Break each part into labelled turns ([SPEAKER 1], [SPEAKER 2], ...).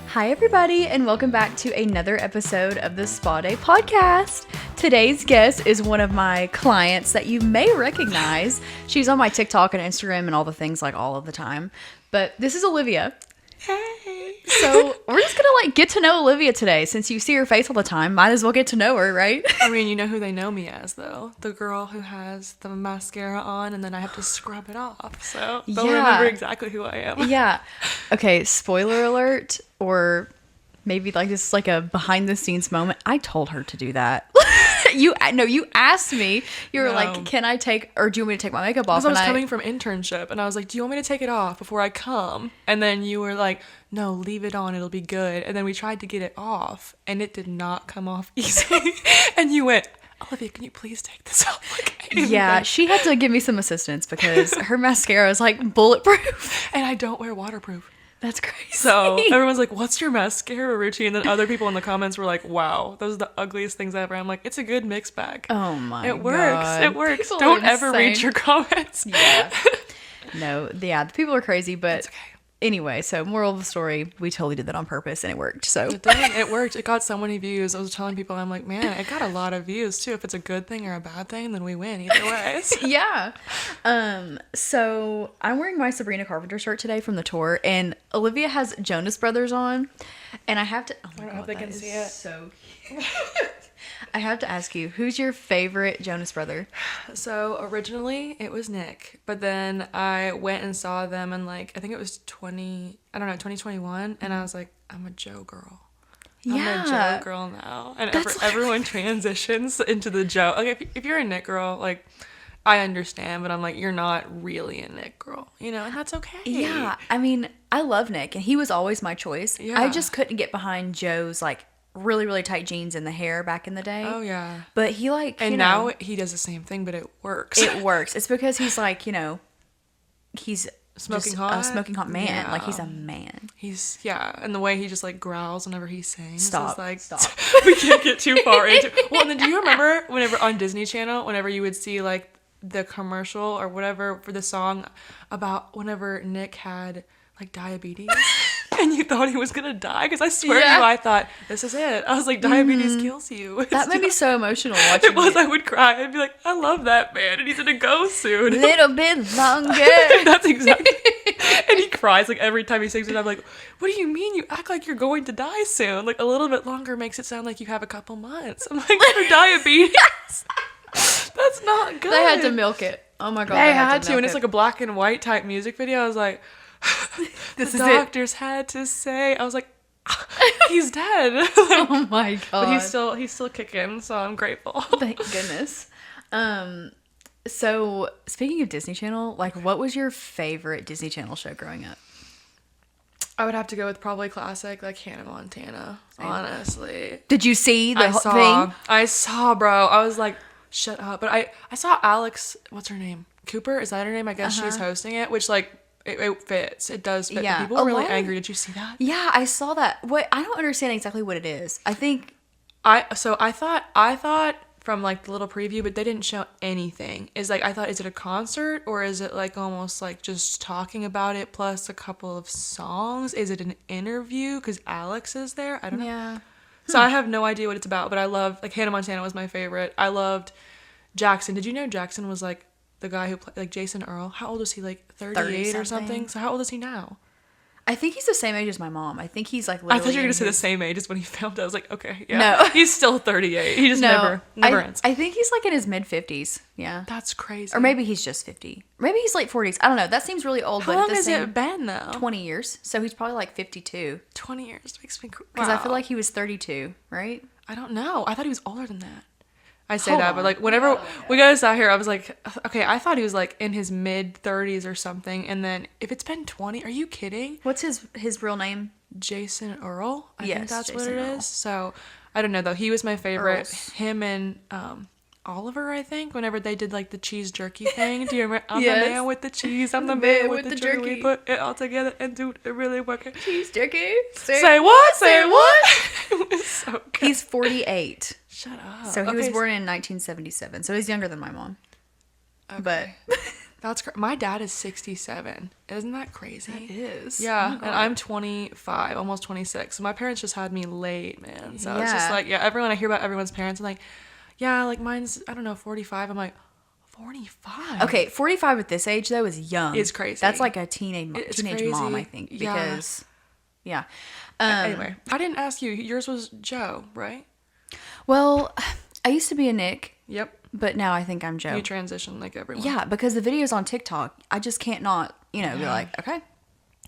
[SPEAKER 1] Hi everybody, and welcome back to another episode of the Spa Day podcast. Today's guest is one of my clients that you may recognize. She's on my TikTok and Instagram and all the things like all of the time. But this is Olivia.
[SPEAKER 2] Hey.
[SPEAKER 1] So we're just gonna get to know Olivia today. Since you see her face all the time, might as well get to know her, right?
[SPEAKER 2] I mean, you know who they know me as, though. The girl who has the mascara on and then I have to scrub it off. So they'll remember exactly who I am.
[SPEAKER 1] Yeah. Okay, spoiler alert, or maybe this is like a behind the scenes moment. I told her to do that. You asked me. You were like, "Can I take, or do you want me to take my makeup off?"
[SPEAKER 2] Because I was coming from internship, and I was like, "Do you want me to take it off before I come?" And then you were like, "No, leave it on. It'll be good." And then we tried to get it off, and it did not come off easily. And you went, "Olivia, can you please take this off?"
[SPEAKER 1] Yeah, she had to give me some assistance because her mascara is like bulletproof,
[SPEAKER 2] and I don't wear waterproof.
[SPEAKER 1] That's crazy.
[SPEAKER 2] So everyone's like, "What's your mascara routine?" And then other people in the comments were like, "Wow, those are the ugliest things ever." I'm like, "It's a good mixed bag."
[SPEAKER 1] Oh my god.
[SPEAKER 2] It works. It works.
[SPEAKER 1] People
[SPEAKER 2] Don't ever read your comments.
[SPEAKER 1] Yeah. No, the people are crazy, but
[SPEAKER 2] it's okay.
[SPEAKER 1] Anyway, so moral of the story, we totally did that on purpose and it worked. So
[SPEAKER 2] it did. It worked. It got so many views. I was telling people, I'm like, man, it got a lot of views too. If it's a good thing or a bad thing, then we win either way.
[SPEAKER 1] Yeah. So I'm wearing my Sabrina Carpenter shirt today from the tour, and Olivia has Jonas Brothers on, and I have to. Oh my
[SPEAKER 2] I
[SPEAKER 1] god,
[SPEAKER 2] hope they can see it.
[SPEAKER 1] So cute. I have to ask you, who's your favorite Jonas brother?
[SPEAKER 2] So originally it was Nick, but then I went and saw them in I think it was 2021, and I was like, I'm a Joe girl.
[SPEAKER 1] Yeah.
[SPEAKER 2] I'm a Joe girl now. And everyone transitions into the Joe. Like if you're a Nick girl, I understand, but I'm like, you're not really a Nick girl, and that's okay.
[SPEAKER 1] Yeah. I mean, I love Nick, and he was always my choice.
[SPEAKER 2] Yeah.
[SPEAKER 1] I just couldn't get behind Joe's really, really tight jeans and the hair back in the day.
[SPEAKER 2] Oh, yeah.
[SPEAKER 1] But he
[SPEAKER 2] now he does the same thing, but it works.
[SPEAKER 1] It works. It's because he's he's
[SPEAKER 2] smoking
[SPEAKER 1] hot man.
[SPEAKER 2] Yeah.
[SPEAKER 1] He's a man.
[SPEAKER 2] He's, and the way he just growls whenever he sings.
[SPEAKER 1] Stop.
[SPEAKER 2] We can't get too far into it. Well, and then do you remember whenever on Disney Channel, whenever you would see the commercial or whatever for the song about whenever Nick had diabetes? And you thought he was gonna die? Because I swear to you, I thought, this is it. I was like, diabetes kills you.
[SPEAKER 1] That made me so emotional watching
[SPEAKER 2] it. Was. I would cry. I'd be like, I love that man, and he's gonna go soon.
[SPEAKER 1] A little bit longer.
[SPEAKER 2] That's exactly. And he cries every time he sings it. I'm like, what do you mean? You act like you're going to die soon. A little bit longer makes it sound like you have a couple months. I'm like, for diabetes. That's not good.
[SPEAKER 1] They had to milk it. Oh my god.
[SPEAKER 2] They had to, and it's a black and white type music video. I was like, the doctors had to say. I was like, he's dead.
[SPEAKER 1] Oh my god.
[SPEAKER 2] But he's still kicking, so I'm grateful.
[SPEAKER 1] Thank goodness. So speaking of Disney Channel, what was your favorite Disney Channel show growing up?
[SPEAKER 2] I would have to go with probably classic Hannah Montana. Honestly.
[SPEAKER 1] Did you see the thing?
[SPEAKER 2] I saw, bro. I was like, shut up. But I saw Alex. What's her name? Cooper? Is that her name? I guess she's hosting it, which it fits. It does fit.
[SPEAKER 1] Yeah.
[SPEAKER 2] People were really angry. Did you see that?
[SPEAKER 1] Yeah, I saw that. What? I don't understand exactly what it is. I think
[SPEAKER 2] I thought from the little preview, but they didn't show anything. I thought, is it a concert or is it almost just talking about it plus a couple of songs? Is it an interview because Alex is there? I don't know.
[SPEAKER 1] Yeah.
[SPEAKER 2] So I have no idea what it's about, but I love Hannah Montana was my favorite. I loved Jackson. Did you know Jackson was the guy who played Jason Earl? How old is he? 38 or something? So how old is he now?
[SPEAKER 1] I think he's the same age as my mom. I think he's literally.
[SPEAKER 2] I thought you were gonna say the same age as when he filmed. I was like, okay, yeah.
[SPEAKER 1] No,
[SPEAKER 2] he's still 38. He just never ends.
[SPEAKER 1] I think he's in his mid 50s. Yeah,
[SPEAKER 2] that's crazy.
[SPEAKER 1] Or maybe he's just 50. Maybe he's late 40s. I don't know. That seems really old.
[SPEAKER 2] How long has it been though?
[SPEAKER 1] 20 years. So he's probably 52.
[SPEAKER 2] 20 years makes me.
[SPEAKER 1] Because I feel like he was 32, right?
[SPEAKER 2] I don't know. I thought he was older than that. I say
[SPEAKER 1] Hold
[SPEAKER 2] that,
[SPEAKER 1] on.
[SPEAKER 2] but like whenever we guys out here, I was like, okay, I thought he was like in his mid 30s or something. And then if it's been 20, are you kidding?
[SPEAKER 1] What's his real name?
[SPEAKER 2] Jason Earl? I
[SPEAKER 1] Yes,
[SPEAKER 2] think that's
[SPEAKER 1] Jason
[SPEAKER 2] what it
[SPEAKER 1] Earl.
[SPEAKER 2] is. So I don't know though. He was my favorite.
[SPEAKER 1] Earls.
[SPEAKER 2] Him and Oliver, I think, whenever they did like the cheese jerky thing. Do you remember? I'm
[SPEAKER 1] Yes.
[SPEAKER 2] the man with the cheese. I'm the man with the jerky.
[SPEAKER 1] jerky.
[SPEAKER 2] We put it all together and do it really work.
[SPEAKER 1] Cheese jerky.
[SPEAKER 2] Say what? Say what? It was so good.
[SPEAKER 1] He's 48.
[SPEAKER 2] Shut up.
[SPEAKER 1] So he
[SPEAKER 2] Okay,
[SPEAKER 1] was born in 1977. So he's younger than my mom. But
[SPEAKER 2] That's my dad is 67. Isn't that crazy?
[SPEAKER 1] it is.
[SPEAKER 2] Yeah,
[SPEAKER 1] Oh my
[SPEAKER 2] and
[SPEAKER 1] God.
[SPEAKER 2] I'm 25, almost 26. So my parents just had me late, man. So it's
[SPEAKER 1] Yeah.
[SPEAKER 2] just like, everyone I hear about everyone's parents, I'm like, yeah, like mine's, I don't know, 45. I'm like, 45?
[SPEAKER 1] Okay, 45 at this age though is young.
[SPEAKER 2] It's crazy.
[SPEAKER 1] That's like a teenage
[SPEAKER 2] crazy.
[SPEAKER 1] mom, I think,
[SPEAKER 2] Yeah.
[SPEAKER 1] because yeah.
[SPEAKER 2] Anyway, I didn't ask you. Yours was Joe, right?
[SPEAKER 1] Well, I used to be a Nick,
[SPEAKER 2] Yep.
[SPEAKER 1] but now I think I'm Joe.
[SPEAKER 2] You transitioned like everyone.
[SPEAKER 1] Yeah, because the videos on TikTok, I just can't not, be like, okay,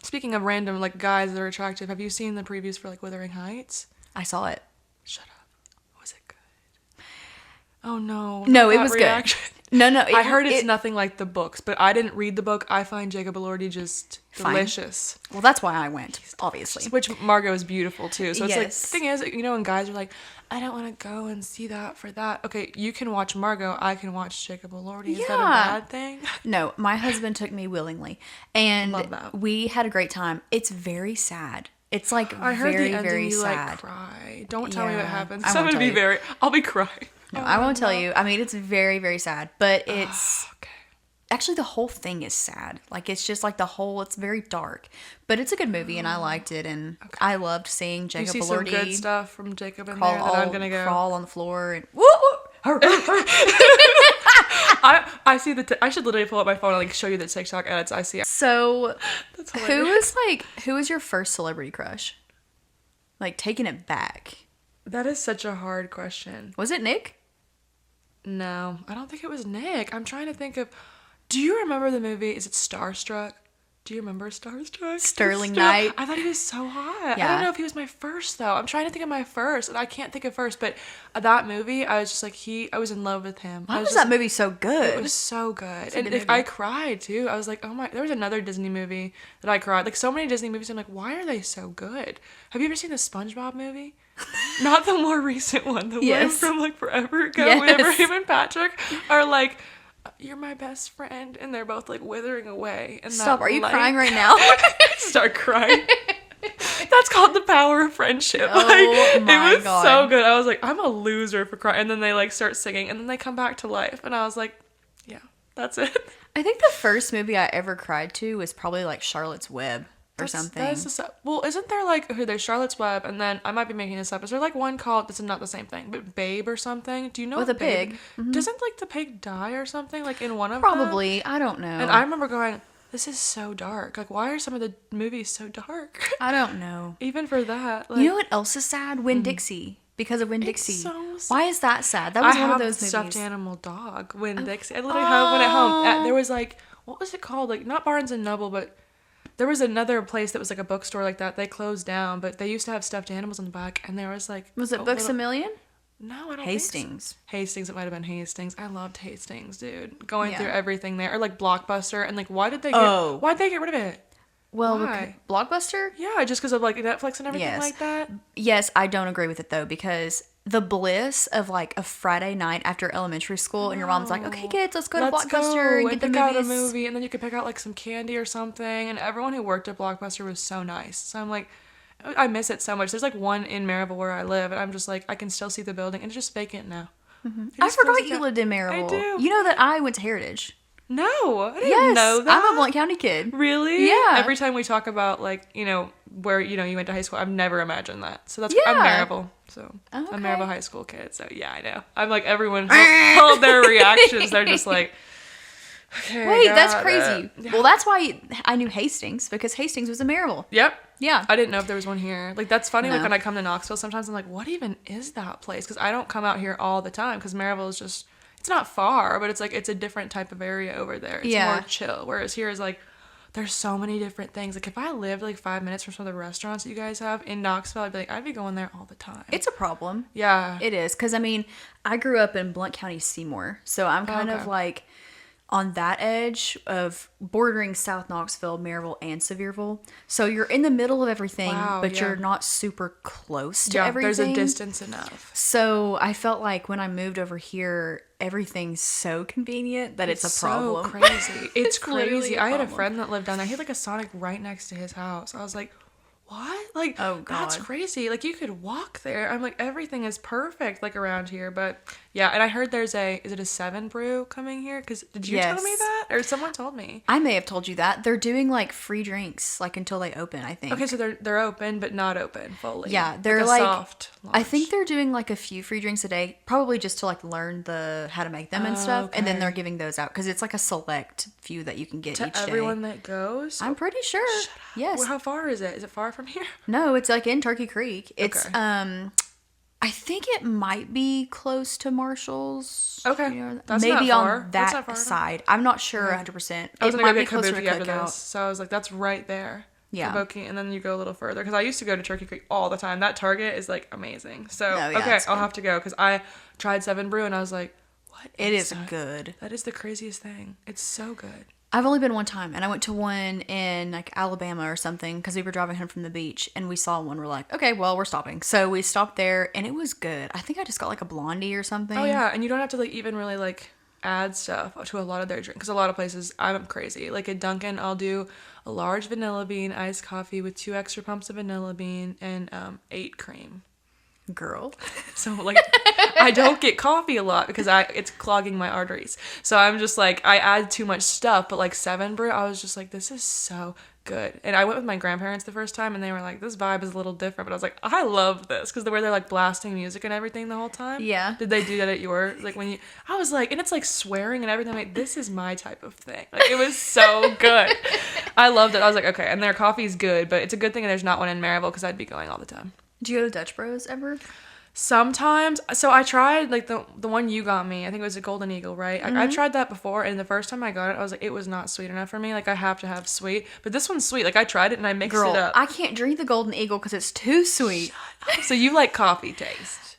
[SPEAKER 2] Speaking of random like guys that are attractive, have you seen the previews for like Wuthering Heights?
[SPEAKER 1] I saw it.
[SPEAKER 2] Shut up. Was it good? Oh no.
[SPEAKER 1] No, it
[SPEAKER 2] that
[SPEAKER 1] was
[SPEAKER 2] reaction.
[SPEAKER 1] good. No,
[SPEAKER 2] I heard it's nothing like the books, but I didn't read the book. I find Jacob Elordi just
[SPEAKER 1] Fine.
[SPEAKER 2] delicious.
[SPEAKER 1] Well, that's why I went, obviously.
[SPEAKER 2] Which Margot is beautiful too. So it's like, the
[SPEAKER 1] Yes.
[SPEAKER 2] thing is, when guys are like, I don't want to go and see that for that. Okay, you can watch Margot. I can watch Jacob Elordi. Is that a
[SPEAKER 1] Yeah.
[SPEAKER 2] bad thing?
[SPEAKER 1] No, my husband took me willingly, and
[SPEAKER 2] Love that.
[SPEAKER 1] we had a great time. It's very sad. It's like
[SPEAKER 2] I heard
[SPEAKER 1] very,
[SPEAKER 2] the ending.
[SPEAKER 1] very
[SPEAKER 2] You
[SPEAKER 1] sad.
[SPEAKER 2] like cry. Don't tell me what
[SPEAKER 1] Yeah,
[SPEAKER 2] happens.
[SPEAKER 1] I
[SPEAKER 2] I'm
[SPEAKER 1] won't
[SPEAKER 2] gonna be
[SPEAKER 1] tell you.
[SPEAKER 2] I'll be crying.
[SPEAKER 1] No, I won't tell you. I mean, it's very, very sad, but it's
[SPEAKER 2] Okay.
[SPEAKER 1] actually the whole thing is sad. Like it's just like it's very dark, but it's a good movie, and I liked it, and I loved seeing
[SPEAKER 2] You
[SPEAKER 1] Jacob
[SPEAKER 2] see some good
[SPEAKER 1] Elordi
[SPEAKER 2] stuff from Jacob in
[SPEAKER 1] crawl,
[SPEAKER 2] there that I'm gonna go.
[SPEAKER 1] crawl on the floor and woo, woo.
[SPEAKER 2] I see I should literally pull up my phone and like show you the TikTok edits I see.
[SPEAKER 1] So,
[SPEAKER 2] That's
[SPEAKER 1] who was your first celebrity crush? Like taking it back,
[SPEAKER 2] That is such a hard question.
[SPEAKER 1] was it Nick?
[SPEAKER 2] No, I don't think it was Nick. I'm trying to think of. Do you remember the movie? Is it Starstruck? Do you remember Starstruck?
[SPEAKER 1] Sterling Knight.
[SPEAKER 2] I thought he was so hot. I
[SPEAKER 1] Yeah.
[SPEAKER 2] don't know if he was my first though. I'm trying to think of my first, and I can't think of first. But that movie, I was just like I was in love with him.
[SPEAKER 1] Why
[SPEAKER 2] I
[SPEAKER 1] was
[SPEAKER 2] just,
[SPEAKER 1] that movie so good?
[SPEAKER 2] It was so good,
[SPEAKER 1] a
[SPEAKER 2] and
[SPEAKER 1] good
[SPEAKER 2] I
[SPEAKER 1] movie.
[SPEAKER 2] cried too. I was like, oh my! There was another Disney movie that I cried. Like so many Disney movies, I'm like, why are they so good? Have you ever seen the SpongeBob movie? Not the more recent one, the
[SPEAKER 1] Yes.
[SPEAKER 2] one from like forever ago.
[SPEAKER 1] Yes.
[SPEAKER 2] Whenever him and Patrick are like, "You're my best friend," and they're both like withering away. And
[SPEAKER 1] Stop!
[SPEAKER 2] that
[SPEAKER 1] Are you
[SPEAKER 2] light-
[SPEAKER 1] crying right now?
[SPEAKER 2] Start crying. That's called the power of friendship.
[SPEAKER 1] Oh
[SPEAKER 2] Like,
[SPEAKER 1] my
[SPEAKER 2] it was
[SPEAKER 1] God.
[SPEAKER 2] so good. I was like, I'm a loser for crying. And then they like start singing, and then they come back to life, and I was like, yeah, that's it.
[SPEAKER 1] I think the first movie I ever cried to was probably like Charlotte's Web or something.
[SPEAKER 2] Well, isn't there like there's Charlotte's Web, and then I might be making this up. Is there like one called? It's not the same thing, but Babe or something. Do you know
[SPEAKER 1] With
[SPEAKER 2] what
[SPEAKER 1] a
[SPEAKER 2] Babe-
[SPEAKER 1] pig. Mm-hmm.
[SPEAKER 2] Doesn't like the pig die or something like in one of them?
[SPEAKER 1] Probably. I don't know.
[SPEAKER 2] And I remember going, this is so dark. Like, why are some of the movies so dark?
[SPEAKER 1] I don't know.
[SPEAKER 2] Even for that, like,
[SPEAKER 1] You know what else is sad? Winn-Dixie. Because of Winn-Dixie.
[SPEAKER 2] so sad.
[SPEAKER 1] Why is that sad? That was
[SPEAKER 2] I
[SPEAKER 1] one
[SPEAKER 2] have
[SPEAKER 1] of those
[SPEAKER 2] the stuffed
[SPEAKER 1] movies.
[SPEAKER 2] animal dog, Winn-Dixie. I literally have one at home. There was like, what was it called? Like not Barnes and Noble, but there was another place that was like a bookstore like that. They closed down, but they used to have stuffed animals in the back, and there was like.
[SPEAKER 1] Was it Books a Million?
[SPEAKER 2] No, I don't
[SPEAKER 1] Hastings.
[SPEAKER 2] think so. Hastings, it might have been Hastings. I loved Hastings, dude. Going
[SPEAKER 1] Yeah.
[SPEAKER 2] through everything there. Or like Blockbuster, and like why'd they get rid of it?
[SPEAKER 1] Well,
[SPEAKER 2] Why?
[SPEAKER 1] Blockbuster?
[SPEAKER 2] Yeah, just because of like Netflix and everything
[SPEAKER 1] Yes.
[SPEAKER 2] like that.
[SPEAKER 1] Yes, I don't agree with it though, because the bliss of like a Friday night after elementary school and your mom's like, okay kids, let's go to Blockbuster and get the
[SPEAKER 2] pick out a
[SPEAKER 1] movies.
[SPEAKER 2] movie, and then you could pick out like some candy or something, and everyone who worked at Blockbuster was so nice. So I'm like, I miss it so much. There's like one in Maryville where I live, and I'm just like, I can still see the building, and it's just vacant now.
[SPEAKER 1] I forgot you lived in Maryville.
[SPEAKER 2] I do.
[SPEAKER 1] You know that I went to Heritage.
[SPEAKER 2] No, I didn't
[SPEAKER 1] Yes,
[SPEAKER 2] know that.
[SPEAKER 1] I'm a Blount County kid.
[SPEAKER 2] Really?
[SPEAKER 1] Yeah.
[SPEAKER 2] Every time we talk about like, where, you went to high school, I've never imagined that. So that's,
[SPEAKER 1] Yeah.
[SPEAKER 2] I'm Maryville. So
[SPEAKER 1] Oh,
[SPEAKER 2] I'm
[SPEAKER 1] okay.
[SPEAKER 2] Maryville high school kid. So yeah, I know. I'm like, everyone, all their reactions, they're just like, okay, I
[SPEAKER 1] Wait, that's
[SPEAKER 2] got
[SPEAKER 1] crazy.
[SPEAKER 2] it.
[SPEAKER 1] Well, that's why I knew Hastings, because Hastings was in Maryville.
[SPEAKER 2] Yep.
[SPEAKER 1] Yeah.
[SPEAKER 2] I didn't know if there was one here. Like, that's funny. Like,
[SPEAKER 1] No.
[SPEAKER 2] when I come to Knoxville, sometimes I'm like, what even is that place? Because I don't come out here all the time, because Maryville is just, it's not far, but it's like, it's a different type of area over there. It's
[SPEAKER 1] Yeah.
[SPEAKER 2] more chill. Whereas here is like, there's so many different things. Like, if I lived like 5 minutes from some of the restaurants that you guys have in Knoxville, I'd be going there all the time.
[SPEAKER 1] It's a problem.
[SPEAKER 2] Yeah.
[SPEAKER 1] It is. Because, I mean, I grew up in Blount County, Seymour. So I'm kind of like on that edge of bordering South Knoxville, Maryville, and Sevierville. So you're in the middle of everything, but you're not super close to everything.
[SPEAKER 2] There's a distance enough.
[SPEAKER 1] So I felt like when I moved over here, everything's so convenient that it's a problem.
[SPEAKER 2] So crazy. It's crazy. I had a
[SPEAKER 1] problem.
[SPEAKER 2] friend that lived down there. He had like a Sonic right next to his house. I was like, what? Like,
[SPEAKER 1] oh, God.
[SPEAKER 2] That's crazy. Like, you could walk there. I'm like, everything is perfect, like, around here. But, yeah, and I heard is it a 7 Brew coming here? Because did you tell me that? Or someone told me?
[SPEAKER 1] I may have told you that. They're doing, like, free drinks, like, until they open, I think.
[SPEAKER 2] Okay, so they're open, but not open fully.
[SPEAKER 1] Yeah, they're,
[SPEAKER 2] like, a soft launch.
[SPEAKER 1] I think they're doing, like, a few free drinks a day, probably just to, like, learn how to make them and stuff. Okay. And then they're giving those out, because it's, like, a select few that you can get each day.
[SPEAKER 2] To everyone that goes?
[SPEAKER 1] I'm pretty sure.
[SPEAKER 2] Shut up.
[SPEAKER 1] Yes.
[SPEAKER 2] Well, how far is it? Is it far from here?
[SPEAKER 1] No, it's like in Turkey Creek. It's I think it might be close to Marshall's.
[SPEAKER 2] Okay,
[SPEAKER 1] you know,
[SPEAKER 2] that's
[SPEAKER 1] maybe
[SPEAKER 2] not far.
[SPEAKER 1] on that side. I'm not sure 100%.
[SPEAKER 2] I was
[SPEAKER 1] it
[SPEAKER 2] gonna
[SPEAKER 1] might
[SPEAKER 2] go
[SPEAKER 1] be
[SPEAKER 2] get
[SPEAKER 1] closer to
[SPEAKER 2] kabuki after
[SPEAKER 1] Cookout.
[SPEAKER 2] this, so I was like, that's right there.
[SPEAKER 1] Yeah,
[SPEAKER 2] Kabuki, and then you go a little further because I used to go to Turkey Creek all the time. That Target is like amazing. So okay, I'll have to go because I tried 7 Brew and I was like, what?
[SPEAKER 1] It is
[SPEAKER 2] that?
[SPEAKER 1] Good.
[SPEAKER 2] That is the craziest thing. It's so good.
[SPEAKER 1] I've only been one time, and I went to one in like Alabama or something because we were driving home from the beach, and we saw one. We're like, okay, well, we're stopping. So we stopped there, and it was good. I think I just got like a blondie or something.
[SPEAKER 2] Oh yeah, and you don't have to like even really like add stuff to a lot of their drinks because a lot of places I'm crazy. Like at Dunkin', I'll do a large vanilla bean iced coffee with 2 extra pumps of vanilla bean and 8 cream.
[SPEAKER 1] Girl.
[SPEAKER 2] So like I don't get coffee a lot because it's clogging my arteries. So I'm just like I add too much stuff, but like 7 Brew, I was just like, this is so good. And I went with my grandparents the first time and they were like, this vibe is a little different, but I was like, I love this because the way they're like blasting music and everything the whole time.
[SPEAKER 1] Yeah.
[SPEAKER 2] Did they do that at yours? Like when I was like, and it's like swearing and everything. Like, this is my type of thing. Like it was so good. I loved it. I was like, okay, and their coffee's good, but it's a good thing there's not one in Maryville because I'd be going all the time.
[SPEAKER 1] Do you go to Dutch Bros ever?
[SPEAKER 2] Sometimes. So I tried like the one you got me. I think it was a Golden Eagle, right? Mm-hmm. I've tried that before, and the first time I got it, I was like, it was not sweet enough for me. Like I have to have sweet, but this one's sweet. Like I tried it and I mixed it up.
[SPEAKER 1] I can't drink the Golden Eagle because it's too sweet.
[SPEAKER 2] So you like coffee taste?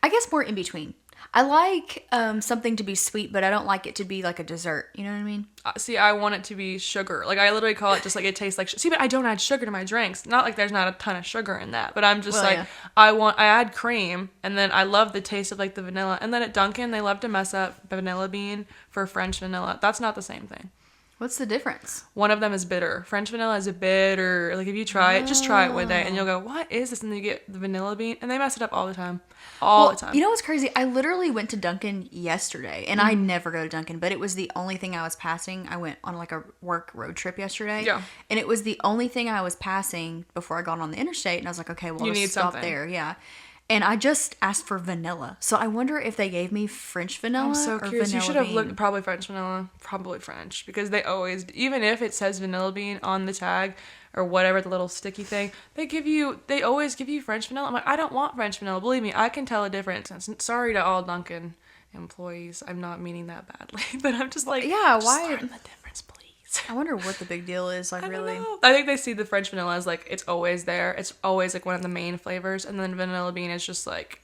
[SPEAKER 1] I guess more in between. I like something to be sweet, but I don't like it to be like a dessert. You know what I mean?
[SPEAKER 2] See, I want it to be sugar. Like, I literally call it just like it tastes like... See, but I don't add sugar to my drinks. Not like there's not a ton of sugar in that. But I'm just yeah. I add cream, and then I love the taste of like the vanilla. And then at Dunkin', they love to mess up vanilla bean for French vanilla. That's not the same thing.
[SPEAKER 1] What's the difference?
[SPEAKER 2] One of them is bitter. French vanilla is a bitter. Like, if you try it, just try it one day, and you'll go, what is this? And then you get the vanilla bean, and they mess it up all the time. All the time.
[SPEAKER 1] You know what's crazy? I literally went to Dunkin' yesterday, and I never go to Dunkin', but it was the only thing I was passing. I went on like a work road trip yesterday.
[SPEAKER 2] Yeah.
[SPEAKER 1] And it was the only thing I was passing before I got on the interstate, and I was like, okay, well, I'll stop there. Yeah. And I just asked for vanilla. So I wonder if they gave me French vanilla. I'm so curious.
[SPEAKER 2] You should have looked probably French vanilla. Probably French. Because they always, even if it says vanilla bean on the tag or whatever, the little sticky thing, they always give you French vanilla. I'm like, I don't want French vanilla. Believe me, I can tell a difference. Sorry to all Dunkin' employees. I'm not meaning that badly. But I'm just like,
[SPEAKER 1] yeah,
[SPEAKER 2] just
[SPEAKER 1] why?
[SPEAKER 2] learn the difference, please.
[SPEAKER 1] I wonder what the big deal is. Like, really?
[SPEAKER 2] Don't know. I think they see the French vanilla as like, it's always there. It's always like one of the main flavors. And then vanilla bean is just like,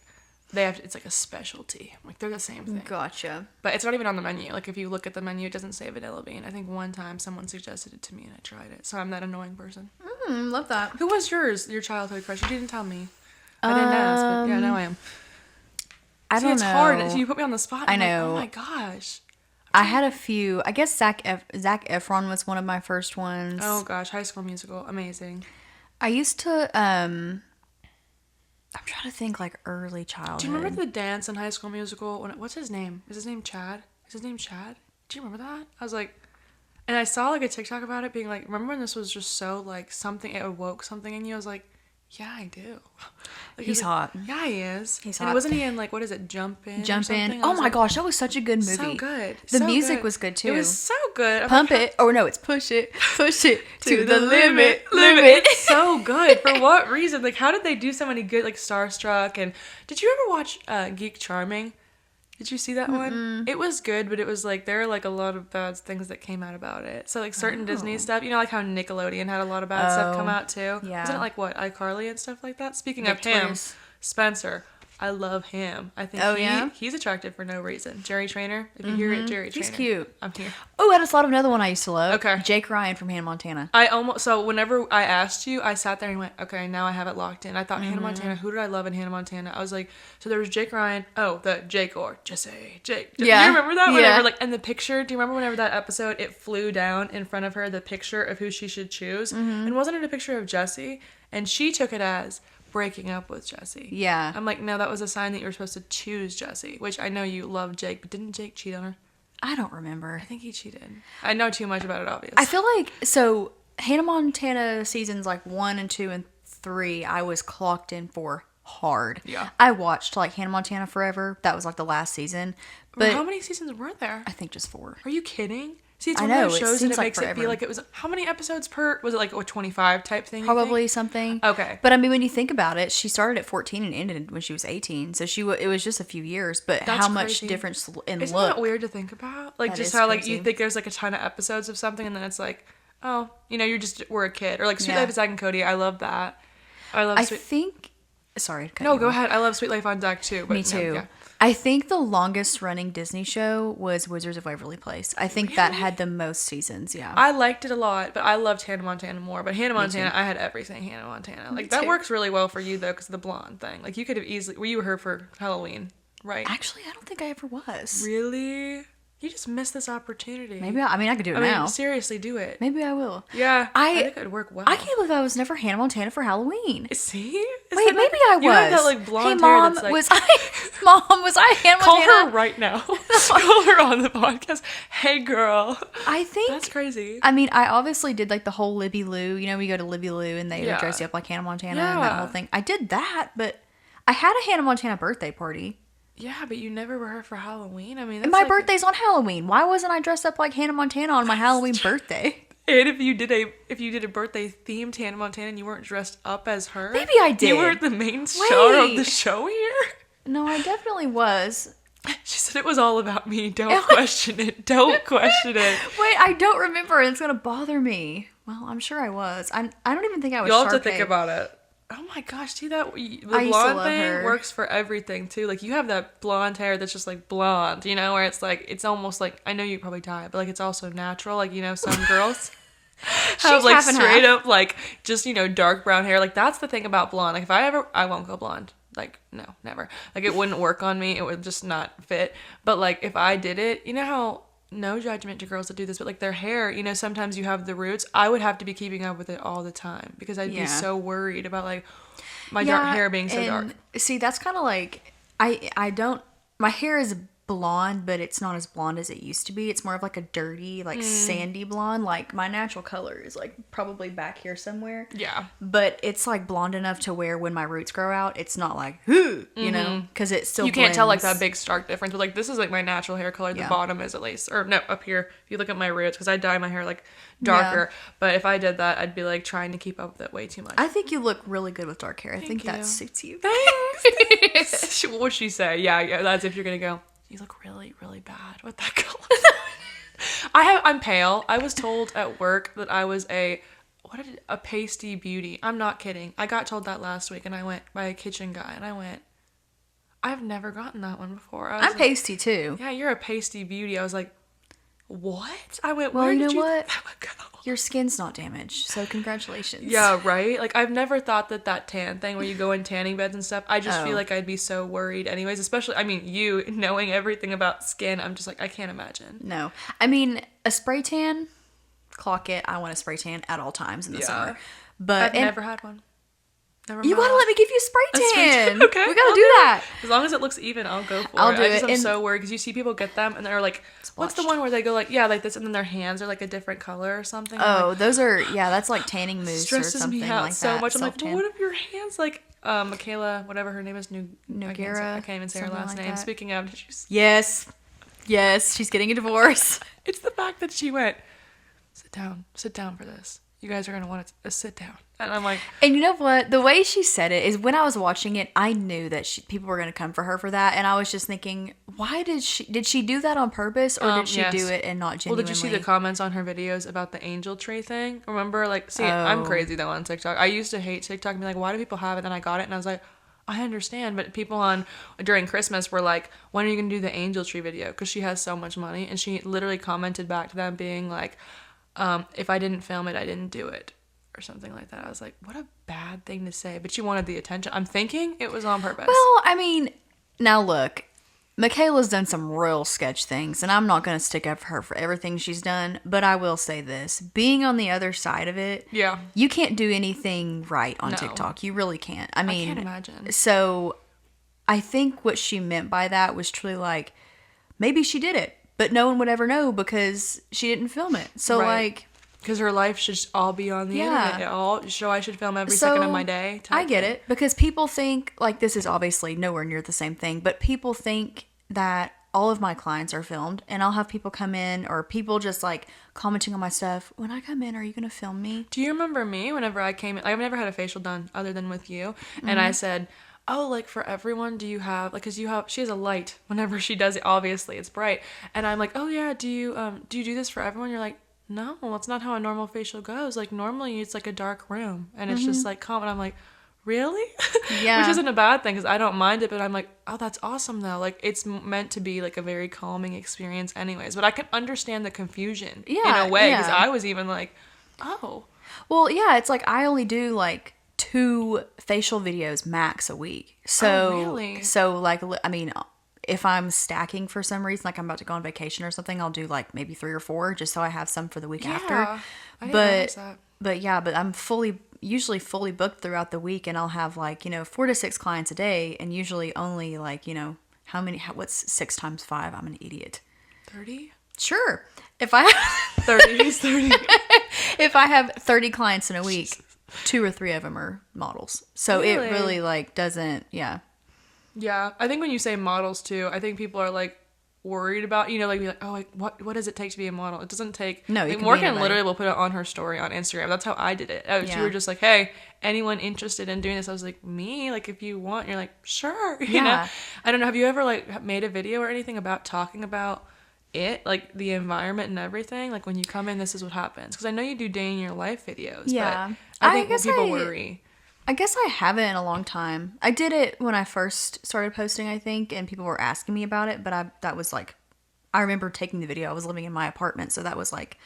[SPEAKER 2] it's like a specialty. Like, they're the same thing.
[SPEAKER 1] Gotcha.
[SPEAKER 2] But it's not even on the menu. Like, if you look at the menu, it doesn't say vanilla bean. I think one time someone suggested it to me and I tried it. So I'm that annoying person.
[SPEAKER 1] Love that.
[SPEAKER 2] Who was your childhood crush? You didn't tell me. I didn't ask, but yeah, now I am.
[SPEAKER 1] I don't know.
[SPEAKER 2] It's hard. You put me on the spot.
[SPEAKER 1] I know.
[SPEAKER 2] Like, oh my gosh.
[SPEAKER 1] I had a few. I guess Zac Efron was one of my first ones.
[SPEAKER 2] Oh gosh, High School Musical, amazing.
[SPEAKER 1] I used to. I'm trying to think like early childhood.
[SPEAKER 2] Do you remember the dance in High School Musical? What's his name? Is his name Chad? Do you remember that? I was like, and I saw like a TikTok about it being like, remember when this was just so like something, it awoke something in you? I was like, yeah, I do. Like,
[SPEAKER 1] he's hot.
[SPEAKER 2] Yeah, he is.
[SPEAKER 1] He's
[SPEAKER 2] hot.
[SPEAKER 1] And
[SPEAKER 2] wasn't he in like, what is it, Jump In?
[SPEAKER 1] Oh my gosh, that was such a good movie.
[SPEAKER 2] So good.
[SPEAKER 1] The music was good too.
[SPEAKER 2] It was so good.
[SPEAKER 1] Pump it. Oh no, it's push it to the limit.
[SPEAKER 2] It's so good. For what reason? Like, how did they do so many good, like, Starstruck? And did you ever watch Geek Charming? Did you see that one? It was good, but it was like there are like a lot of bad things that came out about it. So like certain Disney stuff, you know, like how Nickelodeon had a lot of bad stuff come out too.
[SPEAKER 1] Yeah.
[SPEAKER 2] Wasn't it like what, iCarly and stuff like that? Speaking of him,
[SPEAKER 1] Victorious.
[SPEAKER 2] Spencer. I love him. I think he's attractive for no reason. Jerry Trainer. If you hear it, Jerry Trainer.
[SPEAKER 1] He's cute.
[SPEAKER 2] I'm here.
[SPEAKER 1] Oh, I just thought of another one I used to love.
[SPEAKER 2] Okay.
[SPEAKER 1] Jake Ryan from Hannah Montana.
[SPEAKER 2] So whenever I asked you, I sat there and went, okay, now I have it locked in. I thought Hannah Montana, who did I love in Hannah Montana? I was like, so there was Jake Ryan. Oh, the Jake or Jesse. Jake.
[SPEAKER 1] Yeah.
[SPEAKER 2] You remember that? Whenever,
[SPEAKER 1] Yeah.
[SPEAKER 2] like, and the picture, do you remember whenever that episode, it flew down in front of her, the picture of who she should choose? And wasn't it a picture of Jesse? And she took it as breaking up with Jesse.
[SPEAKER 1] Yeah.
[SPEAKER 2] I'm like, no, that was a sign that you were supposed to choose Jesse, which I know you love Jake, but didn't Jake cheat on her?
[SPEAKER 1] I don't remember.
[SPEAKER 2] I think he cheated. I know too much about it, obviously.
[SPEAKER 1] I feel like, so Hannah Montana seasons like 1 and 2 and 3, I was clocked in for hard.
[SPEAKER 2] Yeah.
[SPEAKER 1] I watched like Hannah Montana forever. That was like the last season. But
[SPEAKER 2] how many seasons were there?
[SPEAKER 1] I think just 4.
[SPEAKER 2] Are you kidding? See, it's
[SPEAKER 1] I
[SPEAKER 2] one of
[SPEAKER 1] know,
[SPEAKER 2] those
[SPEAKER 1] it
[SPEAKER 2] shows and
[SPEAKER 1] seems
[SPEAKER 2] it
[SPEAKER 1] like
[SPEAKER 2] makes it
[SPEAKER 1] forever.
[SPEAKER 2] feel like it was, how many episodes per, was it like a 25 type thing? you
[SPEAKER 1] Probably
[SPEAKER 2] think?
[SPEAKER 1] something.
[SPEAKER 2] Okay.
[SPEAKER 1] But I mean, when you think about it, she started at 14 and ended when she was 18. So it was just a few years. But
[SPEAKER 2] That's
[SPEAKER 1] how much
[SPEAKER 2] crazy.
[SPEAKER 1] difference in
[SPEAKER 2] Isn't
[SPEAKER 1] look?
[SPEAKER 2] that weird to think about? Like
[SPEAKER 1] That
[SPEAKER 2] just
[SPEAKER 1] is
[SPEAKER 2] how like
[SPEAKER 1] crazy.
[SPEAKER 2] you think there's like a ton of episodes of something and then it's like, oh, you know, we're a kid. Or like Sweet
[SPEAKER 1] Yeah.
[SPEAKER 2] Life of Zack and Cody. I love that.
[SPEAKER 1] I think. Sorry. to cut
[SPEAKER 2] No,
[SPEAKER 1] you
[SPEAKER 2] go
[SPEAKER 1] off.
[SPEAKER 2] ahead. I love Sweet Life on Zack too. But
[SPEAKER 1] Me
[SPEAKER 2] no,
[SPEAKER 1] too.
[SPEAKER 2] yeah.
[SPEAKER 1] I think the longest running Disney show was Wizards of Waverly Place. I think that
[SPEAKER 2] Really?
[SPEAKER 1] had the most seasons. Yeah.
[SPEAKER 2] I liked it a lot, but I loved Hannah Montana more. But Hannah Montana, I had everything Hannah Montana. Like that
[SPEAKER 1] too.
[SPEAKER 2] works really well for you though, because of the blonde thing. Like you could have easily. Were you her for Halloween? Right.
[SPEAKER 1] Actually, I don't think I ever was.
[SPEAKER 2] Really? You just missed this opportunity.
[SPEAKER 1] Maybe I mean I could do it
[SPEAKER 2] I mean,
[SPEAKER 1] now.
[SPEAKER 2] seriously, do it.
[SPEAKER 1] Maybe I will.
[SPEAKER 2] Yeah,
[SPEAKER 1] I
[SPEAKER 2] think it would work well.
[SPEAKER 1] I can't believe I was never Hannah Montana for Halloween.
[SPEAKER 2] See?
[SPEAKER 1] Wait, maybe I was.
[SPEAKER 2] You have that like blonde
[SPEAKER 1] hey,
[SPEAKER 2] hair
[SPEAKER 1] mom,
[SPEAKER 2] that's like.
[SPEAKER 1] was I Hannah
[SPEAKER 2] Call
[SPEAKER 1] Montana?
[SPEAKER 2] her right now. Call her on the podcast. Hey, girl.
[SPEAKER 1] I think
[SPEAKER 2] That's crazy.
[SPEAKER 1] I mean, I obviously did like the whole Libby Lou. You know, we go to Libby Lou and they
[SPEAKER 2] Yeah.
[SPEAKER 1] dress you up like Hannah Montana and that
[SPEAKER 2] Yeah.
[SPEAKER 1] whole thing. I did that, but I had a Hannah Montana birthday party.
[SPEAKER 2] Yeah, but you never were her for Halloween. I mean,
[SPEAKER 1] And
[SPEAKER 2] that's
[SPEAKER 1] my
[SPEAKER 2] like
[SPEAKER 1] birthday's on Halloween. Why wasn't I dressed up like Hannah Montana on my Halloween birthday?
[SPEAKER 2] And if you did a birthday themed Hannah Montana and you weren't dressed up as her,
[SPEAKER 1] Maybe I did.
[SPEAKER 2] You weren't the main star of the
[SPEAKER 1] Wait.
[SPEAKER 2] show here.
[SPEAKER 1] No, I definitely was.
[SPEAKER 2] She said it was all about me. Don't question it. Don't question it.
[SPEAKER 1] Wait, I don't remember, and it's gonna bother me. Well, I'm sure I was. I don't even think I was.
[SPEAKER 2] You'll have to
[SPEAKER 1] Sharpay.
[SPEAKER 2] think about it. Oh my gosh, see that? The
[SPEAKER 1] I used to
[SPEAKER 2] blonde
[SPEAKER 1] love
[SPEAKER 2] thing
[SPEAKER 1] her.
[SPEAKER 2] works for everything too. Like you have that blonde hair that's just like blonde, you know, where it's like, it's almost like, I know you probably dye it, but like it's also natural. Like, you know, some girls have like
[SPEAKER 1] half and
[SPEAKER 2] straight
[SPEAKER 1] half.
[SPEAKER 2] up, like just, you know, dark brown hair. Like that's the thing about blonde. Like if I won't go blonde. Like, no, never. Like it wouldn't work on me. It would just not fit. But like if I did it, you know how, no judgment to girls that do this, but like their hair, you know, sometimes you have the roots. I would have to be keeping up with it all the time because I'd
[SPEAKER 1] Yeah.
[SPEAKER 2] be so worried about like my dark hair being so dark.
[SPEAKER 1] See, that's kind of like I don't. My hair is blonde, but it's not as blonde as it used to be. It's more of like a dirty, like sandy blonde. Like my natural color is like probably back here somewhere.
[SPEAKER 2] Yeah.
[SPEAKER 1] But it's like blonde enough to where when my roots grow out, it's not like, you know, because it still
[SPEAKER 2] You can't tell like
[SPEAKER 1] blends.
[SPEAKER 2] that big stark difference, but like this is like my natural hair color. The
[SPEAKER 1] Yeah.
[SPEAKER 2] bottom is at least, or no, up here. If you look at my roots, because I dye my hair like darker. But if I did that, I'd be like trying to keep up with it way too much.
[SPEAKER 1] I think you look really good with dark hair. I think
[SPEAKER 2] you.
[SPEAKER 1] that suits you.
[SPEAKER 2] Thanks. What would she say? Yeah, that's if you're gonna go. You look really, really bad with that color. I'm pale. I was told at work that I was a pasty beauty. I'm not kidding. I got told that last week, and I went by a kitchen guy, and I went, I've never gotten that one before. I was
[SPEAKER 1] I'm
[SPEAKER 2] like,
[SPEAKER 1] pasty too.
[SPEAKER 2] yeah, you're a pasty beauty. I was like, what? I went,
[SPEAKER 1] Well,
[SPEAKER 2] where
[SPEAKER 1] you
[SPEAKER 2] did
[SPEAKER 1] know
[SPEAKER 2] you
[SPEAKER 1] what?
[SPEAKER 2] think that would go?
[SPEAKER 1] Your skin's not damaged, so congratulations.
[SPEAKER 2] Yeah, right? Like, I've never thought that tan thing where you go in tanning beds and stuff, I just
[SPEAKER 1] Oh.
[SPEAKER 2] feel like I'd be so worried anyways, especially, I mean, you knowing everything about skin, I'm just like, I can't imagine.
[SPEAKER 1] No. I mean, a spray tan, clock it. I want a spray tan at all times in the
[SPEAKER 2] Yeah.
[SPEAKER 1] summer. But
[SPEAKER 2] I've never had one. Never
[SPEAKER 1] you
[SPEAKER 2] mind.
[SPEAKER 1] gotta let me give you a spray tan.
[SPEAKER 2] Okay,
[SPEAKER 1] We gotta
[SPEAKER 2] I'll
[SPEAKER 1] do that.
[SPEAKER 2] As long as it looks even, I'll go for
[SPEAKER 1] I'll
[SPEAKER 2] it.
[SPEAKER 1] do
[SPEAKER 2] I just
[SPEAKER 1] it,
[SPEAKER 2] am
[SPEAKER 1] and-
[SPEAKER 2] so worried because you see people get them and they're like, what's the
[SPEAKER 1] Splotched.
[SPEAKER 2] one where they go like, yeah, like this, and then their hands are like a different color or something? I'm
[SPEAKER 1] Oh,
[SPEAKER 2] like,
[SPEAKER 1] those are, that's like tanning mousse or
[SPEAKER 2] stresses
[SPEAKER 1] something
[SPEAKER 2] me out
[SPEAKER 1] like
[SPEAKER 2] so
[SPEAKER 1] that.
[SPEAKER 2] much. I'm like,
[SPEAKER 1] Self-tan.
[SPEAKER 2] what if your hands like Michaela, whatever her name is,
[SPEAKER 1] Noguera,
[SPEAKER 2] I can't even say her
[SPEAKER 1] something
[SPEAKER 2] last
[SPEAKER 1] like
[SPEAKER 2] name.
[SPEAKER 1] that.
[SPEAKER 2] Speaking of, did you
[SPEAKER 1] Yes, she's getting a divorce.
[SPEAKER 2] it's the fact that she went, sit down for this. you guys are going to want to sit down. And I'm like...
[SPEAKER 1] And you know what? The way she said it is when I was watching it, I knew that people were going to come for her for that. And I was just thinking, why did she do that on purpose? Or did she do it and not genuinely?
[SPEAKER 2] Well, did you see the comments on her videos about the angel tree thing? Remember, like, see, I'm crazy though on TikTok. I used to hate TikTok and be like, why do people have it? And I got it and I was like, I understand. But people during Christmas were like, when are you going to do the angel tree video? Because she has so much money. And she literally commented back to them being like, if I didn't film it, I didn't do it. Or something like that. I was like, what a bad thing to say. But she wanted the attention. I'm thinking it was on purpose.
[SPEAKER 1] Well, I mean, now look, Michaela's done some real sketch things, and I'm not going to stick up for her for everything she's done, but I will say this. Being on the other side of it, you can't do anything right on TikTok. You really can't. I mean,
[SPEAKER 2] can't imagine.
[SPEAKER 1] So I think what she meant by that was truly like, maybe she did it, but no one would ever know because she didn't film it. So like...
[SPEAKER 2] Because her life should all be on the internet. So I should film every second of my day.
[SPEAKER 1] I get it. Because people think, like, this is obviously nowhere near the same thing, but people think that all of my clients are filmed, and I'll have people come in, or people just, like, commenting on my stuff. When I come in, are you going to film me?
[SPEAKER 2] Do you remember me whenever I came in? I've never had a facial done other than with you. And I said, oh, like, for everyone, do you have, like, because she has a light whenever she does it. Obviously, it's bright. And I'm like, oh, yeah, do you do this for everyone? You're like, no, that's not how a normal facial goes. Like, normally it's like a dark room and it's just like calm. And I'm like, really?
[SPEAKER 1] Yeah.
[SPEAKER 2] Which isn't a bad thing because I don't mind it, but I'm like, oh, that's awesome though. Like, it's meant to be like a very calming experience anyways. But I can understand the confusion in a way because I was even like, oh.
[SPEAKER 1] Well, yeah, it's like I only do like 2 facial videos max a week. So,
[SPEAKER 2] really?
[SPEAKER 1] So like, I mean... If I'm stacking for some reason, like I'm about to go on vacation or something, I'll do like maybe 3 or 4 just so I have some for the week after.
[SPEAKER 2] I didn't realize that.
[SPEAKER 1] But I'm usually fully booked throughout the week, and I'll have like, 4 to 6 clients a day, and usually only like, what's 6 times 5? I'm an idiot.
[SPEAKER 2] 30?
[SPEAKER 1] Sure. If I have
[SPEAKER 2] 30 is 30.
[SPEAKER 1] If I have 30 clients in a week, 2 or 3 of them are models. So it really like doesn't,
[SPEAKER 2] Yeah, I think when you say models too, I think people are like worried about, like, be like, oh, like what does it take to be a model? It doesn't take.
[SPEAKER 1] No,
[SPEAKER 2] like, Morgan literally will put it on her story on Instagram. That's how I did it. You were just like, hey, anyone interested in doing this? I was like, me? Like, if you want, you're like, sure. You know? I don't know. Have you ever like made a video or anything about talking about it, like the environment and everything? Like, when you come in, this is what happens. Because I know you do day in your life videos.
[SPEAKER 1] Yeah,
[SPEAKER 2] but I think people worry.
[SPEAKER 1] I guess I haven't in a long time. I did it when I first started posting, I think, and people were asking me about it, but that was like, I remember taking the video. I was living in my apartment, so that was like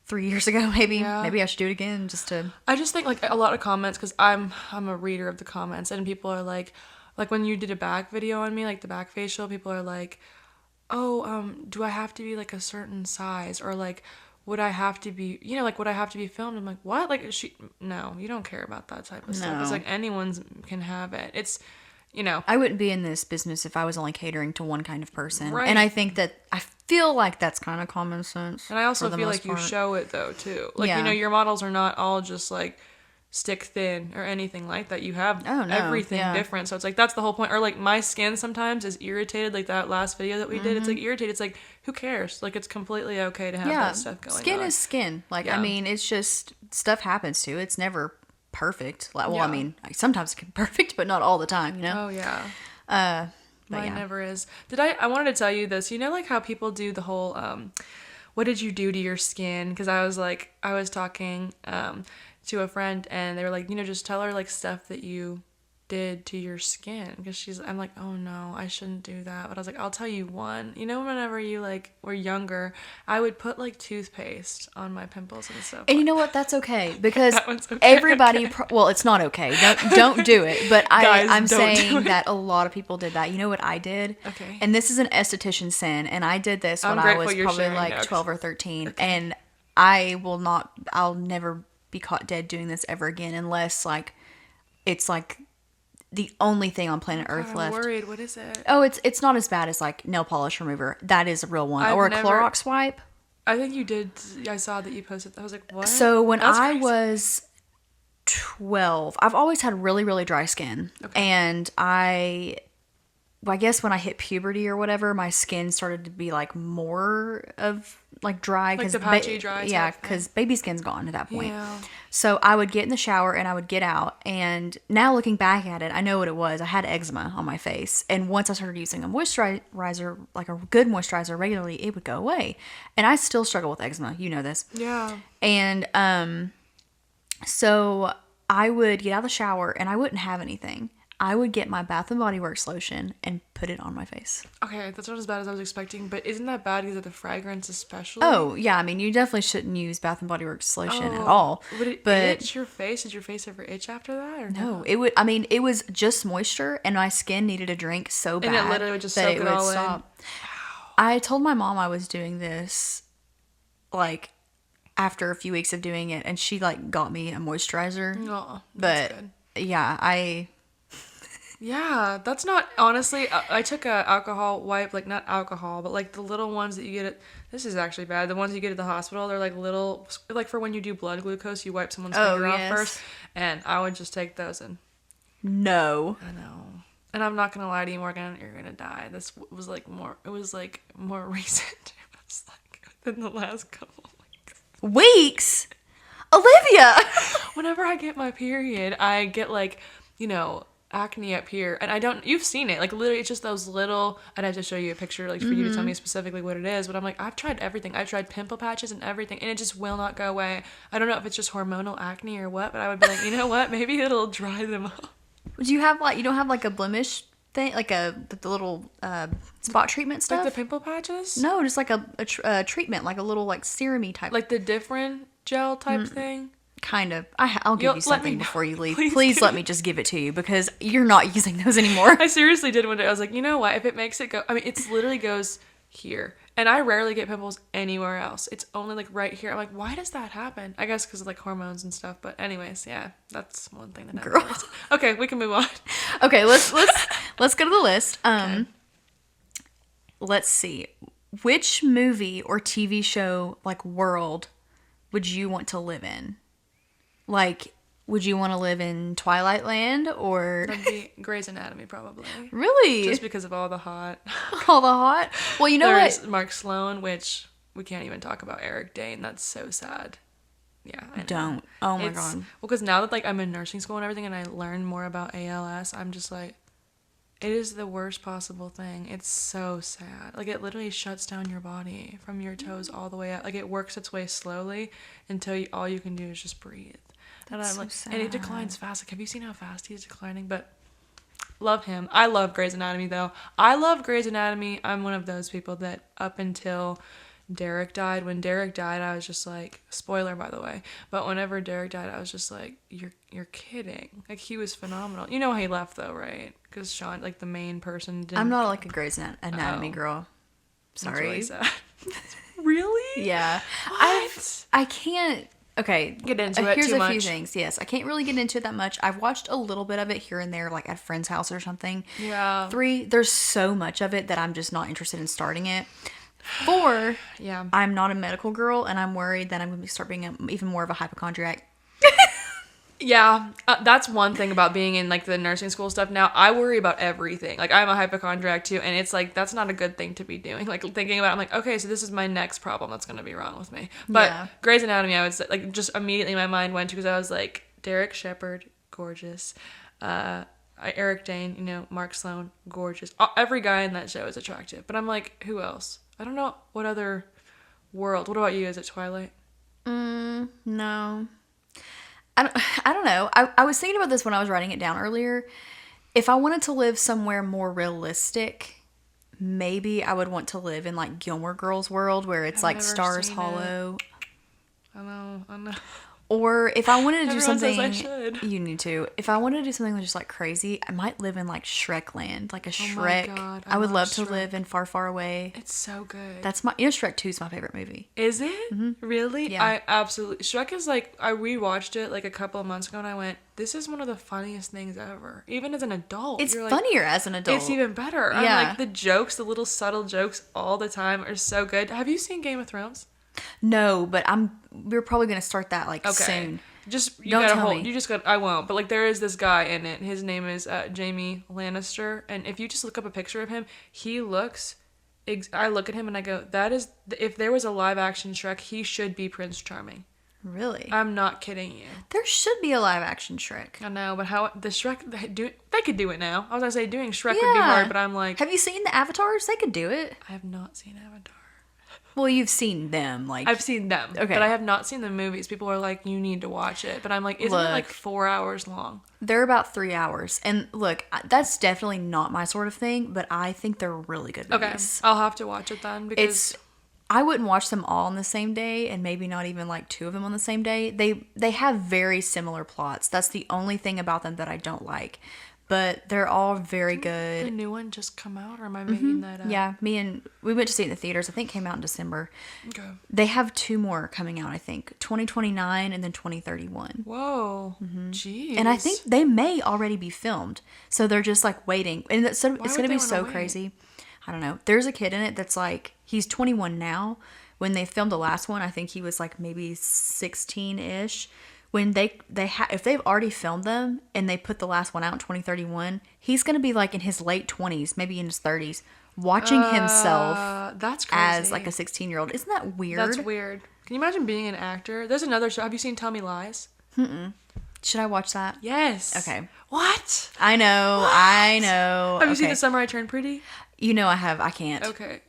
[SPEAKER 1] 3 years ago, maybe. Yeah. Maybe I should do it again just to...
[SPEAKER 2] I just think like a lot of comments, because I'm a reader of the comments, and people are like when you did a back video on me, like the back facial, people are like, oh, do I have to be like a certain size, or like, would I have to be, would I have to be filmed? I'm like, what? Like, no, you don't care about that type of stuff. It's like anyone can have it. It's,
[SPEAKER 1] I wouldn't be in this business if I was only catering to one kind of person.
[SPEAKER 2] Right.
[SPEAKER 1] And I feel like that's kind of common sense.
[SPEAKER 2] And I also feel like you show it though, too. Like, your models are not all just like stick thin or anything like that. You have everything different. So it's like, that's the whole point. Or like my skin sometimes is irritated. Like that last video that we did, it's like irritated. It's like, who cares? Like, it's completely okay to have that stuff going on.
[SPEAKER 1] Skin is skin. Like, I mean, it's just stuff happens to it. It's never perfect. Like, well, I mean, sometimes it can be perfect, but not all the time,
[SPEAKER 2] Oh, yeah. Mine never is. I wanted to tell you this. Like how people do the whole, what did you do to your skin? Because I was talking, to a friend, and they were like, just tell her like stuff that you did to your skin, because I'm like, oh no, I shouldn't do that. But I was like, I'll tell you one. Whenever you like were younger, I would put like toothpaste on my pimples and stuff.
[SPEAKER 1] And you know what? That's okay, because everybody. Well, it's not okay. Don't do it. But I'm saying that a lot of people did that. You know what I did?
[SPEAKER 2] Okay.
[SPEAKER 1] And this is an esthetician sin, and I did this when I was probably like 12 or 13, and I'll never be caught dead doing this ever again, unless like it's like the only thing on planet Earth left.
[SPEAKER 2] I'm worried. What is it?
[SPEAKER 1] Oh, it's not as bad as like nail polish remover. That is a real one. Or a Clorox wipe.
[SPEAKER 2] I think you did. I saw that you posted. I was like, what?
[SPEAKER 1] So when I was 12, I've always had really, really dry skin. Okay. And I I guess when I hit puberty or whatever, my skin started to be like more of like dry.
[SPEAKER 2] Like the patchy dry
[SPEAKER 1] Yeah,
[SPEAKER 2] type thing.
[SPEAKER 1] because baby skin's gone at that point.
[SPEAKER 2] Yeah.
[SPEAKER 1] So I would get in the shower and I would get out. And now looking back at it, I know what it was. I had eczema on my face. And once I started using a moisturizer, like a good moisturizer regularly, it would go away. And I still struggle with eczema. You know this.
[SPEAKER 2] Yeah.
[SPEAKER 1] And so I would get out of the shower and I wouldn't have anything. I would get my Bath and Body Works lotion and put it on my face.
[SPEAKER 2] Okay, that's not as bad as I was expecting, but isn't that bad because of the fragrance especially?
[SPEAKER 1] Oh, yeah. I mean, you definitely shouldn't use Bath and Body Works lotion at all.
[SPEAKER 2] Would it itch your face? Did your face ever itch after that? Or
[SPEAKER 1] no, it would. I mean, it was just moisture, and my skin needed a drink so bad
[SPEAKER 2] And it literally would just
[SPEAKER 1] that
[SPEAKER 2] soak
[SPEAKER 1] it
[SPEAKER 2] it
[SPEAKER 1] would
[SPEAKER 2] all in.
[SPEAKER 1] stop. I told my mom I was doing this, like, after a few weeks of doing it, and she like got me a moisturizer.
[SPEAKER 2] Oh,
[SPEAKER 1] But
[SPEAKER 2] that's good.
[SPEAKER 1] yeah,
[SPEAKER 2] Yeah, that's not, honestly, I took a alcohol wipe, like not alcohol, but like the little ones that you get this is actually bad, the ones you get at the hospital, they're like little, like for when you do blood glucose, you wipe someone's finger off first, and I would just take those and.
[SPEAKER 1] No.
[SPEAKER 2] I know. And I'm not going to lie to you, Morgan, you're going to die. This was like more recent. It was like within the last couple of
[SPEAKER 1] Weeks? Olivia!
[SPEAKER 2] Whenever I get my period, I get like, acne up here, and you've seen it, like literally it's just those little, I'd have to show you a picture like for you to tell me specifically what it is, but I'm like, I've tried everything. I've tried pimple patches and everything, and it just will not go away. I don't know if it's just hormonal acne or what, but I would be like, you know what, maybe it'll dry them up.
[SPEAKER 1] Do you have like, you don't have like a blemish thing, like the little spot treatment stuff?
[SPEAKER 2] Like the pimple patches?
[SPEAKER 1] No, just like a treatment, like a little like serum-y type.
[SPEAKER 2] Like the different gel type thing?
[SPEAKER 1] Kind of. I'll give you something
[SPEAKER 2] know.
[SPEAKER 1] before you leave.
[SPEAKER 2] Please
[SPEAKER 1] Let me just give it to you because you're not using those anymore.
[SPEAKER 2] I seriously did one day. I was like, you know what? If it makes it go... I mean, it literally goes here. And I rarely get pimples anywhere else. It's only like right here. I'm like, why does that happen? I guess because of like hormones and stuff. But anyways, yeah. That's one thing that I realized. Okay, we can move on.
[SPEAKER 1] Okay, let's go to the list. Okay. Let's see. Which movie or TV show, like world, would you want to live in? Like, would you want to live in Twilight Land or...
[SPEAKER 2] That'd be Grey's Anatomy, probably.
[SPEAKER 1] Really?
[SPEAKER 2] Just because of all the hot...
[SPEAKER 1] All the hot? Well, you know
[SPEAKER 2] There's
[SPEAKER 1] what?
[SPEAKER 2] Mark Sloan, which we can't even talk about Eric Dane. That's so sad. Yeah, I know.
[SPEAKER 1] Don't. Oh my God.
[SPEAKER 2] Well, because now that like I'm in nursing school and everything and I learn more about ALS, I'm just like, it is the worst possible thing. It's so sad. Like it literally shuts down your body from your toes all the way up. Like it works its way slowly until all you can do is just breathe. And I'm like, and it declines fast. Like, have you seen how fast he's declining? But love him. I love Grey's Anatomy though. I love Grey's Anatomy. I'm one of those people that up until Derek died, when Derek died, I was just like, spoiler by the way, but whenever Derek died, I was just like, you're kidding. Like he was phenomenal. You know how he left though, right? Because Sean, like the main person, didn't.
[SPEAKER 1] I'm not like a Grey's Anatomy girl. Sorry.
[SPEAKER 2] That's really sad. Really?
[SPEAKER 1] Yeah.
[SPEAKER 2] What?
[SPEAKER 1] I can't. Okay.
[SPEAKER 2] Get into it
[SPEAKER 1] Here's
[SPEAKER 2] too
[SPEAKER 1] a
[SPEAKER 2] much.
[SPEAKER 1] few things. Yes, I can't really get into it that much. I've watched a little bit of it here and there, like at a friend's house or something.
[SPEAKER 2] Yeah.
[SPEAKER 1] 3, there's so much of it that I'm just not interested in starting it. 4,
[SPEAKER 2] yeah,
[SPEAKER 1] I'm not a medical girl, and I'm worried that I'm going to start being even more of a hypochondriac.
[SPEAKER 2] Yeah, that's one thing about being in like the nursing school stuff. Now I worry about everything. Like I'm a hypochondriac too, and it's like that's not a good thing to be doing. Like thinking about it, I'm like, okay, so this is my next problem that's gonna be wrong with me. But
[SPEAKER 1] Yeah.
[SPEAKER 2] Grey's Anatomy, I would say, like just immediately my mind went to, because I was like, Derek Shepherd, gorgeous. Eric Dane, Mark Sloan, gorgeous. Every guy in that show is attractive. But I'm like, who else? I don't know what other world. What about you? Is it Twilight?
[SPEAKER 1] No. I don't know. I was thinking about this when I was writing it down earlier. If I wanted to live somewhere more realistic, maybe I would want to live in like Gilmore Girls world where it's
[SPEAKER 2] I've
[SPEAKER 1] like
[SPEAKER 2] never
[SPEAKER 1] Stars
[SPEAKER 2] seen
[SPEAKER 1] Hollow.
[SPEAKER 2] I know.
[SPEAKER 1] Or if I wanted to do
[SPEAKER 2] Everyone says
[SPEAKER 1] something,
[SPEAKER 2] I should.
[SPEAKER 1] you need to. If I wanted to do something just like crazy, I might live in like Shrek land, like a
[SPEAKER 2] Oh my
[SPEAKER 1] Shrek.
[SPEAKER 2] God,
[SPEAKER 1] I would
[SPEAKER 2] love
[SPEAKER 1] love to
[SPEAKER 2] Shrek.
[SPEAKER 1] live in Far, Far Away.
[SPEAKER 2] It's so good.
[SPEAKER 1] That's Shrek 2 is my favorite movie.
[SPEAKER 2] Is it? Really?
[SPEAKER 1] Yeah.
[SPEAKER 2] I absolutely... Shrek is like... I rewatched it like a couple of months ago and I went, this is one of the funniest things ever. Even as an adult.
[SPEAKER 1] It's
[SPEAKER 2] you're like,
[SPEAKER 1] funnier as an adult.
[SPEAKER 2] It's even better. I'm
[SPEAKER 1] Yeah.
[SPEAKER 2] like, the jokes, the little subtle jokes all the time are so good. Have you seen Game of Thrones?
[SPEAKER 1] No, but we're probably gonna start that like soon.
[SPEAKER 2] Just you
[SPEAKER 1] Don't
[SPEAKER 2] gotta
[SPEAKER 1] tell
[SPEAKER 2] hold.
[SPEAKER 1] me.
[SPEAKER 2] You just got. I won't. But like, there is this guy in it. His name is Jamie Lannister, and if you just look up a picture of him, he looks. I look at him and I go, that is. If there was a live action Shrek, he should be Prince Charming.
[SPEAKER 1] Really?
[SPEAKER 2] I'm not kidding you.
[SPEAKER 1] There should be a live action Shrek.
[SPEAKER 2] I know, but how the Shrek they could do it now. I was gonna say doing Shrek would be hard, but I'm like,
[SPEAKER 1] have you seen the Avatars? They could do it.
[SPEAKER 2] I have not seen Avatar.
[SPEAKER 1] Well, you've seen them, like
[SPEAKER 2] I've seen them,
[SPEAKER 1] okay,
[SPEAKER 2] but I have not seen the movies. People are like, you need to watch it, but I'm like, isn't it like 4 hours long?
[SPEAKER 1] They're about 3 hours, and look, that's definitely not my sort of thing, but I think they're really good movies.
[SPEAKER 2] Okay, I'll have to watch it then because
[SPEAKER 1] I wouldn't watch them all on the same day, and maybe not even like two of them on the same day. They have very similar plots. That's the only thing about them that I don't like. But they're all very good.
[SPEAKER 2] the new one just come out, or am I making that up?
[SPEAKER 1] Yeah, we went to see it in the theaters. I think it came out in December.
[SPEAKER 2] Okay.
[SPEAKER 1] They have two more coming out, I think. 2029 and then 2031.
[SPEAKER 2] Whoa. Jeez.
[SPEAKER 1] And I think they may already be filmed. So they're just like waiting. And it's going to be so crazy. I don't know. There's a kid in it that's like, he's 21 now. When they filmed the last one, I think he was like maybe 16-ish. When if they've already filmed them and they put the last one out in 2031, he's going to be like in his late 20s, maybe in his 30s, watching himself
[SPEAKER 2] that's crazy.
[SPEAKER 1] as like a 16-year-old. Isn't that weird?
[SPEAKER 2] That's weird. Can you imagine being an actor? There's another show. Have you seen Tell Me Lies?
[SPEAKER 1] Should I watch that?
[SPEAKER 2] Yes.
[SPEAKER 1] Okay.
[SPEAKER 2] What?
[SPEAKER 1] I know.
[SPEAKER 2] What?
[SPEAKER 1] I know.
[SPEAKER 2] Have you seen The Summer I Turned Pretty?
[SPEAKER 1] You know I have. I can't.
[SPEAKER 2] Okay.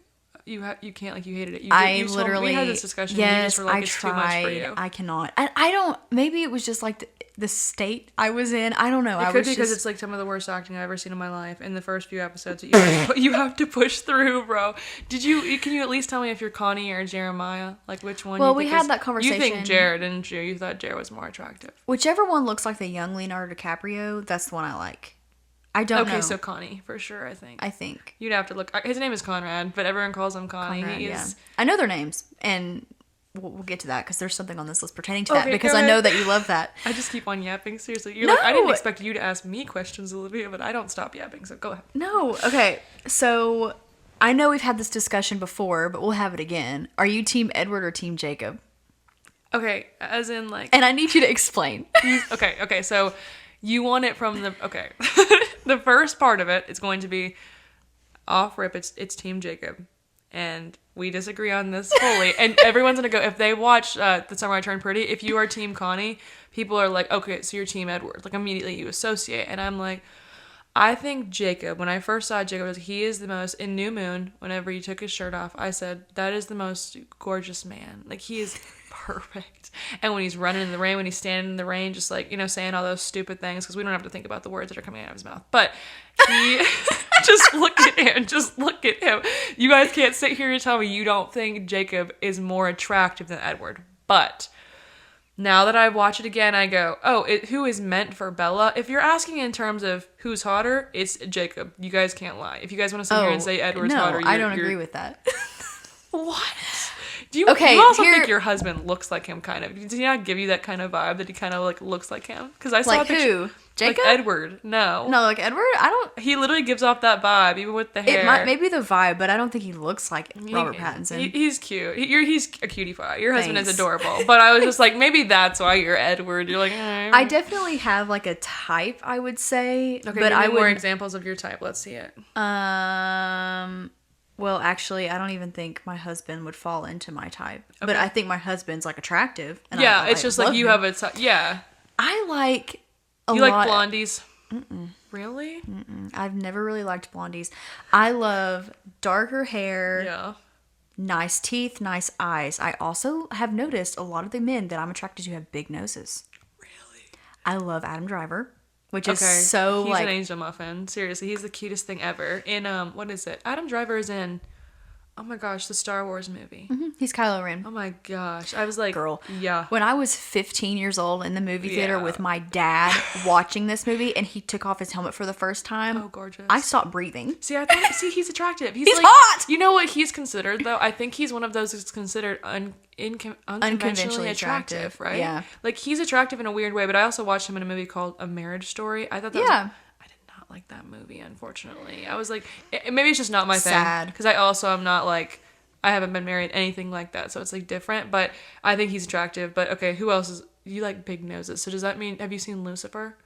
[SPEAKER 2] You can't, like, you hated it.
[SPEAKER 1] I literally
[SPEAKER 2] we had this discussion.
[SPEAKER 1] Yes,
[SPEAKER 2] And you just were like,
[SPEAKER 1] I
[SPEAKER 2] it's
[SPEAKER 1] tried.
[SPEAKER 2] too much for you.
[SPEAKER 1] I cannot. I don't. Maybe it was just like the state I was in. I don't know.
[SPEAKER 2] It could be because it's like some of the worst acting I've ever seen in my life. In the first few episodes, you have to push through, bro. Can you at least tell me if you're Connie or Jeremiah? Like which one?
[SPEAKER 1] Well,
[SPEAKER 2] you
[SPEAKER 1] we
[SPEAKER 2] think
[SPEAKER 1] had
[SPEAKER 2] is,
[SPEAKER 1] that conversation.
[SPEAKER 2] You think Jared, didn't you? You thought Jared was more attractive.
[SPEAKER 1] Whichever one looks like the young Leonardo DiCaprio, that's the one I like. I don't know.
[SPEAKER 2] Okay, so Connie for sure. I think
[SPEAKER 1] you'd
[SPEAKER 2] have to look. His name is Conrad, but everyone calls him Connie.
[SPEAKER 1] Conrad,
[SPEAKER 2] He is.
[SPEAKER 1] yeah. I know their names, and we'll get to that because there's something on this list pertaining to that because
[SPEAKER 2] go
[SPEAKER 1] I
[SPEAKER 2] ahead.
[SPEAKER 1] know that you love that.
[SPEAKER 2] I just keep on yapping. Seriously, you're
[SPEAKER 1] No!
[SPEAKER 2] like, I didn't expect you to ask me questions, Olivia, but I don't stop yapping. So go ahead.
[SPEAKER 1] No, okay. So I know we've had this discussion before, but we'll have it again. Are you Team Edward or Team Jacob?
[SPEAKER 2] Okay, as in like.
[SPEAKER 1] And I need you to explain.
[SPEAKER 2] Okay. So you want it from the the first part of it is going to be off rip. It's Team Jacob, and we disagree on this fully. And everyone's gonna go if they watch The Summer I Turned Pretty. If you are Team Connie, people are like, okay, so you're Team Edward. Like immediately you associate, and I'm like, I think Jacob. When I first saw Jacob, he is the most in New Moon. Whenever he took his shirt off, I said that is the most gorgeous man. Like he is perfect. And when he's running in the rain, when he's standing in the rain, just like, saying all those stupid things, because we don't have to think about the words that are coming out of his mouth. But he, just look at him. You guys can't sit here and tell me you don't think Jacob is more attractive than Edward. But now that I watch it again, I go, who is meant for Bella? If you're asking in terms of who's hotter, it's Jacob. You guys can't lie. If you guys want to sit here and say Edward's hotter,
[SPEAKER 1] I don't agree with that.
[SPEAKER 2] What? Do you,
[SPEAKER 1] okay,
[SPEAKER 2] you also think your husband looks like him, kind of? Does he not give you that kind of vibe that he kind of like looks like him? Because I saw
[SPEAKER 1] like who? Jacob?
[SPEAKER 2] Like Edward. No,
[SPEAKER 1] like Edward. I don't.
[SPEAKER 2] He literally gives off that vibe, even with the hair.
[SPEAKER 1] It might maybe the vibe, but I don't think he looks like Robert Pattinson.
[SPEAKER 2] He's cute. He's a cutie pie. Your husband is adorable. But I was just like, maybe that's why you're Edward. You're like,
[SPEAKER 1] I definitely have like a type, I would say.
[SPEAKER 2] Okay,
[SPEAKER 1] but I
[SPEAKER 2] would more examples of your type. Let's see it.
[SPEAKER 1] Well, actually, I don't even think my husband would fall into my type. Okay. But I think my husband's like attractive.
[SPEAKER 2] And it's just like you have a type. Yeah.
[SPEAKER 1] I like
[SPEAKER 2] a lot. You like blondies?
[SPEAKER 1] Mm-mm.
[SPEAKER 2] Really?
[SPEAKER 1] Mm-mm. I've never really liked blondies. I love darker hair.
[SPEAKER 2] Yeah.
[SPEAKER 1] Nice teeth, nice eyes. I also have noticed a lot of the men that I'm attracted to have big noses.
[SPEAKER 2] Really?
[SPEAKER 1] I love Adam Driver. Which is so
[SPEAKER 2] he's
[SPEAKER 1] like...
[SPEAKER 2] an angel muffin. Seriously, he's the cutest thing ever. In, what is it? Adam Driver is in, oh my gosh, the Star Wars movie.
[SPEAKER 1] Mm-hmm. He's Kylo Ren.
[SPEAKER 2] Oh my gosh. I was like...
[SPEAKER 1] Girl.
[SPEAKER 2] Yeah.
[SPEAKER 1] When I was 15 years old in the movie theater with my dad watching this movie and he took off his helmet for the first time.
[SPEAKER 2] Oh, gorgeous.
[SPEAKER 1] I stopped breathing.
[SPEAKER 2] See, he's attractive.
[SPEAKER 1] He's like, hot!
[SPEAKER 2] You know what he's considered, though? I think he's one of those who's considered unconventionally attractive, right?
[SPEAKER 1] Yeah.
[SPEAKER 2] Like, he's attractive in a weird way, but I also watched him in a movie called A Marriage Story. I thought that was... I did not like that movie, unfortunately. I was like... maybe it's just not my thing.
[SPEAKER 1] Sad.
[SPEAKER 2] Because I also am not, like... I haven't been married, anything like that, so it's, like, different. But I think he's attractive. But, okay, who else is... you like big noses. So does that mean, have you seen Lucifer?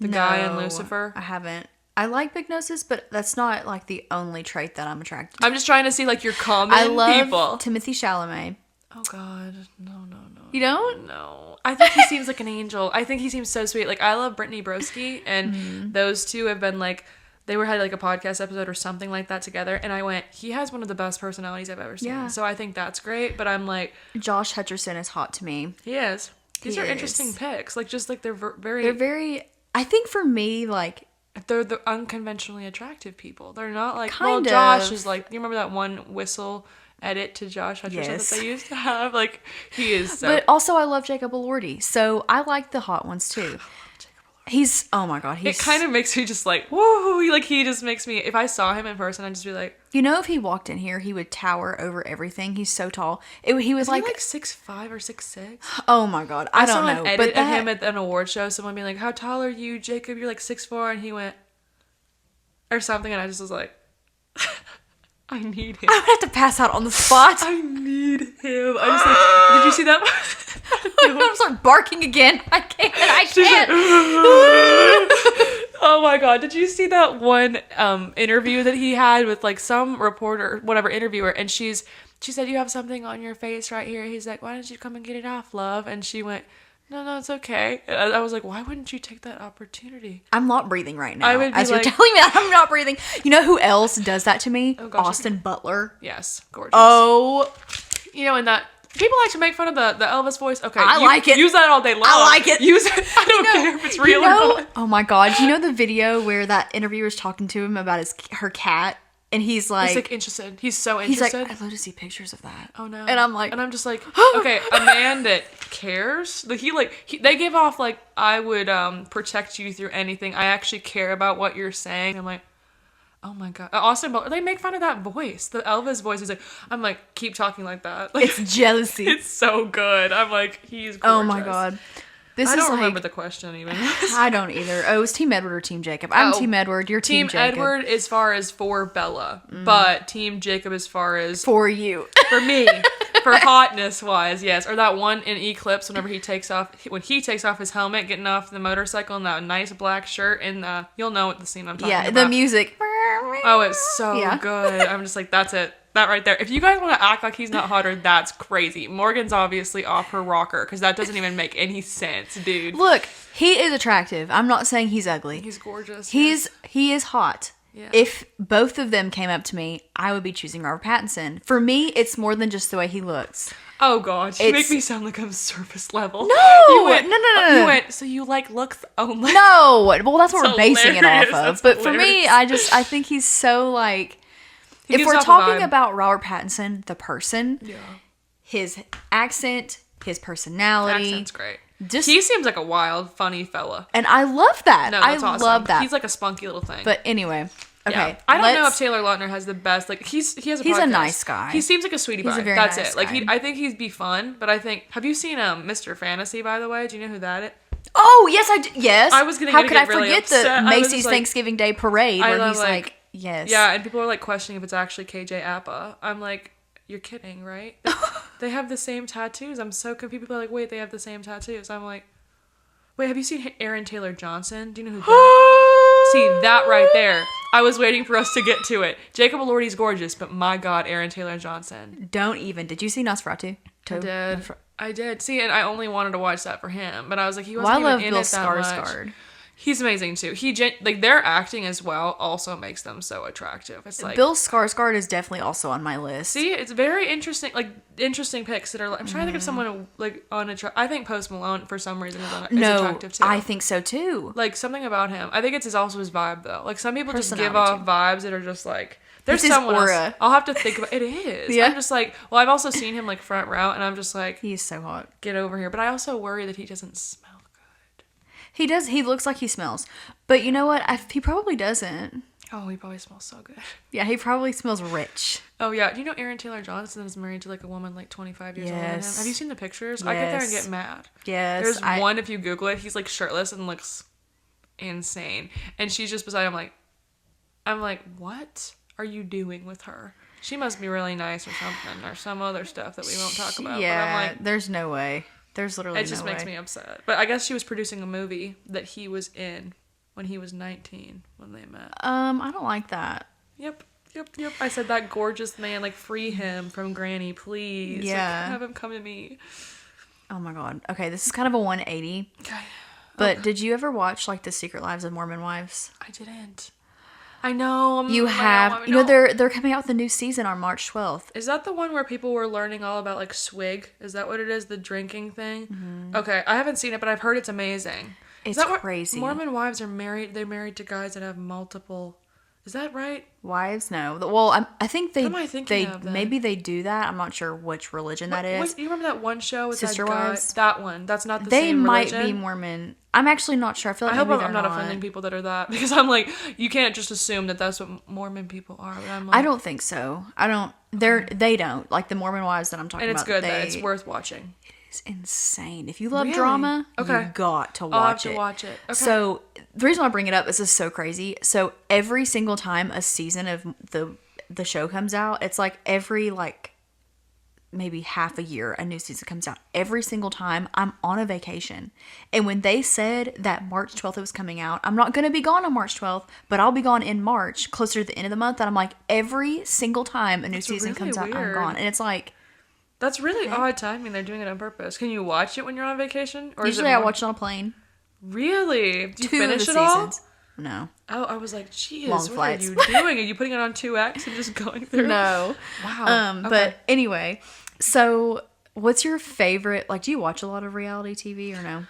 [SPEAKER 2] The guy in Lucifer?
[SPEAKER 1] I haven't. I like big noses, but that's not like the only trait that I'm attracted to.
[SPEAKER 2] I'm just trying to see like your common
[SPEAKER 1] I love
[SPEAKER 2] people.
[SPEAKER 1] Timothy Chalamet.
[SPEAKER 2] Oh God, no.
[SPEAKER 1] You don't?
[SPEAKER 2] No. I think he seems like an angel. I think he seems so sweet. Like I love Brittany Broski, and those two have been like, they had like a podcast episode or something like that together, and I went, he has one of the best personalities I've ever seen.
[SPEAKER 1] Yeah.
[SPEAKER 2] So I think that's great, but I'm like,
[SPEAKER 1] Josh Hutcherson is hot to me.
[SPEAKER 2] he is. These are
[SPEAKER 1] is.
[SPEAKER 2] interesting picks. Like just like they're
[SPEAKER 1] They're very, I think for me, like,
[SPEAKER 2] they're the unconventionally attractive people. They're not like,
[SPEAKER 1] Kind
[SPEAKER 2] Josh
[SPEAKER 1] of.
[SPEAKER 2] is like, you remember that one whistle edit to Josh Hutcherson
[SPEAKER 1] Yes.
[SPEAKER 2] that they used to have? Like, he is so...
[SPEAKER 1] But also I love Jacob Elordi, so I like the hot ones too. He's, oh my God, he's...
[SPEAKER 2] It kind of makes me just like, whoa, like he just makes me, if I saw him in person, I'd just be like...
[SPEAKER 1] You know, if he walked in here, he would tower over everything. He's so tall. He was
[SPEAKER 2] Is
[SPEAKER 1] like...
[SPEAKER 2] he like 6'5" or 6'6"?
[SPEAKER 1] Oh my God, I don't
[SPEAKER 2] saw
[SPEAKER 1] know.
[SPEAKER 2] an edit
[SPEAKER 1] But
[SPEAKER 2] of
[SPEAKER 1] that,
[SPEAKER 2] him at an award show, someone being like, how tall are you, Jacob? You're like 6'4", and he went... Or something, and I just was like... I need him.
[SPEAKER 1] I would have to pass out on the spot.
[SPEAKER 2] I need him. I just like, did you see that?
[SPEAKER 1] I'm gonna start barking again. I can't. I can't.
[SPEAKER 2] Oh my God, did you see that one interview that he had with like some reporter, whatever interviewer, and she said, you have something on your face right here. He's like, why don't you come and get it off, love? And she went, no, it's okay. And I was like, why wouldn't you take that opportunity?
[SPEAKER 1] I'm not breathing right now.
[SPEAKER 2] I would be
[SPEAKER 1] as
[SPEAKER 2] like-
[SPEAKER 1] you're telling me that I'm not breathing. You know who else does that to me?
[SPEAKER 2] Oh, gosh.
[SPEAKER 1] Austin Butler.
[SPEAKER 2] Yes, gorgeous.
[SPEAKER 1] Oh,
[SPEAKER 2] You know, and that people like to make fun of the Elvis voice. Okay,
[SPEAKER 1] I like it.
[SPEAKER 2] Use that all day long.
[SPEAKER 1] I like it.
[SPEAKER 2] Use it. I don't care if it's real
[SPEAKER 1] you know,
[SPEAKER 2] or not.
[SPEAKER 1] oh my God. Do you know the video where that interviewer's talking to him about her cat? And he's like
[SPEAKER 2] interested. He's so
[SPEAKER 1] he's
[SPEAKER 2] interested.
[SPEAKER 1] like, I'd love to see pictures of that.
[SPEAKER 2] Oh no.
[SPEAKER 1] And I'm like,
[SPEAKER 2] and I'm just like, okay, a man that cares. Like they give off like, I would protect you through anything. I actually care about what you're saying. I'm like, oh my God. Austin Butler, they make fun of that voice, the Elvis voice. He's like, I'm like, keep talking like that. Like,
[SPEAKER 1] it's jealousy.
[SPEAKER 2] it's so good. I'm like, he's gorgeous.
[SPEAKER 1] Oh my God. This
[SPEAKER 2] I
[SPEAKER 1] is
[SPEAKER 2] don't
[SPEAKER 1] like,
[SPEAKER 2] remember the question even.
[SPEAKER 1] I don't either. Oh, it's Team Edward or Team Jacob? I'm
[SPEAKER 2] Oh,
[SPEAKER 1] Team Edward. You're Team Jacob.
[SPEAKER 2] Edward as far as for Bella, but Team Jacob as far as
[SPEAKER 1] For you.
[SPEAKER 2] for me, for hotness wise, yes. Or that one in Eclipse when he takes off his helmet, getting off the motorcycle in that nice black shirt, and you'll know what the scene I'm talking
[SPEAKER 1] Yeah,
[SPEAKER 2] about.
[SPEAKER 1] the music.
[SPEAKER 2] Oh, it's so
[SPEAKER 1] Yeah.
[SPEAKER 2] good. I'm just like, that's it. That right there. If you guys want to act like he's not hotter, that's crazy. Morgan's obviously off her rocker because that doesn't even make any sense, dude.
[SPEAKER 1] Look, he is attractive. I'm not saying he's ugly.
[SPEAKER 2] He's gorgeous.
[SPEAKER 1] He is hot.
[SPEAKER 2] Yeah.
[SPEAKER 1] If both of them came up to me, I would be choosing Robert Pattinson. For me, it's more than just the way he looks.
[SPEAKER 2] Oh God, you make
[SPEAKER 1] It's-
[SPEAKER 2] me sound like I'm surface level.
[SPEAKER 1] No!
[SPEAKER 2] You went,
[SPEAKER 1] No.
[SPEAKER 2] You went, so you like looks only?
[SPEAKER 1] No, well, that's what
[SPEAKER 2] That's
[SPEAKER 1] we're basing it off
[SPEAKER 2] hilarious.
[SPEAKER 1] of.
[SPEAKER 2] That's
[SPEAKER 1] But for me,
[SPEAKER 2] hilarious.
[SPEAKER 1] I think he's so like.
[SPEAKER 2] He
[SPEAKER 1] If
[SPEAKER 2] gives
[SPEAKER 1] we're
[SPEAKER 2] off a
[SPEAKER 1] talking
[SPEAKER 2] vibe.
[SPEAKER 1] about Robert Pattinson, the person,
[SPEAKER 2] Yeah.
[SPEAKER 1] his accent, his personality,
[SPEAKER 2] Accent's great.
[SPEAKER 1] just
[SPEAKER 2] He seems like a wild, funny fella.
[SPEAKER 1] and I love that.
[SPEAKER 2] No,
[SPEAKER 1] I
[SPEAKER 2] that's awesome.
[SPEAKER 1] love that.
[SPEAKER 2] He's like a spunky little thing.
[SPEAKER 1] But anyway, okay.
[SPEAKER 2] Yeah. I don't know if
[SPEAKER 1] let's-
[SPEAKER 2] Taylor Lautner has the best. Like he has a
[SPEAKER 1] He's a
[SPEAKER 2] podcast.
[SPEAKER 1] nice guy.
[SPEAKER 2] He seems like a sweetie
[SPEAKER 1] He's
[SPEAKER 2] pie.
[SPEAKER 1] a very
[SPEAKER 2] That's
[SPEAKER 1] nice
[SPEAKER 2] it. Like
[SPEAKER 1] guy.
[SPEAKER 2] I think he'd be fun. But I think, have you seen Mr. Fantasy, by the way? Do you know who that is?
[SPEAKER 1] Oh yes, I do. Yes.
[SPEAKER 2] I was gonna
[SPEAKER 1] How
[SPEAKER 2] get
[SPEAKER 1] could I
[SPEAKER 2] really
[SPEAKER 1] forget
[SPEAKER 2] upset.
[SPEAKER 1] the
[SPEAKER 2] I was
[SPEAKER 1] Macy's
[SPEAKER 2] just like-
[SPEAKER 1] Thanksgiving Day parade
[SPEAKER 2] I
[SPEAKER 1] where
[SPEAKER 2] love,
[SPEAKER 1] he's like, yes.
[SPEAKER 2] Yeah, and people are like questioning if it's actually KJ Appa. I'm like, you're kidding, right? They have the same tattoos. I'm so confused. People are like, wait, they have the same tattoos. I'm like, wait, have you seen Aaron Taylor Johnson? Do you know who that? See, that right there. I was waiting for us to get to it. Jacob Elordi's gorgeous, but my God, Aaron Taylor Johnson.
[SPEAKER 1] Don't even. Did you see Nosferatu?
[SPEAKER 2] I did. See, and I only wanted to watch that for him, but I was like, he
[SPEAKER 1] Well,
[SPEAKER 2] wasn't
[SPEAKER 1] I love
[SPEAKER 2] even in
[SPEAKER 1] Bill
[SPEAKER 2] it that much.
[SPEAKER 1] Skarsgård.
[SPEAKER 2] He's amazing too. Like their acting as well also makes them so attractive. It's like
[SPEAKER 1] Bill Skarsgård is definitely also on my list.
[SPEAKER 2] see, it's very interesting. Like interesting picks that are. Like, I'm trying to think of someone like unattractive. I think Post Malone for some reason is attractive too.
[SPEAKER 1] I think so too.
[SPEAKER 2] like something about him. I think it's also his vibe though. Like some people just give
[SPEAKER 1] Personality,
[SPEAKER 2] off vibes that are just like. There's
[SPEAKER 1] It's his
[SPEAKER 2] someone else.
[SPEAKER 1] aura.
[SPEAKER 2] I'll have to think about it. Is
[SPEAKER 1] Yeah.
[SPEAKER 2] I'm just like, well, I've also seen him like front row, and I'm just like,
[SPEAKER 1] He's so hot.
[SPEAKER 2] get over here. But I also worry that he doesn't smell good.
[SPEAKER 1] He does. He looks like he smells. But you know what? He probably doesn't.
[SPEAKER 2] Oh, he probably smells so good.
[SPEAKER 1] Yeah, he probably smells rich.
[SPEAKER 2] Oh yeah, do you know Aaron Taylor Johnson is married to like a woman like 25 years older than him?
[SPEAKER 1] Yes.
[SPEAKER 2] Have you seen the pictures? I get there and
[SPEAKER 1] Yes.
[SPEAKER 2] get mad.
[SPEAKER 1] Yes.
[SPEAKER 2] There's one, if you Google it, he's like shirtless and looks insane, and she's just beside him. I'm like, what are you doing with her? She must be really nice or something, or some other stuff that we won't talk about.
[SPEAKER 1] Yeah,
[SPEAKER 2] But I'm like,
[SPEAKER 1] there's no way. There's literally
[SPEAKER 2] It just makes me upset. But I guess she was producing a movie that he was in when he was 19 when they met.
[SPEAKER 1] I don't like that.
[SPEAKER 2] Yep. I said that gorgeous man, like, free him from Granny, please.
[SPEAKER 1] Yeah.
[SPEAKER 2] Like, have him come to me.
[SPEAKER 1] Oh my God. Okay, this is kind of a 180.
[SPEAKER 2] Okay.
[SPEAKER 1] But did you ever watch like The Secret Lives of Mormon Wives?
[SPEAKER 2] I didn't. I know.
[SPEAKER 1] You have. You know they're coming out with a new season on March 12th.
[SPEAKER 2] Is that the one where people were learning all about like swig? Is that what it is? The drinking thing? Okay, I haven't seen it, but I've heard it's amazing.
[SPEAKER 1] It's crazy.
[SPEAKER 2] Mormon wives are married. They're married to guys that have multiple. Is that right?
[SPEAKER 1] Wives? No. Well, I think they.
[SPEAKER 2] What am I thinking of then?
[SPEAKER 1] Maybe they do that. I'm not sure which religion that is.
[SPEAKER 2] You remember that one show with
[SPEAKER 1] Sister
[SPEAKER 2] that guy?
[SPEAKER 1] Wives?
[SPEAKER 2] That one. That's not the
[SPEAKER 1] They
[SPEAKER 2] same
[SPEAKER 1] might
[SPEAKER 2] religion.
[SPEAKER 1] be Mormon. I'm actually not sure. I feel like
[SPEAKER 2] I hope
[SPEAKER 1] maybe
[SPEAKER 2] I'm
[SPEAKER 1] they're
[SPEAKER 2] not offending people that are that, because I'm like, you can't just assume that that's what Mormon people are. But I'm like,
[SPEAKER 1] I don't think so. I don't. They don't like the Mormon wives that I'm talking
[SPEAKER 2] and it's
[SPEAKER 1] about.
[SPEAKER 2] good. It's worth watching.
[SPEAKER 1] It's insane. If you love
[SPEAKER 2] Really?
[SPEAKER 1] drama,
[SPEAKER 2] Okay.
[SPEAKER 1] you got to watch
[SPEAKER 2] I'll have
[SPEAKER 1] it.
[SPEAKER 2] to watch it. Okay.
[SPEAKER 1] So the reason why I bring it up, this is so crazy. So every single time a season of the show comes out, it's like every like maybe half a year a new season comes out. Every single time I'm on a vacation. And when they said that March 12th it was coming out, I'm not going to be gone on March 12th, but I'll be gone in March, closer to the end of the month. And I'm like, every single time a new season
[SPEAKER 2] really
[SPEAKER 1] comes out, I'm
[SPEAKER 2] weird.
[SPEAKER 1] gone. And it's like,
[SPEAKER 2] That's really odd timing. They're doing it on purpose. Can you watch it when you're on vacation? Or
[SPEAKER 1] usually
[SPEAKER 2] is it
[SPEAKER 1] I
[SPEAKER 2] more...
[SPEAKER 1] watch it on a plane.
[SPEAKER 2] Really? Do you
[SPEAKER 1] 2 of
[SPEAKER 2] finish
[SPEAKER 1] the
[SPEAKER 2] it all?
[SPEAKER 1] seasons. No.
[SPEAKER 2] Oh, I was like, geez,
[SPEAKER 1] Long
[SPEAKER 2] what
[SPEAKER 1] flights.
[SPEAKER 2] are you doing? Are you putting it on 2X and just going through?
[SPEAKER 1] No.
[SPEAKER 2] Wow. Okay.
[SPEAKER 1] But anyway, so what's your favorite, like, do you watch a lot of reality TV or no?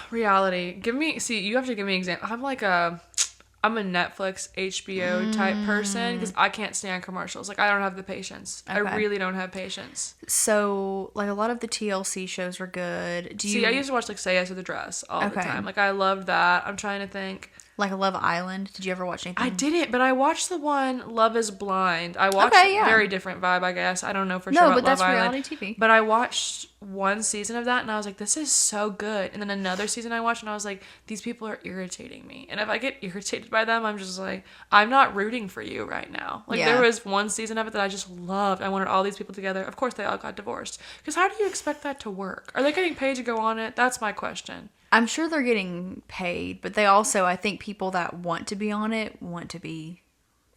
[SPEAKER 2] Reality. You have to give me an example. I'm a Netflix, HBO type person because I can't stand commercials. Like, I don't have the patience.
[SPEAKER 1] Okay.
[SPEAKER 2] I really don't have patience.
[SPEAKER 1] So, like, a lot of the TLC shows are good.
[SPEAKER 2] I used to watch, like, Say Yes to the Dress all the
[SPEAKER 1] Okay.
[SPEAKER 2] time. Like, I loved that. I'm trying to think.
[SPEAKER 1] like Love Island? Did you ever watch anything?
[SPEAKER 2] I didn't, but I watched the one Love is Blind. I watched very different vibe, I guess. I don't know for sure about
[SPEAKER 1] but that's
[SPEAKER 2] Love Island.
[SPEAKER 1] reality TV.
[SPEAKER 2] But I watched one season of that and I was like, this is so good. And then another season I watched and I was like, these people are irritating me. And if I get irritated by them, I'm just like, I'm not rooting for you right now. Like, there was one season of it that I just loved. I wanted all these people together. Of course, they all got divorced. Because how do you expect that to work? Are they getting paid to go on it? That's my question.
[SPEAKER 1] I'm sure they're getting paid, but they also, I think people that want to be on it want to be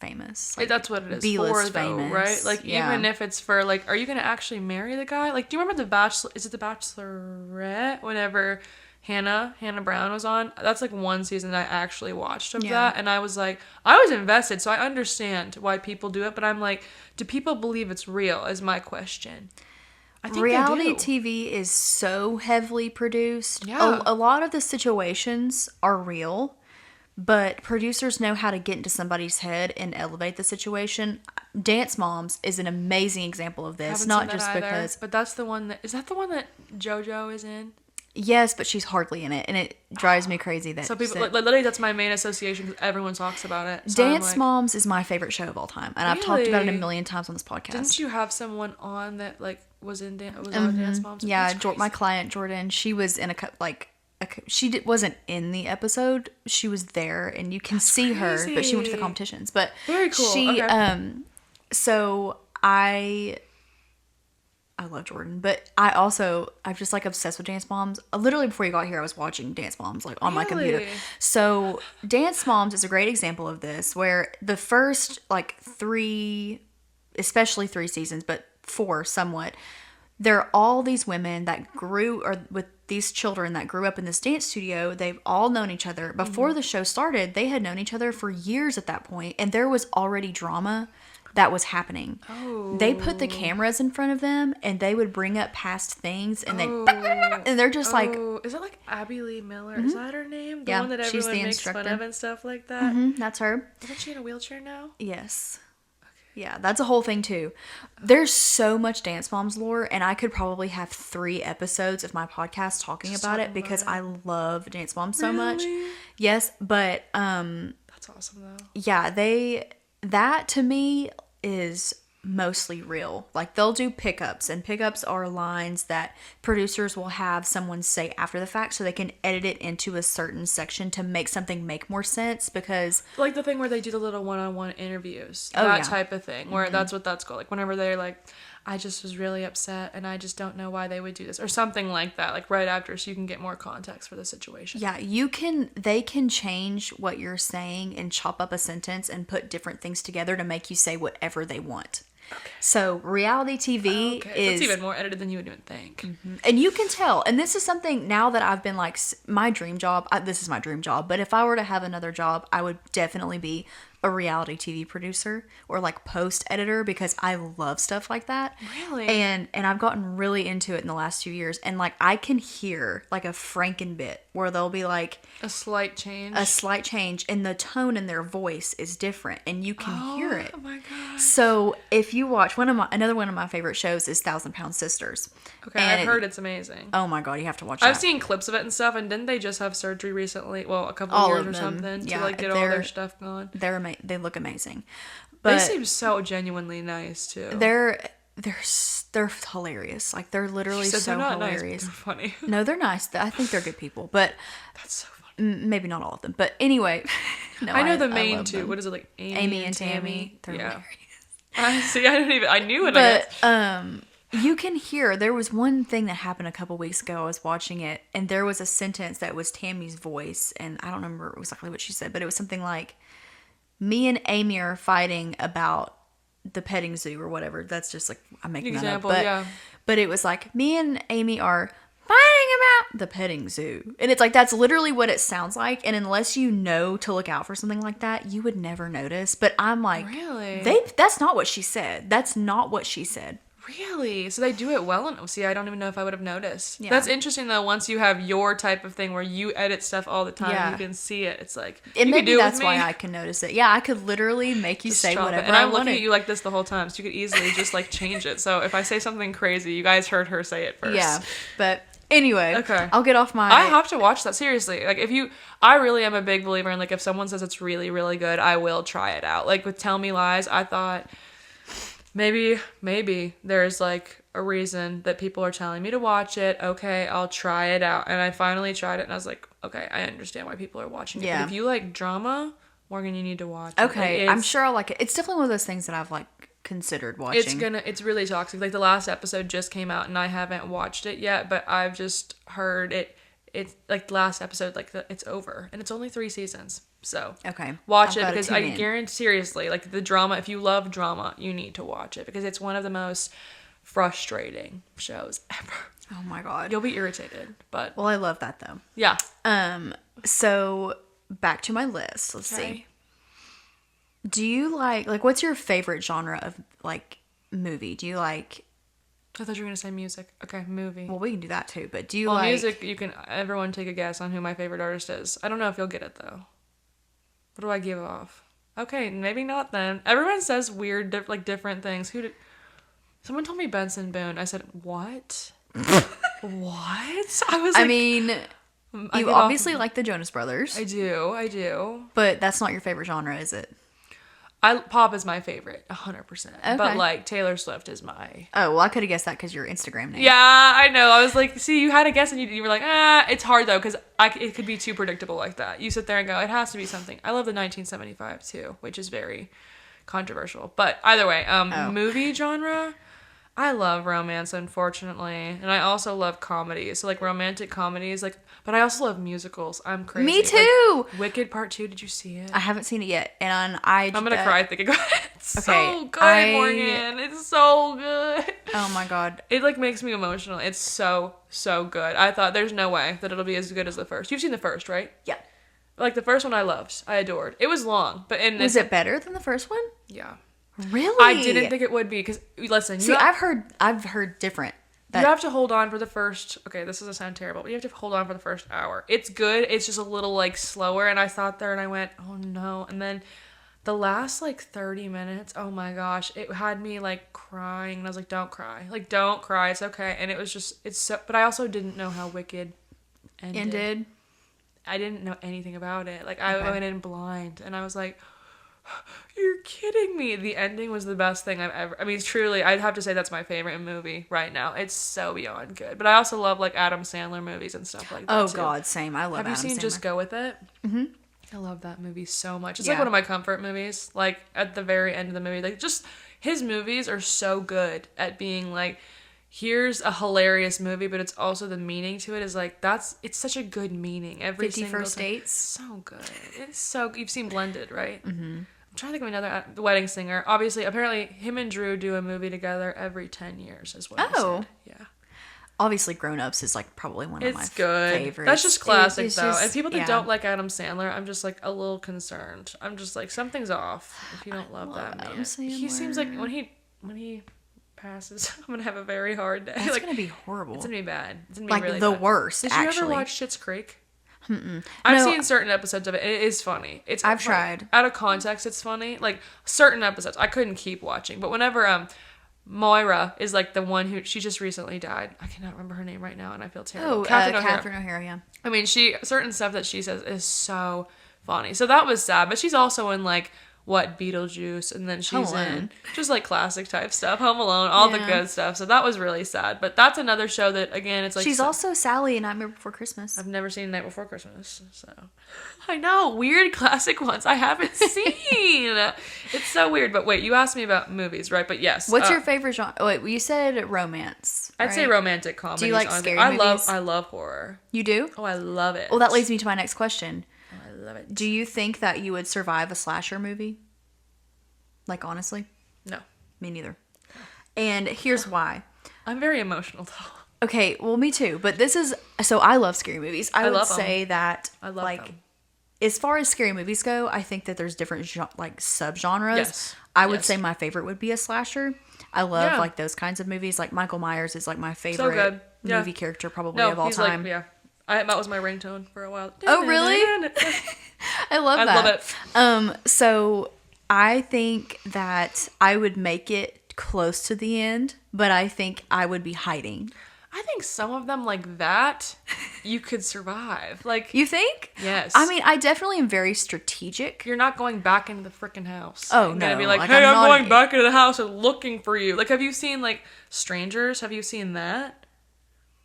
[SPEAKER 1] famous. Like,
[SPEAKER 2] that's what it is
[SPEAKER 1] B-list
[SPEAKER 2] for, though,
[SPEAKER 1] famous.
[SPEAKER 2] right? Like,
[SPEAKER 1] Yeah.
[SPEAKER 2] even if it's for, like, are you going to actually marry the guy? Like, do you remember The Bachelor? Is it The Bachelorette? Whenever Hannah Brown was on? That's, like, one season that I actually watched of that. And I was, like, I was invested, so I understand why people do it. But I'm like, do people believe it's real is my question. I think
[SPEAKER 1] Reality
[SPEAKER 2] they do.
[SPEAKER 1] TV is so heavily produced.
[SPEAKER 2] Yeah.
[SPEAKER 1] A lot of the situations are real, but producers know how to get into somebody's head and elevate the situation. Dance Moms is an amazing example of this.
[SPEAKER 2] Haven't
[SPEAKER 1] Not
[SPEAKER 2] seen that
[SPEAKER 1] just
[SPEAKER 2] either,
[SPEAKER 1] because,
[SPEAKER 2] but that's the one is that the one that JoJo is in?
[SPEAKER 1] yes, but she's hardly in it, and it drives me crazy that.
[SPEAKER 2] So people, literally, that's my main association because everyone talks about it. So
[SPEAKER 1] Dance
[SPEAKER 2] I'm like,
[SPEAKER 1] Moms is my favorite show of all time, and I've talked about it a
[SPEAKER 2] Really?
[SPEAKER 1] million times on this podcast.
[SPEAKER 2] Didn't you have someone on that was on Dance Moms?
[SPEAKER 1] Yeah,
[SPEAKER 2] That's crazy.
[SPEAKER 1] my client Jordan, she was in wasn't in the episode. She was there, and you can see her, but she went to the
[SPEAKER 2] crazy.
[SPEAKER 1] competitions. But
[SPEAKER 2] Very cool.
[SPEAKER 1] She,
[SPEAKER 2] Okay.
[SPEAKER 1] So I love Jordan, but I'm just like obsessed with Dance Moms. Literally before you got here, I was watching Dance Moms like on my computer.
[SPEAKER 2] Really?
[SPEAKER 1] So Dance Moms is a great example of this, where the first like 3, especially 3 seasons, but 4 somewhat. There are all these women that with these children that grew up in this dance studio. They've all known each other. Before the show started, they had known each other for years at that point, and there was already drama that was happening.
[SPEAKER 2] Oh.
[SPEAKER 1] They put the cameras in front of them, and they would bring up past things, and and they're just like,
[SPEAKER 2] is it like Abby Lee Miller? Is that her name? The
[SPEAKER 1] Yeah,
[SPEAKER 2] one that
[SPEAKER 1] she's
[SPEAKER 2] everyone
[SPEAKER 1] the
[SPEAKER 2] makes fun
[SPEAKER 1] instructor.
[SPEAKER 2] of and stuff like that.
[SPEAKER 1] that's her.
[SPEAKER 2] Isn't she in a wheelchair now?
[SPEAKER 1] Yes. Yeah, that's a whole thing too. There's so much Dance Moms lore, and I could probably have 3 episodes of my podcast talking about it because I love Dance Moms so much.
[SPEAKER 2] Really?
[SPEAKER 1] Yes, but
[SPEAKER 2] That's awesome though.
[SPEAKER 1] yeah, that to me is mostly real. Like, they'll do pickups, and pickups are lines that producers will have someone say after the fact so they can edit it into a certain section to make something make more sense, because
[SPEAKER 2] Like the thing where they do the little one-on-one interviews.
[SPEAKER 1] Oh,
[SPEAKER 2] that
[SPEAKER 1] yeah.
[SPEAKER 2] type of thing. Where that's what that's called. Like whenever they're like, I just was really upset and I just don't know why they would do this or something like that, like right after, so you can get more context for the situation.
[SPEAKER 1] Yeah, they can change what you're saying and chop up a sentence and put different things together to make you say whatever they want. Okay. So reality TV is...
[SPEAKER 2] It's even more edited than you would even think.
[SPEAKER 1] Mm-hmm. And you can tell. And this is something now that I've been like, my dream job, this is my dream job. But if I were to have another job, I would definitely be a reality TV producer or like post editor because I love stuff like that.
[SPEAKER 2] Really?
[SPEAKER 1] And I've gotten really into it in the last few years. And like I can hear like a Franken bit where they'll be like
[SPEAKER 2] a slight change
[SPEAKER 1] and the tone in their voice is different and you can hear it.
[SPEAKER 2] Oh my god.
[SPEAKER 1] So if you watch another one of my favorite shows is 1,000-Pound Sisters.
[SPEAKER 2] Okay, and I've heard it's amazing.
[SPEAKER 1] Oh my god, you have to watch that.
[SPEAKER 2] I've seen clips of it and stuff, and didn't they just have surgery recently? Well, a couple of years or something to like get all their stuff gone.
[SPEAKER 1] They look amazing. But
[SPEAKER 2] they seem so genuinely nice too.
[SPEAKER 1] They're hilarious. Like they're literally so
[SPEAKER 2] they're not
[SPEAKER 1] hilarious.
[SPEAKER 2] Nice, they're funny.
[SPEAKER 1] No, they're nice. I think they're good people, but
[SPEAKER 2] that's so funny.
[SPEAKER 1] Maybe not all of them, but anyway. No,
[SPEAKER 2] I know the main two. What is it, like
[SPEAKER 1] Amy and Tammy? They're hilarious.
[SPEAKER 2] I knew it.
[SPEAKER 1] But you can hear, there was one thing that happened a couple weeks ago. I was watching it, and there was a sentence that was Tammy's voice, and I don't remember exactly what she said, but it was something like, "Me and Amy are fighting about the petting zoo," or whatever. That's just like, I'm making
[SPEAKER 2] example,
[SPEAKER 1] that up. But it was like, "Me and Amy are fighting about the petting zoo." And it's like, that's literally what it sounds like. And unless you know to look out for something like that, you would never notice. But I'm like,
[SPEAKER 2] really?
[SPEAKER 1] That's not what she said. That's not what she said.
[SPEAKER 2] Really? So they do it well enough. See, I don't even know if I would have noticed.
[SPEAKER 1] Yeah.
[SPEAKER 2] That's interesting, though. Once you have your type of thing where you edit stuff all the time, you can see it. It's like,
[SPEAKER 1] and
[SPEAKER 2] you
[SPEAKER 1] maybe
[SPEAKER 2] can do
[SPEAKER 1] that's
[SPEAKER 2] it with me.
[SPEAKER 1] why I can notice it. Yeah, I could literally make you
[SPEAKER 2] just
[SPEAKER 1] say whatever
[SPEAKER 2] and
[SPEAKER 1] I
[SPEAKER 2] I'm
[SPEAKER 1] wanted.
[SPEAKER 2] looking at you like this the whole time, so you could easily just like change it. So if I say something crazy, you guys heard her say it first.
[SPEAKER 1] Yeah, but anyway,
[SPEAKER 2] okay.
[SPEAKER 1] I'll get off my...
[SPEAKER 2] I have to watch that, seriously. Like, I really am a big believer in, like, if someone says it's really, really good, I will try it out. Like, with Tell Me Lies, I thought, maybe there's, like, a reason that people are telling me to watch it. Okay, I'll try it out. And I finally tried it, and I was like, okay, I understand why people are watching it.
[SPEAKER 1] Yeah.
[SPEAKER 2] But if you like drama, Morgan, you need to watch it.
[SPEAKER 1] Okay, I'm sure I'll like it. It's definitely one of those things that I've, like, considered watching.
[SPEAKER 2] It's really toxic. Like, the last episode just came out, and I haven't watched it yet, but I've just heard it's like the last episode, like it's over, and it's only 3 seasons. So
[SPEAKER 1] okay,
[SPEAKER 2] watch it because I guarantee, seriously, like the drama. If you love drama, you need to watch it because it's one of the most frustrating shows ever.
[SPEAKER 1] Oh my god,
[SPEAKER 2] you'll be irritated, but
[SPEAKER 1] well, I love that though.
[SPEAKER 2] Yeah.
[SPEAKER 1] So back to my list. Let's see. Do you like what's your favorite genre of like movie? Do you like...
[SPEAKER 2] I thought you were gonna say music. Okay, movie.
[SPEAKER 1] Well, we can do that too, but do you like...
[SPEAKER 2] music, you can... Everyone take a guess on who my favorite artist is. I don't know if you'll get it, though. What do I give off? Okay, maybe not then. Everyone says weird, different things. Someone told me Benson Boone. I said, what? What?
[SPEAKER 1] I mean... You obviously like the Jonas Brothers.
[SPEAKER 2] I do.
[SPEAKER 1] But that's not your favorite genre, is it?
[SPEAKER 2] Pop is my favorite, 100%.
[SPEAKER 1] Okay.
[SPEAKER 2] But, like, Taylor Swift is my...
[SPEAKER 1] Oh, well, I could have guessed that because your Instagram name.
[SPEAKER 2] Yeah, I know. I was like, see, you had a guess and you were like, it's hard, though, because it could be too predictable like that. You sit there and go, it has to be something. I love the 1975, too, which is very controversial. But either way, movie genre... I love romance, unfortunately, and I also love comedies. So, like, romantic comedies, like, but I also love musicals. I'm crazy.
[SPEAKER 1] Me too!
[SPEAKER 2] Like, Wicked Part 2, did you see it?
[SPEAKER 1] I haven't seen it yet, and
[SPEAKER 2] I'm gonna cry thinking about it. It's
[SPEAKER 1] okay,
[SPEAKER 2] so good, Morgan. It's so good.
[SPEAKER 1] Oh my god.
[SPEAKER 2] It, like, makes me emotional. It's so, so good. I thought there's no way that it'll be as good as the first. You've seen the first, right?
[SPEAKER 1] Yeah.
[SPEAKER 2] Like, the first one I loved. I adored. It was long, but in
[SPEAKER 1] Was it better than the first one?
[SPEAKER 2] Yeah.
[SPEAKER 1] Really?
[SPEAKER 2] I didn't think it would be because listen.
[SPEAKER 1] I've heard different.
[SPEAKER 2] You have to hold on for the first. Okay, this is gonna sound terrible, but you have to hold on for the first hour. It's good. It's just a little like slower, and I sat there and I went, oh no, and then the last like 30 minutes. Oh my gosh, it had me like crying, and I was like, don't cry, it's okay. And it was just it's so. But I also didn't know how Wicked ended. I didn't know anything about it. Like I went in blind, and I was like, you're kidding me. The ending was the best thing I've ever... I mean, truly, I'd have to say that's my favorite movie right now. It's so beyond good. But I also love, like, Adam Sandler movies and stuff like that, too.
[SPEAKER 1] God, same. I love Adam Sandler.
[SPEAKER 2] Have you seen Just Go With It?
[SPEAKER 1] Mm-hmm.
[SPEAKER 2] I love that movie so much. It's like one of my comfort movies. Like, at the very end of the movie, like, just his movies are so good at being like, here's a hilarious movie, but it's also the meaning to it is like, it's such a good meaning. Every
[SPEAKER 1] 50
[SPEAKER 2] single
[SPEAKER 1] First
[SPEAKER 2] time.
[SPEAKER 1] Dates.
[SPEAKER 2] So good. It's so, you've seen Blended, right? Mm-hmm. I'm trying to think of another, The Wedding Singer. Obviously, apparently, him and Drew do a movie together every 10 years, is what he said. Yeah.
[SPEAKER 1] Obviously, Grown Ups is like probably one of my favorites.
[SPEAKER 2] That's just classic, though.
[SPEAKER 1] Just,
[SPEAKER 2] and people that don't like Adam Sandler, I'm just like a little concerned. I'm just like, something's off if you don't love that man. He seems like when he passes, I'm gonna have a very hard day.
[SPEAKER 1] That's
[SPEAKER 2] like,
[SPEAKER 1] gonna be horrible.
[SPEAKER 2] It's gonna be bad. It's gonna be
[SPEAKER 1] like
[SPEAKER 2] really
[SPEAKER 1] the
[SPEAKER 2] bad.
[SPEAKER 1] worst.
[SPEAKER 2] Did
[SPEAKER 1] actually.
[SPEAKER 2] you ever watch Schitt's Creek? I've seen certain episodes of it. It is funny.
[SPEAKER 1] I've tried.
[SPEAKER 2] Out of context, it's funny. Like certain episodes, I couldn't keep watching. But whenever Moira is like the one who she just recently died. I cannot remember her name right now, and I feel terrible.
[SPEAKER 1] Catherine O'Hara. Yeah.
[SPEAKER 2] I mean, certain stuff that she says is so funny. So that was sad. But she's also in like Beetlejuice, and then she's in just like classic type stuff, Home Alone, all the good stuff. So that was really sad. But that's another show that again, it's like
[SPEAKER 1] she's also Sally in Nightmare Before Christmas.
[SPEAKER 2] I've never seen Night Before Christmas, so I know weird classic ones I haven't seen. It's so weird. But wait, you asked me about movies, right? But yes,
[SPEAKER 1] what's your favorite genre? Oh, wait, you said romance.
[SPEAKER 2] I'd say romantic comedy.
[SPEAKER 1] Do you like scary movies?
[SPEAKER 2] I love horror.
[SPEAKER 1] You do?
[SPEAKER 2] Oh, I love it.
[SPEAKER 1] Well, that leads me to my next question.
[SPEAKER 2] I love it.
[SPEAKER 1] Do you think that you would survive a slasher movie? Like, honestly?
[SPEAKER 2] No.
[SPEAKER 1] Me neither. And here's why.
[SPEAKER 2] I'm very emotional, though.
[SPEAKER 1] Okay, well, me too. But this is... So, I love scary movies. I would say that...
[SPEAKER 2] I love them.
[SPEAKER 1] As far as scary movies go, I think that there's different, subgenres.
[SPEAKER 2] Yes.
[SPEAKER 1] I would say my favorite would be a slasher. I love, like, those kinds of movies. Like, Michael Myers is, like, my favorite movie character probably of all time.
[SPEAKER 2] That was my ringtone for a while.
[SPEAKER 1] Oh, really? I love that.
[SPEAKER 2] I love it.
[SPEAKER 1] So I think that I would make it close to the end, but I think I would be hiding.
[SPEAKER 2] I think some of them like that, you could survive. Like,
[SPEAKER 1] you think?
[SPEAKER 2] Yes.
[SPEAKER 1] I mean, I definitely am very strategic.
[SPEAKER 2] You're not going back into the freaking house.
[SPEAKER 1] Oh,
[SPEAKER 2] You're
[SPEAKER 1] no.
[SPEAKER 2] gonna be like, hey, I'm going back into the house and looking for you. Like, have you seen, like, Strangers? Have you seen that?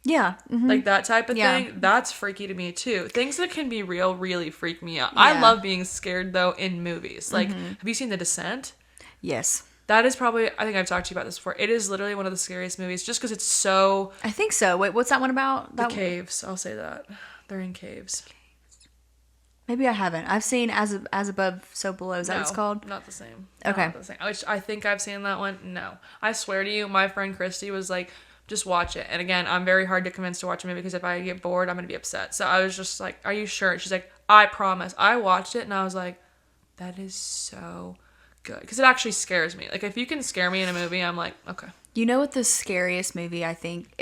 [SPEAKER 1] Yeah. Mm-hmm.
[SPEAKER 2] Like, that type of thing? That's freaky to me, too. Things that can be real really freak me out. I love being scared, though, in movies. Like, have you seen The Descent?
[SPEAKER 1] Yes.
[SPEAKER 2] That is probably, I think I've talked to you about this before. It is literally one of the scariest movies just because it's so...
[SPEAKER 1] I think so. Wait, what's that one about?
[SPEAKER 2] The caves. I'll say that. They're in caves.
[SPEAKER 1] Maybe I haven't. I've seen As Above, So Below. Is that what it's called?
[SPEAKER 2] Not the same.
[SPEAKER 1] Okay.
[SPEAKER 2] Not the same. Which I think I've seen that one. No. I swear to you, my friend Christy was like, just watch it. And again, I'm very hard to convince to watch a movie because if I get bored, I'm going to be upset. So I was just like, are you sure? She's like, I promise. I watched it and I was like, that is so good. Because it actually scares me. Like, if you can scare me in a movie, I'm like, okay.
[SPEAKER 1] You know what the scariest movie I think...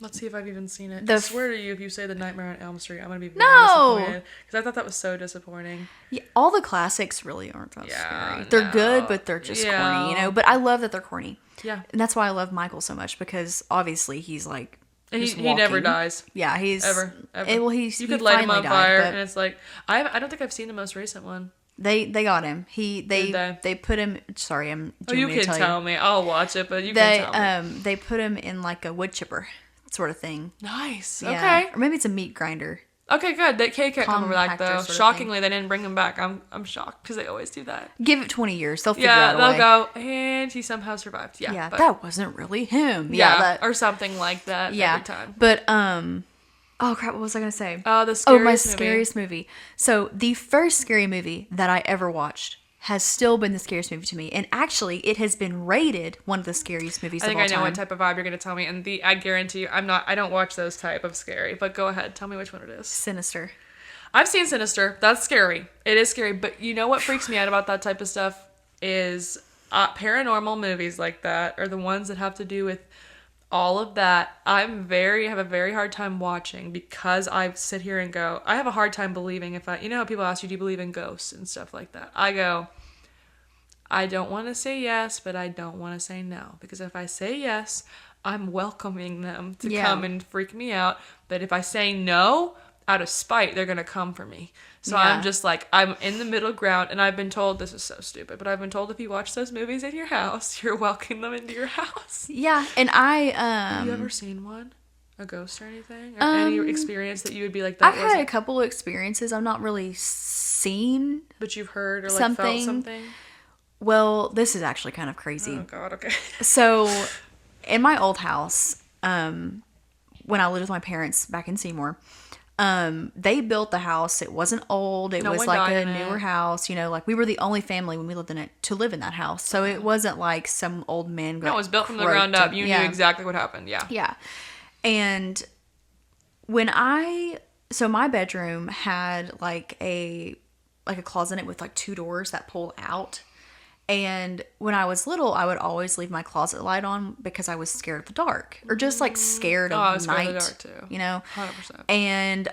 [SPEAKER 2] Let's see if I've even seen it. I swear to you, if you say The Nightmare on Elm Street, I'm going to be very disappointed. Because I thought that was so disappointing.
[SPEAKER 1] Yeah, all the classics really aren't that scary. They're good, but they're just corny, you know? But I love that they're corny.
[SPEAKER 2] Yeah.
[SPEAKER 1] And that's why I love Michael so much, because obviously he's like...
[SPEAKER 2] And he never dies.
[SPEAKER 1] Yeah, he's...
[SPEAKER 2] Ever.
[SPEAKER 1] Well, you
[SPEAKER 2] could light him on fire, and it's like... I don't think I've seen the most recent one.
[SPEAKER 1] They got him. They put him... Sorry,
[SPEAKER 2] you can tell me. I'll watch it, but you can tell me.
[SPEAKER 1] They put him in like a wood chipper sort of thing.
[SPEAKER 2] Nice.
[SPEAKER 1] Yeah.
[SPEAKER 2] Okay.
[SPEAKER 1] Or maybe it's a meat grinder.
[SPEAKER 2] Okay, good. They can't come back though.
[SPEAKER 1] Sort of
[SPEAKER 2] Shockingly, they didn't bring him back. I'm shocked because they always do that.
[SPEAKER 1] Give it 20 years, they'll figure out a way.
[SPEAKER 2] They'll go, and he somehow survived. Yeah, but,
[SPEAKER 1] that wasn't really him.
[SPEAKER 2] Or something like that.
[SPEAKER 1] Yeah,
[SPEAKER 2] every time.
[SPEAKER 1] But oh crap, what was I gonna say?
[SPEAKER 2] The scariest
[SPEAKER 1] scariest movie. So the first scary movie that I ever watched has still been the scariest movie to me. And actually, it has been rated one of the scariest movies of all time.
[SPEAKER 2] I think I know what type of vibe you're going to tell me. And I guarantee you, I don't watch those type of scary. But go ahead. Tell me which one it is.
[SPEAKER 1] Sinister.
[SPEAKER 2] I've seen Sinister. That's scary. It is scary. But you know what freaks me out about that type of stuff is paranormal movies like that are the ones that have to do with all of that. I have a very hard time watching because I sit here and go, I have a hard time believing you know how people ask you, do you believe in ghosts and stuff like that? I go, I don't want to say yes, but I don't want to say no. Because if I say yes, I'm welcoming them to come and freak me out. But if I say no, out of spite, they're going to come for me. So I'm just like, I'm in the middle ground, and I've been told, this is so stupid, but I've been told if you watch those movies in your house, you're welcoming them into your house.
[SPEAKER 1] Yeah, and
[SPEAKER 2] Have you ever seen one? A ghost or anything? Or any experience that you would be like, that
[SPEAKER 1] I've had a couple of experiences. I've not really seen
[SPEAKER 2] but you've heard or
[SPEAKER 1] something.
[SPEAKER 2] felt something?
[SPEAKER 1] Well, this is actually kind of crazy.
[SPEAKER 2] Oh God. Okay.
[SPEAKER 1] So, in my old house, when I lived with my parents back in Seymour, they built the house. It wasn't old. It
[SPEAKER 2] No
[SPEAKER 1] was
[SPEAKER 2] one
[SPEAKER 1] like
[SPEAKER 2] died
[SPEAKER 1] a
[SPEAKER 2] in
[SPEAKER 1] newer
[SPEAKER 2] it.
[SPEAKER 1] house. You know, like we were the only family when we lived in it to live in that house. So it wasn't like some old man.
[SPEAKER 2] No, it was built from the ground up. You knew exactly what happened. Yeah.
[SPEAKER 1] Yeah. And so my bedroom had like a closet in it with like two doors that pulled out. And when I was little, I would always leave my closet light on because I was scared of the dark or just like scared of
[SPEAKER 2] I was
[SPEAKER 1] night,
[SPEAKER 2] scared of the dark too.
[SPEAKER 1] you know?
[SPEAKER 2] 100%.
[SPEAKER 1] And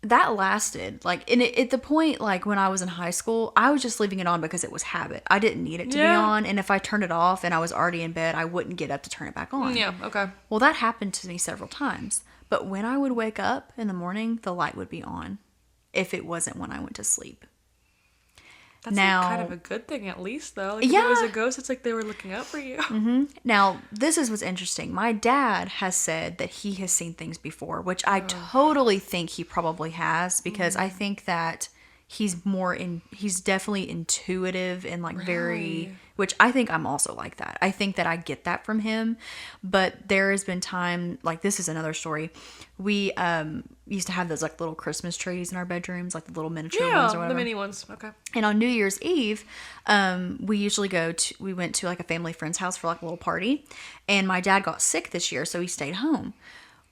[SPEAKER 1] that lasted like, and at the point, like when I was in high school, I was just leaving it on because it was habit. I didn't need it to be on. And if I turned it off and I was already in bed, I wouldn't get up to turn it back on.
[SPEAKER 2] Yeah. Okay.
[SPEAKER 1] Well, that happened to me several times. But when I would wake up in the morning, the light would be on if it wasn't when I went to sleep.
[SPEAKER 2] That's
[SPEAKER 1] Now,
[SPEAKER 2] like kind of a good thing, at least, though. Like, if it was a ghost, it's like they were looking out for you.
[SPEAKER 1] Mm-hmm. Now, this is what's interesting. My dad has said that he has seen things before, which I totally think he probably has, because I think that he's definitely intuitive and like very, which I think I'm also like that. I think that I get that from him. But there has been time, like this is another story. We used to have those like little Christmas trees in our bedrooms, like the little miniature ones or whatever.
[SPEAKER 2] The mini ones. Okay.
[SPEAKER 1] And on New Year's Eve, we went to like a family friend's house for like a little party. And my dad got sick this year, so he stayed home.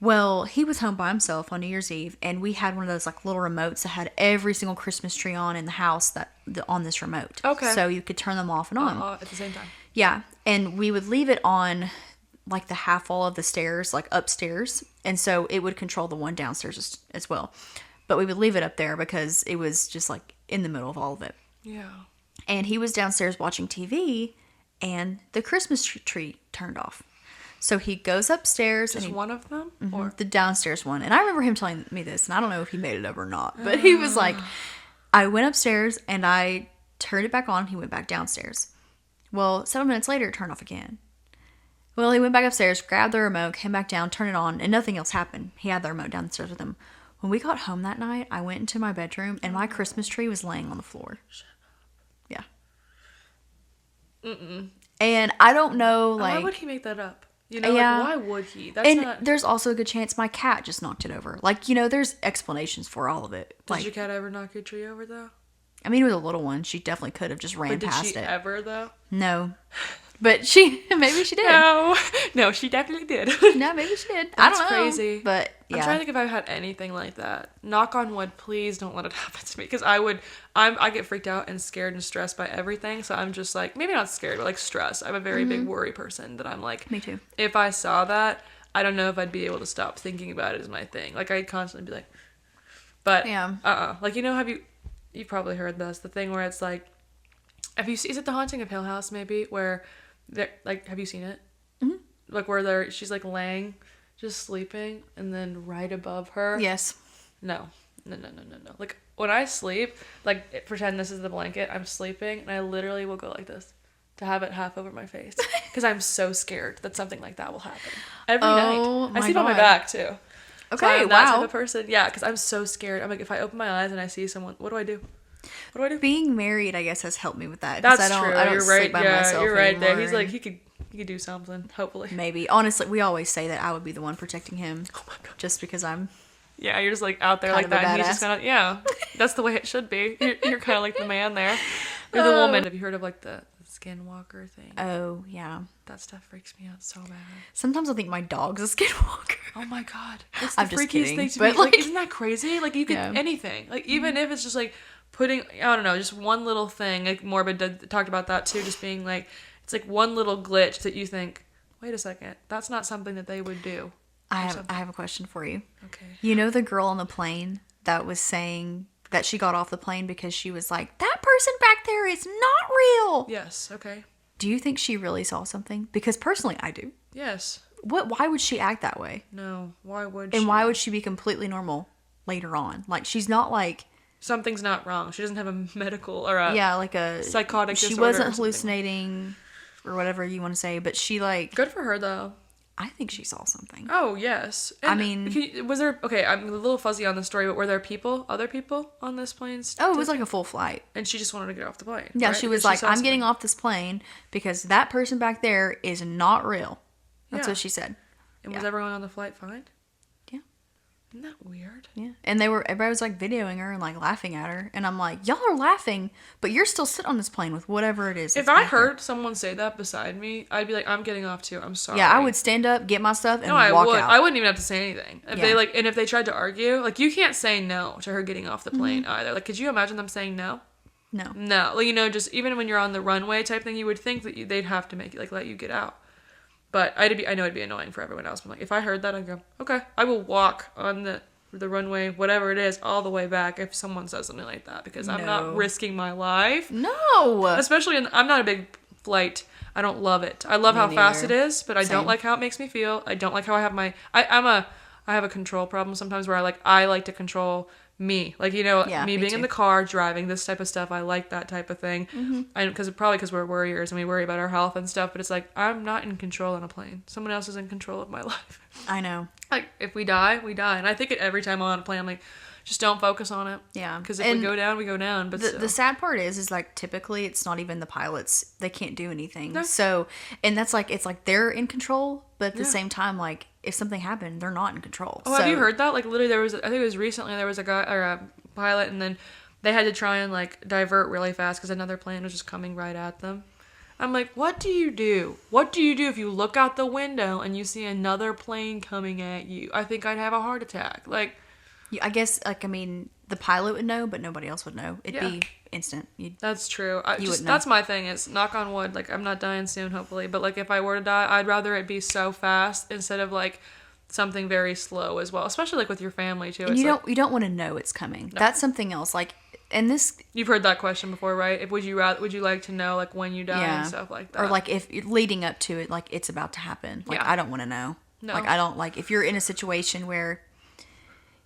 [SPEAKER 1] Well, he was home by himself on New Year's Eve, and we had one of those like little remotes that had every single Christmas tree on in the house on this remote.
[SPEAKER 2] Okay.
[SPEAKER 1] So you could turn them off and on.
[SPEAKER 2] At the same time.
[SPEAKER 1] Yeah. And we would leave it on like the half wall of the stairs, like upstairs. And so it would control the one downstairs as well. But we would leave it up there because it was just like in the middle of all of it.
[SPEAKER 2] Yeah.
[SPEAKER 1] And he was downstairs watching TV, and the Christmas tree turned off. So he goes upstairs.
[SPEAKER 2] Just one of them?
[SPEAKER 1] Or the downstairs one. And I remember him telling me this, and I don't know if he made it up or not. But he was like, I went upstairs and I turned it back on. He went back downstairs. Well, 7 minutes later, it turned off again. Well, he went back upstairs, grabbed the remote, came back down, turned it on, and nothing else happened. He had the remote downstairs with him. When we got home that night, I went into my bedroom, and my Christmas tree was laying on the floor. Yeah. And I don't know, like...
[SPEAKER 2] Why would he make that up? You know,
[SPEAKER 1] Yeah.
[SPEAKER 2] like, why would he?
[SPEAKER 1] There's also a good chance my cat just knocked it over. Like, you know, there's explanations for all of it.
[SPEAKER 2] Did
[SPEAKER 1] Like,
[SPEAKER 2] your cat ever knock your tree over, though?
[SPEAKER 1] I mean, it was a little one. She definitely could have just ran
[SPEAKER 2] But did
[SPEAKER 1] past
[SPEAKER 2] she
[SPEAKER 1] it.
[SPEAKER 2] ever, though?
[SPEAKER 1] No. But maybe she did.
[SPEAKER 2] No, she definitely did.
[SPEAKER 1] No, maybe she did.
[SPEAKER 2] That's
[SPEAKER 1] I don't know.
[SPEAKER 2] crazy.
[SPEAKER 1] But, yeah.
[SPEAKER 2] I'm trying to think if I've had anything like that. Knock on wood, please don't let it happen to me. Because I get freaked out and scared and stressed by everything. So I'm just like, maybe not scared, but like stressed. I'm a very big worry person that I'm like.
[SPEAKER 1] Me too.
[SPEAKER 2] If I saw that, I don't know if I'd be able to stop thinking about it as my thing. Like, I'd constantly be like, but,
[SPEAKER 1] Yeah.
[SPEAKER 2] Like, you know, you've probably heard this, the thing where it's like, is it The Haunting of Hill House, maybe, where like, have you seen it?
[SPEAKER 1] Mm-hmm.
[SPEAKER 2] Like, where she's like laying, just sleeping, and then right above her.
[SPEAKER 1] Yes.
[SPEAKER 2] No. Like, when I sleep, like, pretend this is the blanket, I'm sleeping, and I literally will go like this to have it half over my face. Because I'm so scared that something like that will happen. Every night. I sleep on my back, too.
[SPEAKER 1] Okay,
[SPEAKER 2] so I'm
[SPEAKER 1] wow.
[SPEAKER 2] that type of person. Yeah, because I'm so scared. I'm like, if I open my eyes and I see someone, what do I do? What do I do?
[SPEAKER 1] Being married, I guess, has helped me with that. 'Cause
[SPEAKER 2] That's true.
[SPEAKER 1] I don't
[SPEAKER 2] You're
[SPEAKER 1] sleep
[SPEAKER 2] right.
[SPEAKER 1] by
[SPEAKER 2] Yeah,
[SPEAKER 1] myself
[SPEAKER 2] you're right there.
[SPEAKER 1] anymore,
[SPEAKER 2] He's like,
[SPEAKER 1] and
[SPEAKER 2] he could do something, hopefully.
[SPEAKER 1] maybe. Honestly, we always say that I would be the one protecting him.
[SPEAKER 2] Oh my God.
[SPEAKER 1] Just because I'm...
[SPEAKER 2] Yeah, you're just like out there
[SPEAKER 1] Kind
[SPEAKER 2] like
[SPEAKER 1] of a
[SPEAKER 2] that. And he's
[SPEAKER 1] badass.
[SPEAKER 2] just kind of, yeah, that's the way it should be. You're kind of like the man there. You're the woman. Have you heard of like the skinwalker thing?
[SPEAKER 1] Oh, yeah.
[SPEAKER 2] That stuff freaks me out so bad.
[SPEAKER 1] Sometimes I think my dog's a skinwalker.
[SPEAKER 2] Oh my God. It's the
[SPEAKER 1] I'm just
[SPEAKER 2] freakiest
[SPEAKER 1] kidding,
[SPEAKER 2] thing to
[SPEAKER 1] but,
[SPEAKER 2] me. Like,
[SPEAKER 1] like-
[SPEAKER 2] isn't that crazy? Like, you could,
[SPEAKER 1] Yeah.
[SPEAKER 2] anything. Like, even if it's just like putting, I don't know, just one little thing. Like, Morbid talked about that too, just being like, it's like one little glitch that you think, wait a second, that's not something that they would do.
[SPEAKER 1] I have a question for you.
[SPEAKER 2] Okay.
[SPEAKER 1] You know the girl on the plane that was saying that she got off the plane because she was like, that person back there is not real.
[SPEAKER 2] Yes, okay.
[SPEAKER 1] Do you think she really saw something? Because personally, I do.
[SPEAKER 2] Yes.
[SPEAKER 1] Why would she act that way?
[SPEAKER 2] No, why would
[SPEAKER 1] And
[SPEAKER 2] she?
[SPEAKER 1] why would she be completely normal later on? Like, she's not like...
[SPEAKER 2] Something's not wrong. She doesn't have a medical or a
[SPEAKER 1] like a...
[SPEAKER 2] psychotic
[SPEAKER 1] She
[SPEAKER 2] disorder or
[SPEAKER 1] wasn't
[SPEAKER 2] something.
[SPEAKER 1] hallucinating or whatever you want to say, but she like...
[SPEAKER 2] Good for her, though.
[SPEAKER 1] I think she saw something.
[SPEAKER 2] Oh, yes. And
[SPEAKER 1] I mean...
[SPEAKER 2] was there... Okay, I'm a little fuzzy on the story, but were there other people on this plane?
[SPEAKER 1] Oh, it was like a full flight.
[SPEAKER 2] And she just wanted to get off the plane.
[SPEAKER 1] Yeah,
[SPEAKER 2] right?
[SPEAKER 1] she was like, I'm getting off this plane because that person back there is not real. That's what she said.
[SPEAKER 2] And was everyone on the flight fine?
[SPEAKER 1] Yeah.
[SPEAKER 2] Isn't that weird?
[SPEAKER 1] Yeah. And everybody was like videoing her and like laughing at her. And I'm like, y'all are laughing, but you're still sitting on this plane with whatever it is.
[SPEAKER 2] If I heard someone say that beside me, I'd be like, I'm getting off too. I'm sorry.
[SPEAKER 1] Yeah, I would stand up, get my stuff, and
[SPEAKER 2] walk
[SPEAKER 1] out.
[SPEAKER 2] I wouldn't even have to say anything. If they tried to argue, like, you can't say no to her getting off the plane either. Like, could you imagine them saying no?
[SPEAKER 1] No.
[SPEAKER 2] No. Like, just even when you're on the runway type thing, you would think that they'd have to make it, like, let you get out. But I know it'd be annoying for everyone else. But like, if I heard that, I'd go, okay, I will walk on the runway, whatever it is, all the way back if someone says something like that, because I'm not risking my life.
[SPEAKER 1] No.
[SPEAKER 2] Especially I'm not a big flight. I don't love it. I love how fast it is, but I don't like how it makes me feel. I don't like how I have I have a control problem sometimes where I like to control me. Like, me being
[SPEAKER 1] too.
[SPEAKER 2] in the car, driving, this type of stuff. I like that type of thing. Mm-hmm. Because we're worriers and we worry about our health and stuff, but it's like, I'm not in control on a plane. Someone else is in control of my life.
[SPEAKER 1] I know.
[SPEAKER 2] Like, if we die, we die. And I think it every time I'm on a plane, I'm like, just don't focus on it.
[SPEAKER 1] Yeah.
[SPEAKER 2] Because if we go down, we go down. But
[SPEAKER 1] the sad part is like, typically it's not even the pilots. They can't do anything.
[SPEAKER 2] No.
[SPEAKER 1] So, and that's like, it's like they're in control, but at the same time, like, if something happened, they're not in control.
[SPEAKER 2] Oh, have you heard that? Like, literally, I think it was recently, there was a guy, or a pilot, and then they had to try and, like, divert really fast because another plane was just coming right at them. I'm like, what do you do? What do you do if you look out the window and you see another plane coming at you? I think I'd have a heart attack. Like,
[SPEAKER 1] I guess, like, I mean, the pilot would know, but nobody else would know. It'd be instant.
[SPEAKER 2] That's true.
[SPEAKER 1] Wouldn't know.
[SPEAKER 2] That's my thing is, knock on wood, like, I'm not dying soon, hopefully. But, like, if I were to die, I'd rather it be so fast instead of, like, something very slow as well. Especially, like, with your family, too.
[SPEAKER 1] And you don't want to know it's coming. No. That's something else. Like, and this...
[SPEAKER 2] You've heard that question before, right? Would you like to know, like, when you die and stuff like that?
[SPEAKER 1] Or, like, if leading up to it, like, it's about to happen. Like, I don't want to know. No. Like, I don't, like, if you're in a situation where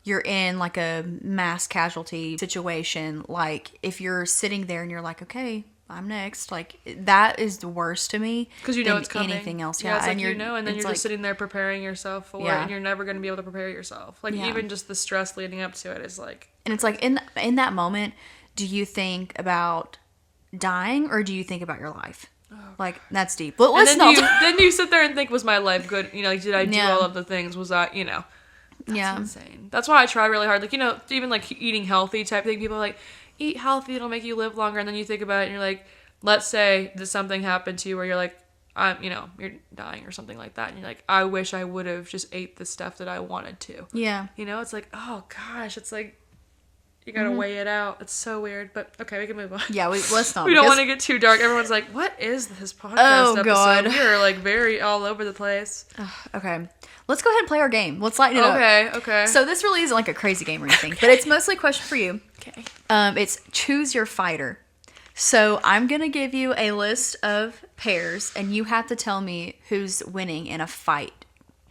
[SPEAKER 1] you're in, like, a mass casualty situation, like, if you're sitting there and you're like, okay, I'm next, like, that is the worst to me.
[SPEAKER 2] Because you know it's coming.
[SPEAKER 1] Anything else.
[SPEAKER 2] Yeah, it's like,
[SPEAKER 1] and
[SPEAKER 2] and then you're just sitting there preparing yourself for it, and you're never going to be able to prepare yourself. Like, even just the stress leading up to it is like...
[SPEAKER 1] And it's like, in that moment, do you think about dying, or do you think about your life? Oh. Like, that's deep. But
[SPEAKER 2] then you sit there and think, was my life good? Like, did I do all of the things? Was I, That's insane. That's why I try really hard. Like, even like eating healthy type thing. People are like, eat healthy, it'll make you live longer. And then you think about it and you're like, let's say that something happened to you where you're like, you're dying or something like that. And you're like, I wish I would have just ate the stuff that I wanted to. Yeah. It's like, oh gosh, it's like, you gotta weigh it out. It's so weird. But okay, we can move on.
[SPEAKER 1] Yeah, let's not.
[SPEAKER 2] We don't want to get too dark. Everyone's like, what is this podcast episode? God. We are like very all over the place.
[SPEAKER 1] Okay. Let's go ahead and play our game. Let's lighten it up.
[SPEAKER 2] Okay.
[SPEAKER 1] So this really isn't like a crazy game or anything, but it's mostly a question for you.
[SPEAKER 2] Okay.
[SPEAKER 1] It's choose your fighter. So I'm going to give you a list of pairs, and you have to tell me who's winning in a fight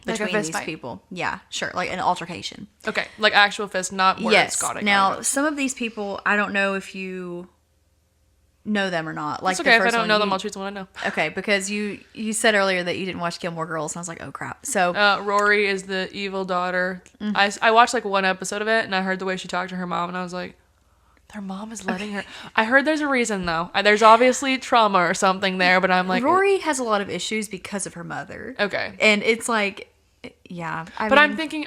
[SPEAKER 1] between these people. Yeah, sure. Like an altercation.
[SPEAKER 2] Okay. Like actual fist, not words.
[SPEAKER 1] Yes.
[SPEAKER 2] Got it.
[SPEAKER 1] Now, some of these people, I don't know if you know them or not. Like,
[SPEAKER 2] it's okay. If I don't know them, I'll choose the one I know.
[SPEAKER 1] Okay, because you said earlier that you didn't watch Gilmore Girls, and I was like, oh crap. So
[SPEAKER 2] Rory is the evil daughter. Mm-hmm. I watched like one episode of it, and I heard the way she talked to her mom, and I was like, their mom is letting her. I heard there's a reason though. There's obviously trauma or something there, but I'm like,
[SPEAKER 1] Rory has a lot of issues because of her mother.
[SPEAKER 2] Okay,
[SPEAKER 1] and it's like, yeah.
[SPEAKER 2] I'm thinking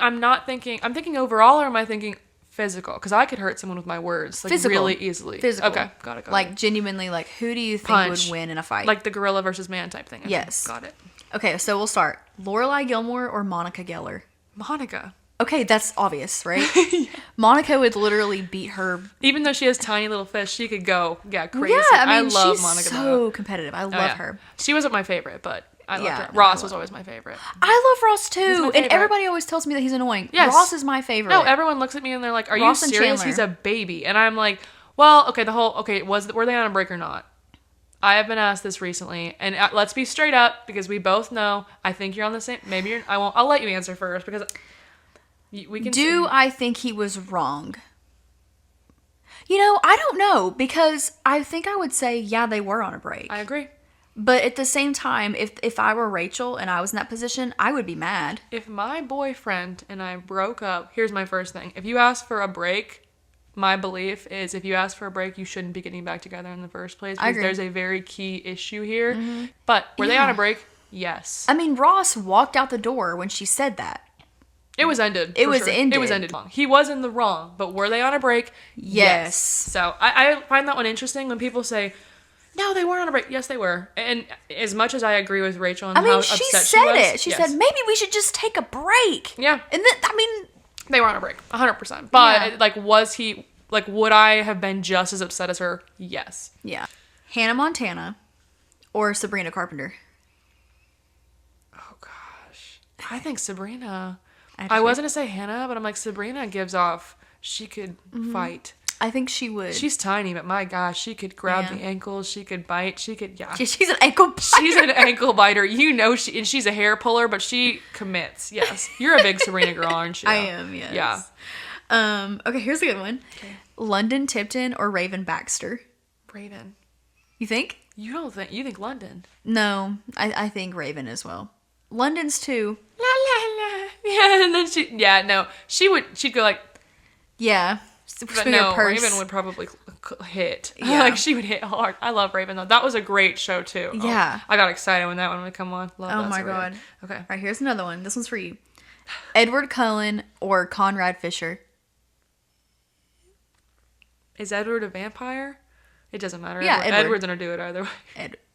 [SPEAKER 2] overall, or am I thinking physical? Because I could hurt someone with my words, like, physical. Really easily.
[SPEAKER 1] Physical.
[SPEAKER 2] Okay, got it.
[SPEAKER 1] Like, genuinely, like, who do you think would win in a fight?
[SPEAKER 2] Like the gorilla versus man type thing.
[SPEAKER 1] Yes.
[SPEAKER 2] Got it.
[SPEAKER 1] Okay, so we'll start. Lorelai Gilmore or Monica Geller?
[SPEAKER 2] Monica.
[SPEAKER 1] Okay, that's obvious, right? Yeah. Monica would literally beat her.
[SPEAKER 2] Even though she has tiny little fish, she could go, crazy.
[SPEAKER 1] Yeah, I mean,
[SPEAKER 2] love
[SPEAKER 1] she's
[SPEAKER 2] Monica.
[SPEAKER 1] So competitive. I love her.
[SPEAKER 2] She wasn't my favorite, but I loved her. Ross was always my favorite.
[SPEAKER 1] I love Ross too, and everybody always tells me that he's annoying. Yes. Ross is my favorite.
[SPEAKER 2] No, everyone looks at me and they're like, "Are you serious? He's a baby." And I'm like, "Well, okay, were they on a break or not?" I have been asked this recently, and let's be straight up because we both know. I think you're on the same. Maybe you're. I won't. I'll let you answer first because we can.
[SPEAKER 1] I think he was wrong? I don't know because I think I would say they were on a break.
[SPEAKER 2] I agree.
[SPEAKER 1] But at the same time, if I were Rachel and I was in that position, I would be mad.
[SPEAKER 2] If my boyfriend and I broke up, here's my first thing. If you ask for a break, my belief is if you ask for a break, you shouldn't be getting back together in the first place.
[SPEAKER 1] I
[SPEAKER 2] Because
[SPEAKER 1] agree.
[SPEAKER 2] there's a very key issue here. But were they on a break? Yes.
[SPEAKER 1] I mean, Ross walked out the door when she said that.
[SPEAKER 2] It was ended.
[SPEAKER 1] It
[SPEAKER 2] for
[SPEAKER 1] was
[SPEAKER 2] sure.
[SPEAKER 1] ended.
[SPEAKER 2] It was ended. He was in the wrong, but were they on a break?
[SPEAKER 1] Yes.
[SPEAKER 2] So I find that one interesting when people say, no, they weren't on a break. Yes, they were. And as much as I agree with Rachel and
[SPEAKER 1] I mean,
[SPEAKER 2] how
[SPEAKER 1] she
[SPEAKER 2] upset
[SPEAKER 1] said
[SPEAKER 2] she was.
[SPEAKER 1] it. She said, maybe we should just take a break.
[SPEAKER 2] Yeah.
[SPEAKER 1] And then, I mean...
[SPEAKER 2] They were on a break. 100%. But,
[SPEAKER 1] Yeah.
[SPEAKER 2] like, was he... Like, would I have been just as upset as her? Yes.
[SPEAKER 1] Yeah. Hannah Montana or Sabrina Carpenter?
[SPEAKER 2] Oh, gosh. I think Sabrina.
[SPEAKER 1] Actually,
[SPEAKER 2] I was going to say Hannah, but I'm like, Sabrina gives off... She could fight.
[SPEAKER 1] I think she would.
[SPEAKER 2] She's tiny, but my gosh, she could grab
[SPEAKER 1] Yeah.
[SPEAKER 2] the ankles. She could bite. She could,
[SPEAKER 1] She's an ankle biter.
[SPEAKER 2] She's an ankle biter. You know, and she's a hair puller, but she commits. Yes. You're a big Sabrina girl, aren't you?
[SPEAKER 1] I am, yes.
[SPEAKER 2] Yeah.
[SPEAKER 1] Okay, here's a good one.
[SPEAKER 2] Okay.
[SPEAKER 1] London Tipton or Raven Baxter?
[SPEAKER 2] Raven.
[SPEAKER 1] You think?
[SPEAKER 2] You think London.
[SPEAKER 1] No, I think Raven as well. London's too.
[SPEAKER 2] La la la. Yeah, and then she'd go like,
[SPEAKER 1] Yeah.
[SPEAKER 2] but no, Raven would probably hit.
[SPEAKER 1] Yeah.
[SPEAKER 2] Like, she would hit hard. I love Raven, though. That was a great show, too.
[SPEAKER 1] Yeah.
[SPEAKER 2] Oh, I got excited when that one would come on. Love
[SPEAKER 1] Oh
[SPEAKER 2] that
[SPEAKER 1] my
[SPEAKER 2] Sabrina.
[SPEAKER 1] God.
[SPEAKER 2] Okay.
[SPEAKER 1] All right, here's another one. This one's for you. Edward Cullen or Conrad Fisher?
[SPEAKER 2] Is Edward a vampire? It doesn't matter.
[SPEAKER 1] Yeah, Edward.
[SPEAKER 2] Edward's gonna do it either way.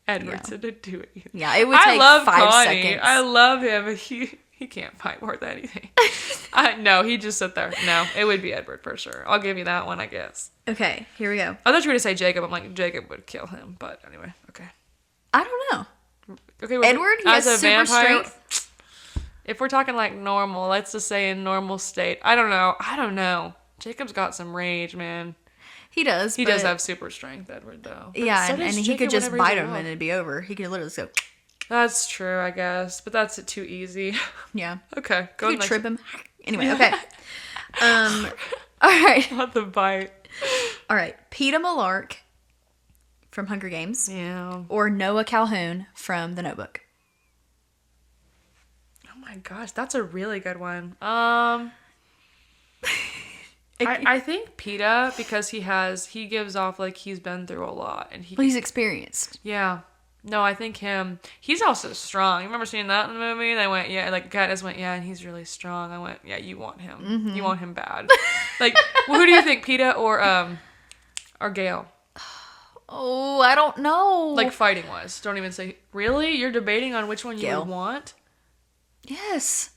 [SPEAKER 2] Edward's
[SPEAKER 1] yeah.
[SPEAKER 2] gonna do it.
[SPEAKER 1] Yeah, it would
[SPEAKER 2] I
[SPEAKER 1] take
[SPEAKER 2] love
[SPEAKER 1] 5
[SPEAKER 2] Connie.
[SPEAKER 1] seconds.
[SPEAKER 2] I love him. But he can't fight worth anything. No, he'd just sit there. No, it would be Edward for sure. I'll give you that one, I guess.
[SPEAKER 1] Okay, here we go.
[SPEAKER 2] I thought you were gonna say Jacob. I'm like, Jacob would kill him, but anyway, okay.
[SPEAKER 1] I don't know.
[SPEAKER 2] Okay,
[SPEAKER 1] Edward, he has super strength.
[SPEAKER 2] If we're talking like normal, let's just say in normal state. I don't know. Jacob's got some rage, man.
[SPEAKER 1] He does.
[SPEAKER 2] He does have super strength, Edward, though. But
[SPEAKER 1] Yeah,
[SPEAKER 2] so
[SPEAKER 1] and
[SPEAKER 2] does
[SPEAKER 1] he
[SPEAKER 2] Jacob
[SPEAKER 1] could just
[SPEAKER 2] whenever he's
[SPEAKER 1] bite him
[SPEAKER 2] alone.
[SPEAKER 1] and it'd be over. He could literally just go,
[SPEAKER 2] That's true, I guess. But that's too easy.
[SPEAKER 1] yeah.
[SPEAKER 2] Okay, go
[SPEAKER 1] You could
[SPEAKER 2] next.
[SPEAKER 1] trip him. Anyway, okay. All right.
[SPEAKER 2] Not the bite.
[SPEAKER 1] All right. Peeta Mellark from Hunger Games
[SPEAKER 2] Yeah.
[SPEAKER 1] or Noah Calhoun from The Notebook?
[SPEAKER 2] Oh my gosh, that's a really good one. I think PETA, because he gives off like he's been through a lot and
[SPEAKER 1] Well, he's experienced.
[SPEAKER 2] yeah. No, I think he's also strong. You remember seeing that in the movie? They went, yeah, like Katniss went, yeah, and he's really strong. I went, yeah, you want him.
[SPEAKER 1] Mm-hmm.
[SPEAKER 2] You want him bad. Like, well, who do you think, PETA or Gale?
[SPEAKER 1] Oh, I don't know.
[SPEAKER 2] Like fighting wise. Don't even say, really? You're debating on which one you
[SPEAKER 1] Gale.
[SPEAKER 2] would want?
[SPEAKER 1] Yes.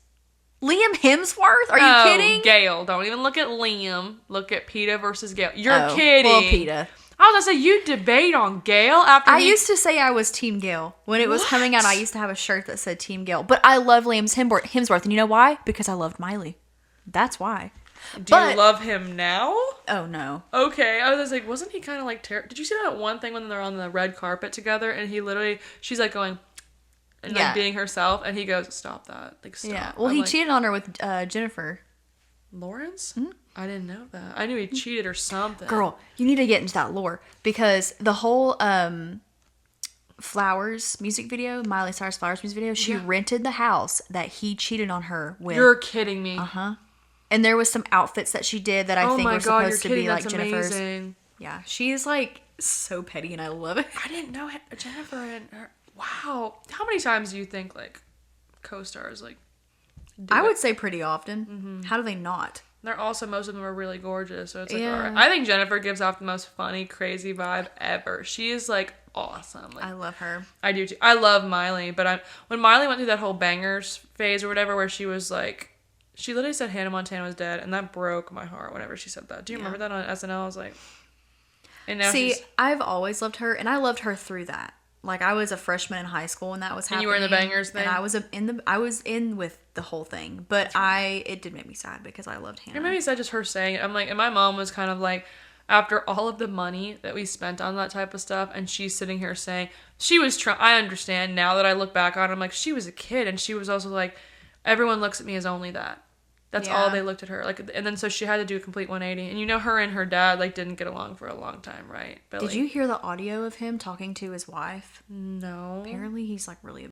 [SPEAKER 1] Liam Hemsworth? Are you kidding?
[SPEAKER 2] Gale. Don't even look at Liam. Look at PETA versus Gale. You're
[SPEAKER 1] Oh,
[SPEAKER 2] kidding.
[SPEAKER 1] Well, Peeta.
[SPEAKER 2] I was gonna say, you debate on Gale after
[SPEAKER 1] I used to say I was Team Gale. When it was coming out, I used to have a shirt that said Team Gale. But I love Liam Hemsworth. And you know why? Because I loved Miley. That's why.
[SPEAKER 2] Do you love him now?
[SPEAKER 1] Oh, no.
[SPEAKER 2] Okay, I was like, wasn't he kind of like did you see that one thing when they're on the red carpet together and she's like going and
[SPEAKER 1] Yeah.
[SPEAKER 2] like being herself and he goes, stop that, like stop.
[SPEAKER 1] Yeah. Well,
[SPEAKER 2] I'm
[SPEAKER 1] he
[SPEAKER 2] like,
[SPEAKER 1] cheated on her with Jennifer.
[SPEAKER 2] Lawrence? I didn't know that. I knew he cheated or something.
[SPEAKER 1] Girl, you need to get into that lore because the whole Flowers music video, Miley Cyrus Flowers music video, she rented the house that he cheated on her with.
[SPEAKER 2] You're kidding me.
[SPEAKER 1] Uh-huh. And there was some outfits that she did that I think were supposed to be like
[SPEAKER 2] that's
[SPEAKER 1] Jennifer's.
[SPEAKER 2] amazing.
[SPEAKER 1] Yeah, she is like so petty and I love it.
[SPEAKER 2] I didn't know Jennifer and her. Wow. How many times do you think like co-stars like do
[SPEAKER 1] I
[SPEAKER 2] it?
[SPEAKER 1] would say pretty often. How do they not?
[SPEAKER 2] They're also, most of them are really gorgeous, so it's like,
[SPEAKER 1] Yeah.
[SPEAKER 2] all right. I think Jennifer gives off the most funny, crazy vibe ever. She is like awesome. Like,
[SPEAKER 1] I love her.
[SPEAKER 2] I do too. I love Miley, but when Miley went through that whole bangers phase or whatever, where she was like, she literally said Hannah Montana was dead, and that broke my heart whenever she said that. Do you remember that on SNL? I was like, and now
[SPEAKER 1] See,
[SPEAKER 2] she's,
[SPEAKER 1] I've always loved her, and I loved her through that. Like I was a freshman in high school when that was happening.
[SPEAKER 2] you were in the bangers thing?
[SPEAKER 1] and I was in with the whole thing. But it did make me sad because I loved Hannah.
[SPEAKER 2] it made me sad just her saying it. I'm like, and my mom was kind of like, after all of the money that we spent on that type of stuff, and she's sitting here saying she was trying. I understand now that I look back on it, I'm like, she was a kid, and she was also like, everyone looks at me as only that. That's all they looked at her. Like, and then so she had to do a complete 180. And you know, her and her dad, like, didn't get along for a long time, right? But,
[SPEAKER 1] did you hear the audio of him talking to his wife?
[SPEAKER 2] No.
[SPEAKER 1] Apparently he's, like, really...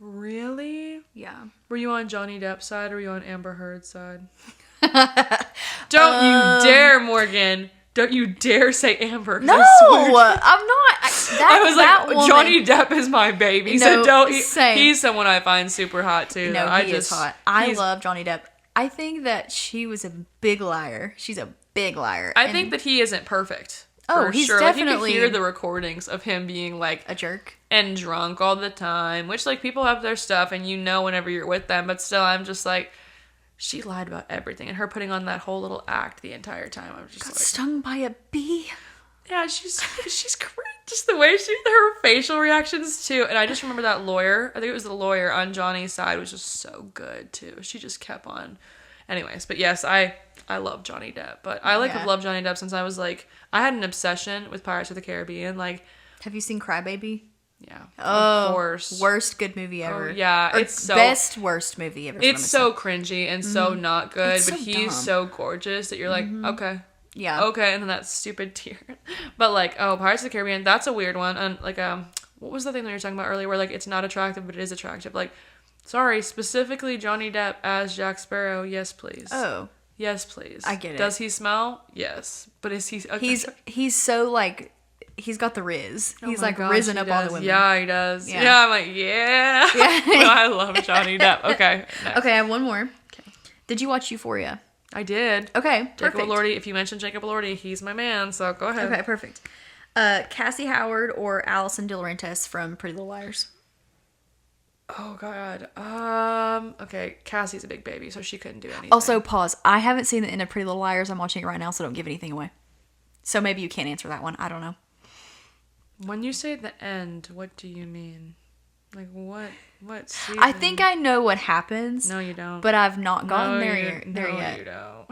[SPEAKER 2] Really?
[SPEAKER 1] Yeah.
[SPEAKER 2] Were you on Johnny Depp's side or were you on Amber Heard's side? Don't you dare, Morgan. Don't you dare say Amber.
[SPEAKER 1] No, I'm not.
[SPEAKER 2] I was like, Johnny Depp is my baby.
[SPEAKER 1] No,
[SPEAKER 2] so don't.
[SPEAKER 1] He's
[SPEAKER 2] someone I find super hot too.
[SPEAKER 1] No, he is hot. I love Johnny Depp. I think that she was a big liar. She's a big liar.
[SPEAKER 2] I think that he isn't perfect.
[SPEAKER 1] Oh, he's
[SPEAKER 2] sure.
[SPEAKER 1] definitely...
[SPEAKER 2] Like, you could hear the recordings of him being, like...
[SPEAKER 1] a jerk.
[SPEAKER 2] And drunk all the time. Which, like, people have their stuff and you know whenever you're with them. But still, I'm just like... She lied about everything. And her putting on that whole little act the entire time. I was just
[SPEAKER 1] Got
[SPEAKER 2] like...
[SPEAKER 1] stung by a bee.
[SPEAKER 2] Yeah, she's great. Just the way her facial reactions, too. And I just remember that lawyer. I think it was the lawyer on Johnny's side was just so good, too. She just kept on... Anyways, but yes, I love Johnny Depp. But I have loved Johnny Depp since I was like, I had an obsession with Pirates of the Caribbean. Like,
[SPEAKER 1] have you seen Crybaby?
[SPEAKER 2] Yeah,
[SPEAKER 1] of course. Worst good movie ever.
[SPEAKER 2] Oh, yeah,
[SPEAKER 1] it's so best worst movie ever.
[SPEAKER 2] It's so cringy and so not good.
[SPEAKER 1] It's
[SPEAKER 2] but
[SPEAKER 1] so
[SPEAKER 2] he's
[SPEAKER 1] dumb.
[SPEAKER 2] so gorgeous that you're like, okay,
[SPEAKER 1] yeah,
[SPEAKER 2] okay, and then that stupid tear. But like, Pirates of the Caribbean, that's a weird one. And like, what was the thing that you were talking about earlier? Where like it's not attractive, but it is attractive. Like. Sorry, specifically Johnny Depp as Jack Sparrow. Yes, please.
[SPEAKER 1] Oh.
[SPEAKER 2] Yes, please.
[SPEAKER 1] I get it.
[SPEAKER 2] Does he smell? Yes. But is he... Okay.
[SPEAKER 1] He's so, like... He's got the riz.
[SPEAKER 2] Oh
[SPEAKER 1] he's,
[SPEAKER 2] my
[SPEAKER 1] like,
[SPEAKER 2] gosh,
[SPEAKER 1] risen up on the women.
[SPEAKER 2] Yeah, he does.
[SPEAKER 1] Yeah,
[SPEAKER 2] I'm like, yeah. No, I love Johnny Depp. Okay. Next.
[SPEAKER 1] Okay, I have one more. Okay. Did you watch Euphoria?
[SPEAKER 2] I did.
[SPEAKER 1] Okay,
[SPEAKER 2] Jacob
[SPEAKER 1] perfect.
[SPEAKER 2] Elordi. If you mentioned Jacob Elordi, he's my man, so go ahead.
[SPEAKER 1] Okay, perfect. Cassie Howard or Allison De Laurentiis from Pretty Little Liars?
[SPEAKER 2] Oh, God. Okay, Cassie's a big baby, so she couldn't do anything.
[SPEAKER 1] Also, pause. I haven't seen the end of Pretty Little Liars. I'm watching it right now, so don't give anything away. So maybe you can't answer that one. I don't know.
[SPEAKER 2] When you say the end, what do you mean? Like, what season?
[SPEAKER 1] I think I know what happens.
[SPEAKER 2] No, you don't.
[SPEAKER 1] But I've not gotten there yet.
[SPEAKER 2] No, you don't.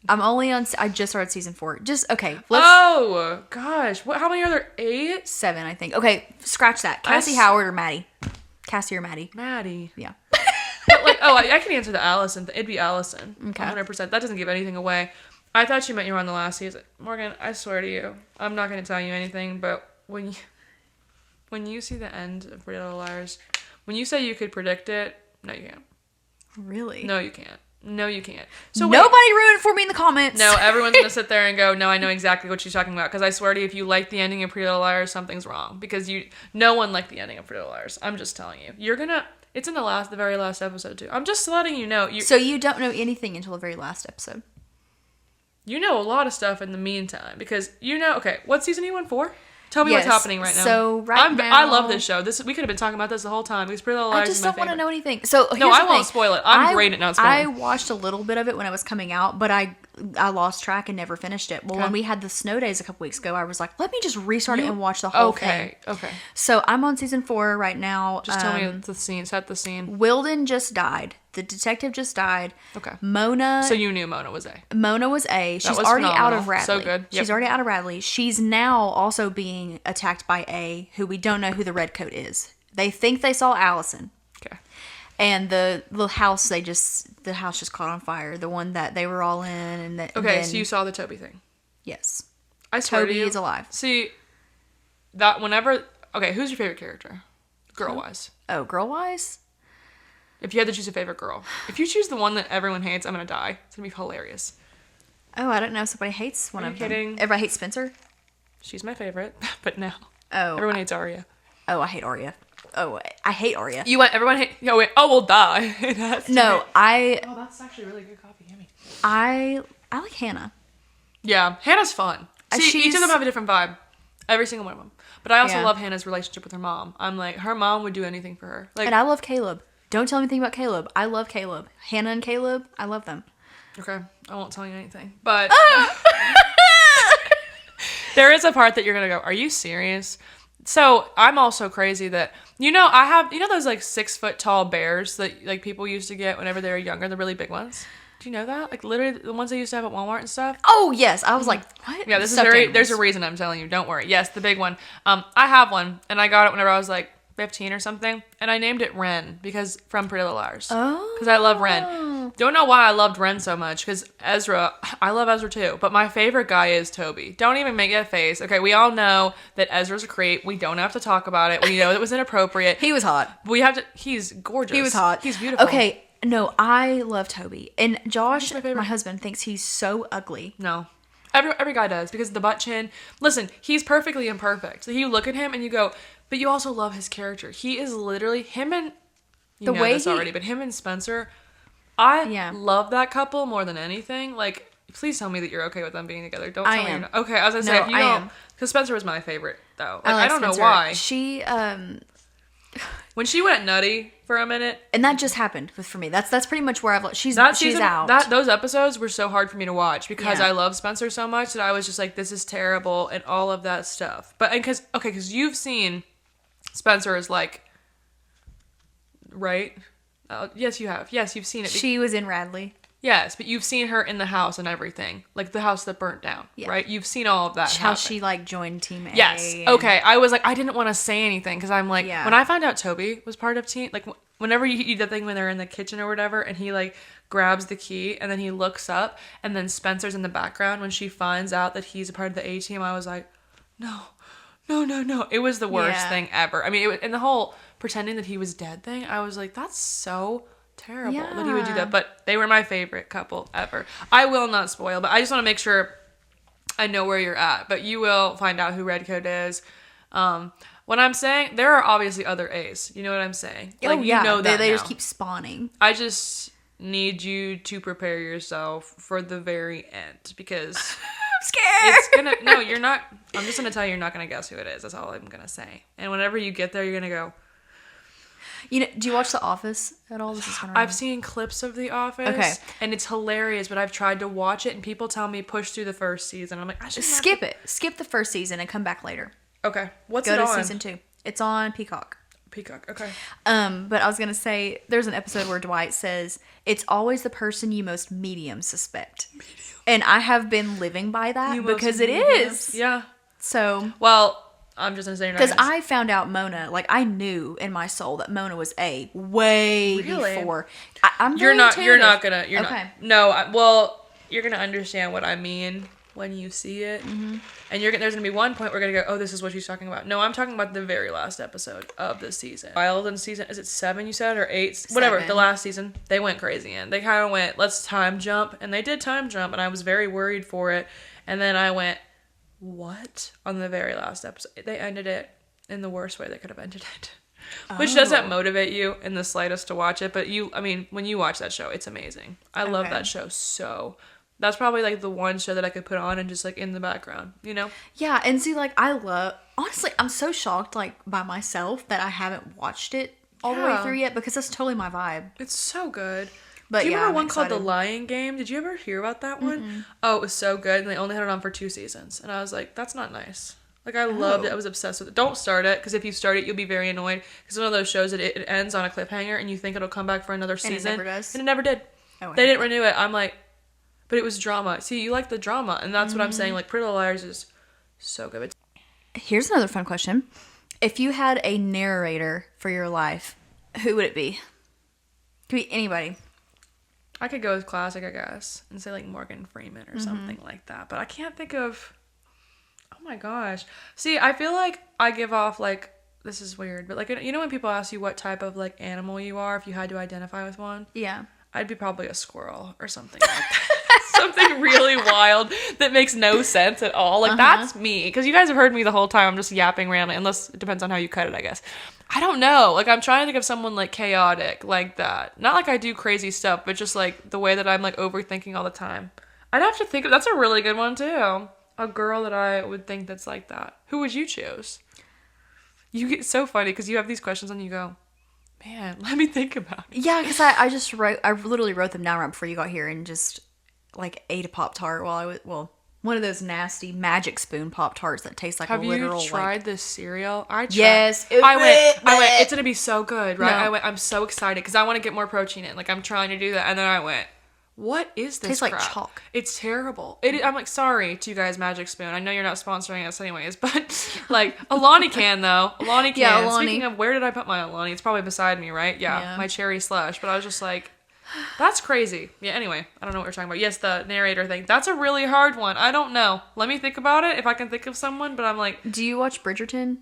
[SPEAKER 1] I'm only on... I just started season 4. Just, okay.
[SPEAKER 2] Oh, gosh. How many are there? 8?
[SPEAKER 1] 7, I think. Okay, scratch that. Cassie Howard or Maddie? Cassie or Maddie?
[SPEAKER 2] Maddie.
[SPEAKER 1] Yeah.
[SPEAKER 2] But like, I can answer the Allison. It'd be Allison.
[SPEAKER 1] Okay.
[SPEAKER 2] 100%. That doesn't give anything away. I thought you meant you were on the last season. Morgan, I swear to you, I'm not going to tell you anything, but when you see the end of Pretty Little Liars, when you say you could predict it, no, you can't.
[SPEAKER 1] Really?
[SPEAKER 2] No, you can't. No, you can't. So
[SPEAKER 1] nobody ruin it for me in the comments.
[SPEAKER 2] No, everyone's going to sit there and go, no, I know exactly what she's talking about. Because I swear to you, if you like the ending of Pretty Little Liars, something's wrong. Because no one liked the ending of Pretty Little Liars. I'm just telling you. It's in the very last episode, too. I'm just letting you know.
[SPEAKER 1] So you don't know anything until the very last episode?
[SPEAKER 2] You know a lot of stuff in the meantime. Because okay, what season are you in for? Tell me what's happening right now.
[SPEAKER 1] So now...
[SPEAKER 2] I love this show. We could have been talking about this the whole time. Because Pretty Little Liars is my favorite.
[SPEAKER 1] I just don't want to know anything. So here's
[SPEAKER 2] no, I
[SPEAKER 1] the
[SPEAKER 2] won't
[SPEAKER 1] thing.
[SPEAKER 2] spoil it. I'm great at not spoiling.
[SPEAKER 1] I watched a little bit of it when it was coming out, but I lost track and never finished it. Well, when we had the snow days a couple weeks ago, I was like, let me just restart it and watch the whole thing.
[SPEAKER 2] Okay.
[SPEAKER 1] So I'm on season 4 right now.
[SPEAKER 2] Just tell me the scene. Set the scene.
[SPEAKER 1] Wilden just died. The detective just died.
[SPEAKER 2] Okay.
[SPEAKER 1] Mona.
[SPEAKER 2] So you knew Mona was A.
[SPEAKER 1] Mona was A. She's
[SPEAKER 2] was
[SPEAKER 1] already
[SPEAKER 2] phenomenal.
[SPEAKER 1] out of Radley.
[SPEAKER 2] So good. Yep.
[SPEAKER 1] She's already out of Radley. She's now also being attacked by A, who we don't know who the redcoat is. They think they saw Allison.
[SPEAKER 2] Okay.
[SPEAKER 1] And the house just caught on fire. The one that they were all in. And that.
[SPEAKER 2] Okay, so you saw the Toby thing.
[SPEAKER 1] Yes.
[SPEAKER 2] I swear
[SPEAKER 1] Toby
[SPEAKER 2] to you,
[SPEAKER 1] is alive.
[SPEAKER 2] See, that whenever... Okay, who's your favorite character? Girl-wise.
[SPEAKER 1] Oh, girl-wise?
[SPEAKER 2] If you had to choose a favorite girl. If you choose the one that everyone hates, I'm going to die. It's going to be hilarious.
[SPEAKER 1] Oh, I don't know. Somebody hates one of them.
[SPEAKER 2] Kidding?
[SPEAKER 1] Everybody hates Spencer?
[SPEAKER 2] She's my favorite, but no.
[SPEAKER 1] Oh.
[SPEAKER 2] Everyone hates Arya.
[SPEAKER 1] Oh, I hate Arya. Oh, I hate Arya.
[SPEAKER 2] Everyone hate... Oh, wait. Oh, we'll die.
[SPEAKER 1] No,
[SPEAKER 2] Oh, that's actually really good coffee. Yummy.
[SPEAKER 1] I like Hannah.
[SPEAKER 2] Yeah, Hannah's fun. See, each of them have a different vibe. Every single one of them. But I also love Hannah's relationship with her mom. I'm like, her mom would do anything for her. Like,
[SPEAKER 1] and I love Caleb. Don't tell me anything about Caleb. I love Caleb. Hannah and Caleb, I love them.
[SPEAKER 2] Okay, I won't tell you anything. But there is a part that you're going to go, are you serious? So I'm also crazy that, I have, those like 6 foot tall bears that like people used to get whenever they were younger, the really big ones. Do you know that? Like literally the ones they used to have at Walmart and stuff?
[SPEAKER 1] Oh, yes. I was like, what?
[SPEAKER 2] Yeah, there's a reason I'm telling you. Don't worry. Yes, the big one. I have one and I got it whenever I was like 15 or something. And I named it Ren from Pretty Little Liars.
[SPEAKER 1] Oh.
[SPEAKER 2] Because I love Ren. Don't know why I loved Ren so much, because Ezra, I love Ezra too, but my favorite guy is Toby. Don't even make that face. Okay, we all know that Ezra's a creep. We don't have to talk about it. We know it was inappropriate.
[SPEAKER 1] He was hot.
[SPEAKER 2] He's gorgeous.
[SPEAKER 1] He was hot.
[SPEAKER 2] He's beautiful.
[SPEAKER 1] Okay, no, I love Toby. And Josh,
[SPEAKER 2] my favorite.
[SPEAKER 1] my husband, thinks he's so ugly.
[SPEAKER 2] No. Every guy does, because of the butt chin. Listen, he's perfectly imperfect. So you look at him and you go, but you also love his character. He is literally, him and, you know this already, but him and Spencer, I love that couple more than anything. Like, please tell me that you're okay with them being together. Don't tell me you're not. Okay, I was going to say, if you don't, because Spencer was my favorite, though. Like, I don't know why.
[SPEAKER 1] She,
[SPEAKER 2] when she went nutty for a minute,
[SPEAKER 1] and that just happened for me. That's pretty much where I've she's out.
[SPEAKER 2] Those episodes were so hard for me to watch because I love Spencer so much that I was just like, this is terrible and all of that stuff. But because you've seen Spencer is like, right? Yes, you have. Yes, you've seen it.
[SPEAKER 1] She was in Radley.
[SPEAKER 2] Yes, but you've seen her in the house and everything. Like the house that burnt down, right? You've seen all of that
[SPEAKER 1] How
[SPEAKER 2] happen.
[SPEAKER 1] she like joined Team A.
[SPEAKER 2] Yes. Okay. I was like, I didn't want to say anything because I'm like, when I found out Toby was part of Team, like whenever you do that thing when they're in the kitchen or whatever and he like grabs the key and then he looks up and then Spencer's in the background when she finds out that he's a part of the A team, I was like, no. It was the worst thing ever. I mean, and the whole pretending that he was dead thing, I was like, that's so terrible that he would do that. But they were my favorite couple ever. I will not spoil, but I just want to make sure I know where you're at. But you will find out who Redcoat is. What I'm saying, there are obviously other A's. You know what I'm saying? Like, you know that
[SPEAKER 1] they just keep spawning.
[SPEAKER 2] I just need you to prepare yourself for the very end because
[SPEAKER 1] I'm scared.
[SPEAKER 2] No, you're not. I'm just gonna tell you, you're not gonna guess who it is. That's all I'm gonna say. And whenever you get there, you're gonna go.
[SPEAKER 1] You know, do you watch The Office at all?
[SPEAKER 2] I've seen clips of The Office, and it's hilarious. But I've tried to watch it, and people tell me push through the first season. I'm like, I should
[SPEAKER 1] skip it. Skip the first season and come back later.
[SPEAKER 2] Okay, what's
[SPEAKER 1] it on?
[SPEAKER 2] Go to
[SPEAKER 1] season 2. It's on Peacock.
[SPEAKER 2] Okay.
[SPEAKER 1] But I was gonna say, there's an episode where Dwight says, "It's always the person you most medium suspect," and I have been living by that because it is.
[SPEAKER 2] Yeah.
[SPEAKER 1] So.
[SPEAKER 2] Well. I'm just gonna say
[SPEAKER 1] because I found out Mona, like I knew in my soul that Mona was A way before. I'm
[SPEAKER 2] you're not gonna well you're gonna understand what I mean when you see it, and there's gonna be one point where we're gonna go, oh, this is what she's talking about. No, I'm talking about the very last episode of this season. Wild in season, is it 7 you said or 8? Whatever. The last season, they went crazy and they kind of went, let's time jump, and they did time jump, and I was very worried for it, and then I went, what? On the very last episode, they ended it in the worst way they could have ended it, which doesn't motivate you in the slightest to watch it, but when you watch that show, it's amazing. I love that show. So that's probably like the one show that I could put on and just like in the background, you know?
[SPEAKER 1] Yeah. And see, like honestly, I'm so shocked like by myself that I haven't watched it all the way through yet, because that's totally my vibe.
[SPEAKER 2] It's so good.
[SPEAKER 1] But
[SPEAKER 2] do you remember one called The Lion Game? Did you ever hear about that one?
[SPEAKER 1] Mm-hmm.
[SPEAKER 2] Oh, it was so good, and they only had it on for 2 seasons. And I was like, that's not nice. Like, I loved it. I was obsessed with it. Don't start it, because if you start it, you'll be very annoyed. Because it's one of those shows that it ends on a cliffhanger, and you think it'll come back for another season.
[SPEAKER 1] And it never does.
[SPEAKER 2] And it never did. They didn't renew it. I'm like, but it was drama. See, you like the drama, and that's what I'm saying. Like, Pretty Little Liars is so good.
[SPEAKER 1] Here's another fun question. If you had a narrator for your life, who would it be? Could be anybody.
[SPEAKER 2] I could go with classic, I guess, and say like Morgan Freeman or something like that. But I can't think of. Oh my gosh! See, I feel like I give off like, this is weird, but like, you know when people ask you what type of like animal you are if you had to identify with one?
[SPEAKER 1] Yeah.
[SPEAKER 2] I'd be probably a squirrel or something like that. Something really wild that makes no sense at all. Like that's me, because you guys have heard me the whole time. I'm just yapping randomly, unless it depends on how you cut it, I guess. I don't know. Like, I'm trying to think of someone, like, chaotic like that. Not like I do crazy stuff, but just, like, the way that I'm, like, overthinking all the time. I'd have to think of... That's a really good one, too. A girl that I would think that's like that. Who would you choose? You get so funny, because you have these questions and you go, man, let me think about it.
[SPEAKER 1] Yeah, because I literally wrote them down right before you got here and just, like, ate a Pop-Tart while I was... one of those nasty Magic Spoon Pop-Tarts that taste like a literal...
[SPEAKER 2] Have you tried this cereal? I tried.
[SPEAKER 1] Yes.
[SPEAKER 2] I went, it's going to be so good, right?
[SPEAKER 1] No.
[SPEAKER 2] I'm so excited because I want to get more protein in. Like, I'm trying to do that. And then I went, what is this crap?
[SPEAKER 1] Tastes like chalk.
[SPEAKER 2] It's terrible. I'm like, sorry to you guys, Magic Spoon. I know you're not sponsoring us anyways, but like, Alani can though. Alani can. Yeah, Alani. Speaking of, where did I put my Alani? It's probably beside me, right? Yeah. My cherry slush. But I was just like... That's crazy. Yeah, anyway, I don't know what we're talking about. Yes, the narrator thing. That's a really hard one. I don't know. Let me think about it if I can think of someone, but I'm like...
[SPEAKER 1] Do you watch Bridgerton?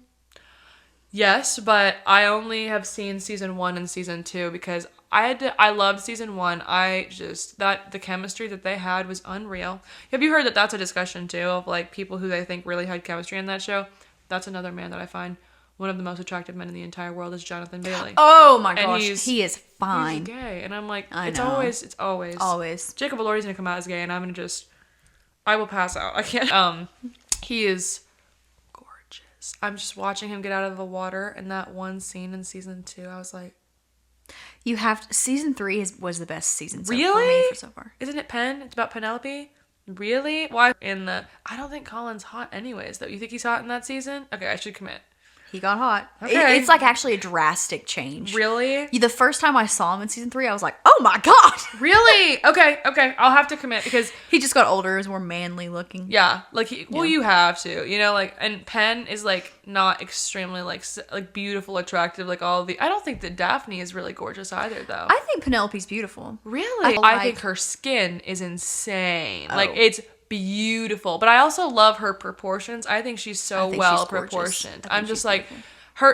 [SPEAKER 2] Yes, but I only have seen season 1 and season 2 because I loved season 1. The chemistry that they had was unreal. Have you heard that that's a discussion too of like people who they think really had chemistry in that show? That's another man that I find one of the most attractive men in the entire world is Jonathan Bailey.
[SPEAKER 1] Oh my gosh, he is fine.
[SPEAKER 2] He's gay, and I'm like, it's
[SPEAKER 1] know.
[SPEAKER 2] always. Jacob Elordi's gonna come out as gay, and I'm gonna I will pass out. I can't. He is gorgeous. I'm just watching him get out of the water, and that one scene in season 2, I was like,
[SPEAKER 1] season 3 was the best season for
[SPEAKER 2] really?
[SPEAKER 1] me so far.
[SPEAKER 2] Isn't it Penn? It's about Penelope. Really? Why? I don't think Colin's hot anyways, though. You think he's hot in that season? Okay, I should commit.
[SPEAKER 1] He got hot.
[SPEAKER 2] Okay.
[SPEAKER 1] It's like actually a drastic change.
[SPEAKER 2] Really?
[SPEAKER 1] The first time I saw him in season 3, I was like, oh my God.
[SPEAKER 2] Really? Okay. I'll have to commit because...
[SPEAKER 1] He just got older, was more manly looking.
[SPEAKER 2] Yeah. You have to, and Penn is like not extremely like beautiful, attractive, like all the... I don't think that Daphne is really gorgeous either though.
[SPEAKER 1] I think Penelope's beautiful.
[SPEAKER 2] Really? I think her skin is insane.
[SPEAKER 1] Oh.
[SPEAKER 2] Like it's beautiful, but I also love her proportions. I think she's so well proportioned. I'm just like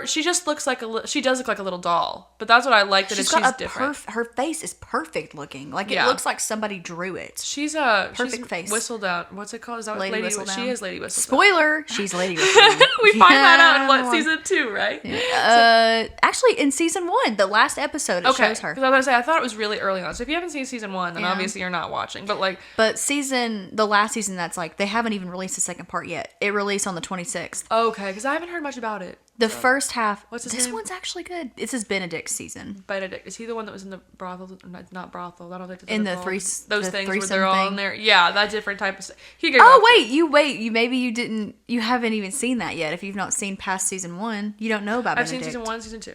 [SPEAKER 2] she just looks like she does look like a little doll, but that's what I like, that she's different.
[SPEAKER 1] Her face is perfect looking. Like it looks like somebody drew it.
[SPEAKER 2] She's a
[SPEAKER 1] perfect face.
[SPEAKER 2] Whistledown. What's it called? Is that
[SPEAKER 1] Lady Whistledown?
[SPEAKER 2] She is Lady Whistledown.
[SPEAKER 1] Spoiler, she's Lady Whistledown.
[SPEAKER 2] We find that out in what, season 2, right?
[SPEAKER 1] Yeah. Actually in season 1, the last episode it shows her.
[SPEAKER 2] Because I was gonna say I thought it was really early on. So if you haven't seen season 1, then obviously you're not watching. But
[SPEAKER 1] the last season, that's like they haven't even released the second part yet. It released on the 26th.
[SPEAKER 2] Okay, because I haven't heard much about it.
[SPEAKER 1] The first half.
[SPEAKER 2] What's his
[SPEAKER 1] name?
[SPEAKER 2] This
[SPEAKER 1] one's actually good. This is Benedict's season.
[SPEAKER 2] Benedict, is he the one that was in the brothel? Not brothel. I don't think.
[SPEAKER 1] In the
[SPEAKER 2] things
[SPEAKER 1] threesome
[SPEAKER 2] where they're all in there. Yeah, that different type of stuff.
[SPEAKER 1] You maybe you didn't. You haven't even seen that yet. If you've not seen past season 1, you don't know about Benedict.
[SPEAKER 2] I've seen season 1, season 2.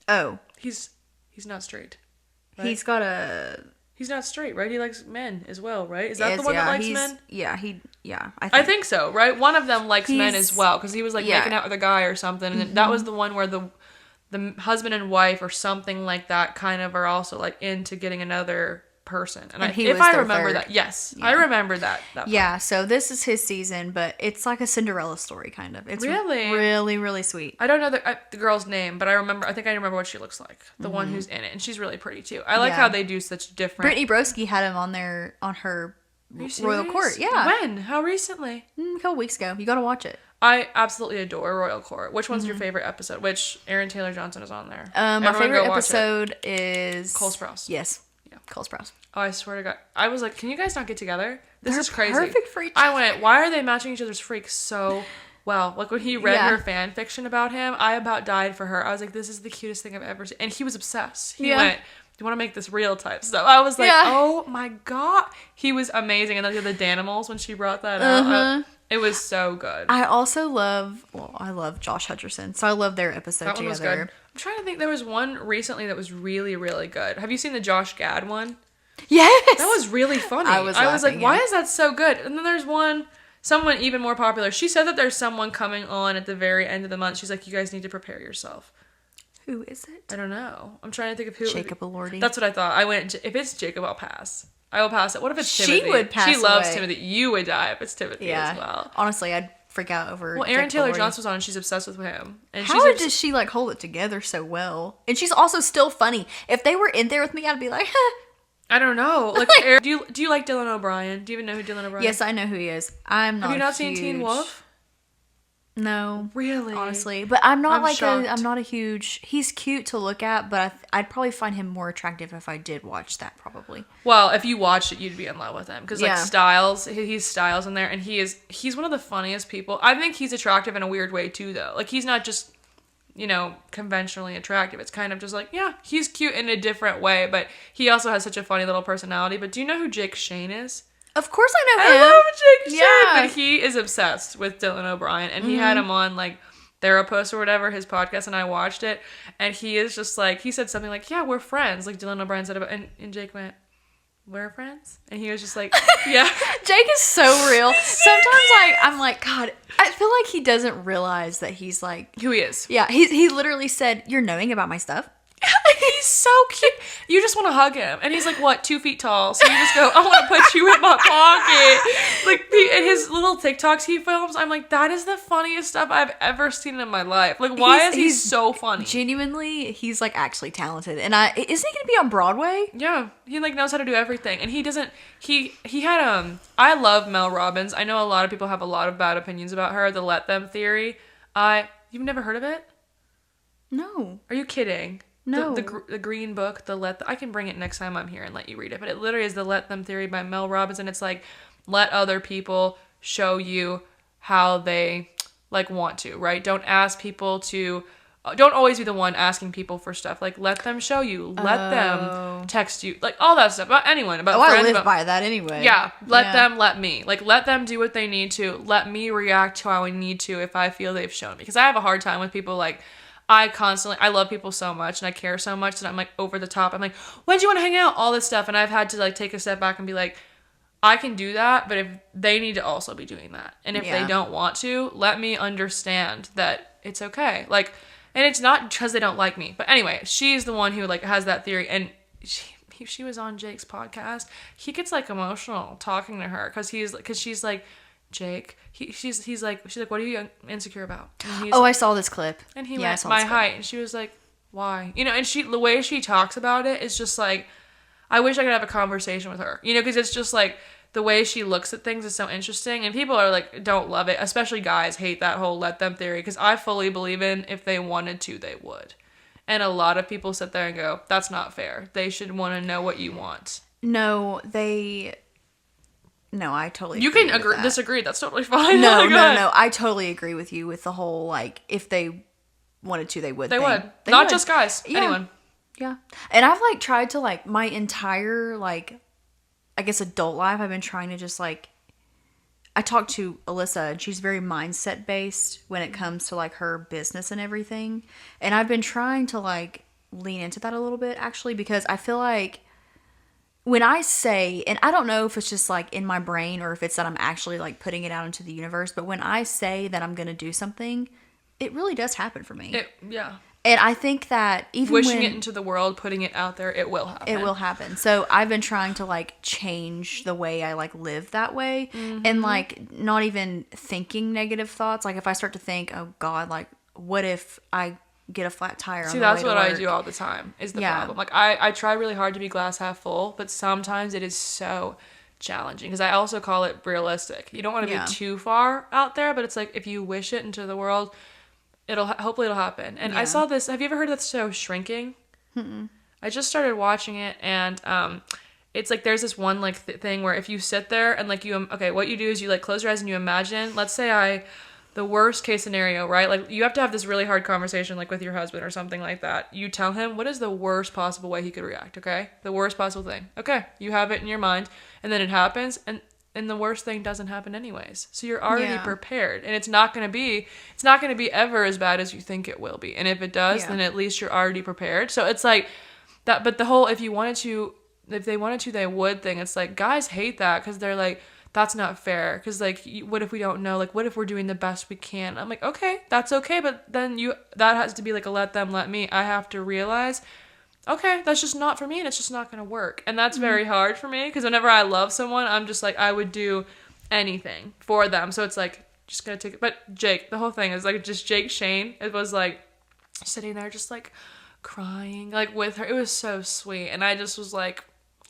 [SPEAKER 1] Oh,
[SPEAKER 2] he's not straight. Right?
[SPEAKER 1] He's
[SPEAKER 2] not straight, right? He likes men as well, right? Is that the one that likes men?
[SPEAKER 1] Yeah,
[SPEAKER 2] I think so, right? One of them likes men as well, because he was making out with a guy or something, and that was the one where the husband and wife or something like that kind of are also like into getting another person. And if I remember third. That, yes, I remember that.
[SPEAKER 1] Yeah, so this is his season, but it's like a Cinderella story kind of. It's really, really sweet.
[SPEAKER 2] I don't know the girl's name, but I think I remember what she looks like. The one who's in it, and she's really pretty too. I like how they do such different.
[SPEAKER 1] Brittany Broski had him on her Royal Court. Yeah.
[SPEAKER 2] When? How recently?
[SPEAKER 1] A couple weeks ago. You got to watch it.
[SPEAKER 2] I absolutely adore Royal Court. Which one's your favorite episode? Which Aaron Taylor Johnson is on there?
[SPEAKER 1] My favorite episode is
[SPEAKER 2] Cole Sprouse.
[SPEAKER 1] Yes. Yeah, Cole Sprouse.
[SPEAKER 2] Oh, I swear to God. I was like, can you guys not get together? This is crazy.
[SPEAKER 1] Perfect for each
[SPEAKER 2] other. I went, why are they matching each other's freaks so well? Like when he read her fan fiction about him, I about died for her. I was like, this is the cutest thing I've ever seen. And he was obsessed. He went, do you want to make this real type stuff? I was like, oh my God. He was amazing. And then the Danimals, when she brought that out. It was so good.
[SPEAKER 1] I also love Josh Hutcherson. So I love their episode
[SPEAKER 2] that
[SPEAKER 1] together.
[SPEAKER 2] One was good. I'm trying to think. There was one recently that was really, really good. Have you seen the Josh Gad one?
[SPEAKER 1] Yes.
[SPEAKER 2] That was really funny. I was like, why is that so good? And then there's someone even more popular. She said that there's someone coming on at the very end of the month. She's like, you guys need to prepare yourself.
[SPEAKER 1] Who is it?
[SPEAKER 2] I don't know. I'm trying to think of who.
[SPEAKER 1] Jacob Elordi.
[SPEAKER 2] That's what I thought. I went, if it's Jacob, I'll pass. I will pass it. What if it's Timothy?
[SPEAKER 1] She would pass
[SPEAKER 2] She loves
[SPEAKER 1] away.
[SPEAKER 2] Timothy. You would die if it's Timothy as well.
[SPEAKER 1] Honestly, I'd freak out over
[SPEAKER 2] Aaron
[SPEAKER 1] Jacob
[SPEAKER 2] Taylor
[SPEAKER 1] Elordi.
[SPEAKER 2] Johnson was on and she's obsessed with him. And
[SPEAKER 1] How does she hold it together so well? And she's also still funny. If they were in there with me, I'd be like,
[SPEAKER 2] I don't know. Do you like Dylan O'Brien? Do you even know who Dylan O'Brien is?
[SPEAKER 1] Yes, I know who he is. I'm not.
[SPEAKER 2] Have you not seen Teen Wolf?
[SPEAKER 1] No,
[SPEAKER 2] really,
[SPEAKER 1] honestly, but I'm not
[SPEAKER 2] shocked.
[SPEAKER 1] I'm not a huge. He's cute to look at, but I'd probably find him more attractive if I did watch that. Probably.
[SPEAKER 2] Well, if you watched it, you'd be in love with him because Styles, he's Styles in there, and he's one of the funniest people. I think he's attractive in a weird way too, though. Like he's not just conventionally attractive. It's kind of just like he's cute in a different way, but he also has such a funny little personality. But do you know who Jake Shane is?
[SPEAKER 1] Of course I know him.
[SPEAKER 2] I love Jake Shane. But he is obsessed with Dylan O'Brien. And he had him on, Therapist or whatever, his podcast, and I watched it. And he is just he said something like, yeah, we're friends. Like Dylan O'Brien said about, and Jake went, we're friends? And he was just like, yeah.
[SPEAKER 1] Jake is so real. Sometimes, I'm like, God, I feel like he doesn't realize that he's,
[SPEAKER 2] who he is.
[SPEAKER 1] Yeah, he literally said, you're knowing about my stuff?
[SPEAKER 2] He's so cute. You just want to hug him. And he's like, what, 2 feet tall. So you just go, I want to put you in my pocket. Like, and his little TikToks he films, I'm like, that is the funniest stuff I've ever seen in my life. Like, why is he so funny?
[SPEAKER 1] Genuinely, he's like actually talented. And isn't he going to be on Broadway?
[SPEAKER 2] Yeah. He like knows how to do everything. And he doesn't, he had, I love Mel Robbins. I know a lot of people have a lot of bad opinions about her, the Let Them theory. You've never heard of it?
[SPEAKER 1] No.
[SPEAKER 2] Are you kidding?
[SPEAKER 1] No.
[SPEAKER 2] The green book, I can bring it next time I'm here and let you read it. But it literally is the Let Them theory by Mel Robbins. And it's like, let other people show you how they like want to, right? Don't ask people to, don't always be the one asking people for stuff. Like, let them show you. Let them text you. Like, all that stuff. About anyone. About friends.
[SPEAKER 1] I live by that anyway.
[SPEAKER 2] Yeah. Let them let me. Like, let them do what they need to. Let me react to how I need to if I feel they've shown me. Because I have a hard time with people like, I love people so much and I care so much that I'm like over the top. I'm like, when do you want to hang out? All this stuff. And I've had to like take a step back and be like, I can do that, but if they need to also be doing that. And if they don't want to, let me understand that it's okay. Like, and it's not because they don't like me. But anyway, she's the one who like has that theory. And she was on Jake's podcast. He gets like emotional talking to her because she's like, Jake, he's like, what are you insecure about?
[SPEAKER 1] I saw this clip.
[SPEAKER 2] And he went, my height. And she was like, why? You know, and the way she talks about it is just like, I wish I could have a conversation with her. You know, because it's just like, the way she looks at things is so interesting. And people are like, don't love it. Especially guys hate that whole let them theory. Because I fully believe in if they wanted to, they would. And a lot of people sit there and go, that's not fair. They should want to know what you want.
[SPEAKER 1] No, I totally agree.
[SPEAKER 2] You can disagree. That's totally fine.
[SPEAKER 1] No. I totally agree with you with the whole, like, if they wanted to, they would.
[SPEAKER 2] They would. Not just guys.
[SPEAKER 1] Yeah.
[SPEAKER 2] Anyone.
[SPEAKER 1] Yeah. And I've, like, tried to, like, my entire, like, I guess adult life, I've been trying to just, like, I talked to Alyssa, and she's very mindset-based when it comes to, like, her business and everything. And I've been trying to, like, lean into that a little bit, actually, because I feel like when I say, and I don't know if it's just like in my brain or if it's that I'm actually like putting it out into the universe, but when I say that I'm going to do something, it really does happen for me.
[SPEAKER 2] Yeah.
[SPEAKER 1] And I think that even
[SPEAKER 2] wishing it into the world, putting it out there, it will happen.
[SPEAKER 1] It will happen. So I've been trying to like change the way I like live that way, and like not even thinking negative thoughts. Like if I start to think, oh God, like what if I get a flat tire on the way to work?
[SPEAKER 2] See, that's what I do all the time is the problem. Like I try really hard to be glass half full, but sometimes it is so challenging because I also call it realistic. You don't want to be too far out there, but it's like if you wish it into the world, hopefully it'll happen. And I saw this. Have you ever heard of the show Shrinking? Mm-mm. I just started watching it, and it's like there's this one like thing where if you sit there and like what you do is you like close your eyes and you imagine. Let's say the worst case scenario, right? Like you have to have this really hard conversation like with your husband or something like that. You tell him what is the worst possible way he could react, okay? The worst possible thing. Okay, you have it in your mind, and then it happens, and the worst thing doesn't happen anyways. So you're already prepared, and it's not going to be ever as bad as you think it will be. And if it does, then at least you're already prepared. So it's like that, but the whole if they wanted to they would thing, it's like guys hate that because they're like, that's not fair. Because, like, what if we don't know? Like, what if we're doing the best we can? I'm like, okay, that's okay. But then that has to be like a let them, let me. I have to realize, okay, that's just not for me and it's just not going to work. And that's very hard for me because whenever I love someone, I'm just like, I would do anything for them. So it's like, just going to take it. But Jake, the whole thing is like just Jake Shane. It was like sitting there just like crying like with her. It was so sweet. And I just was like,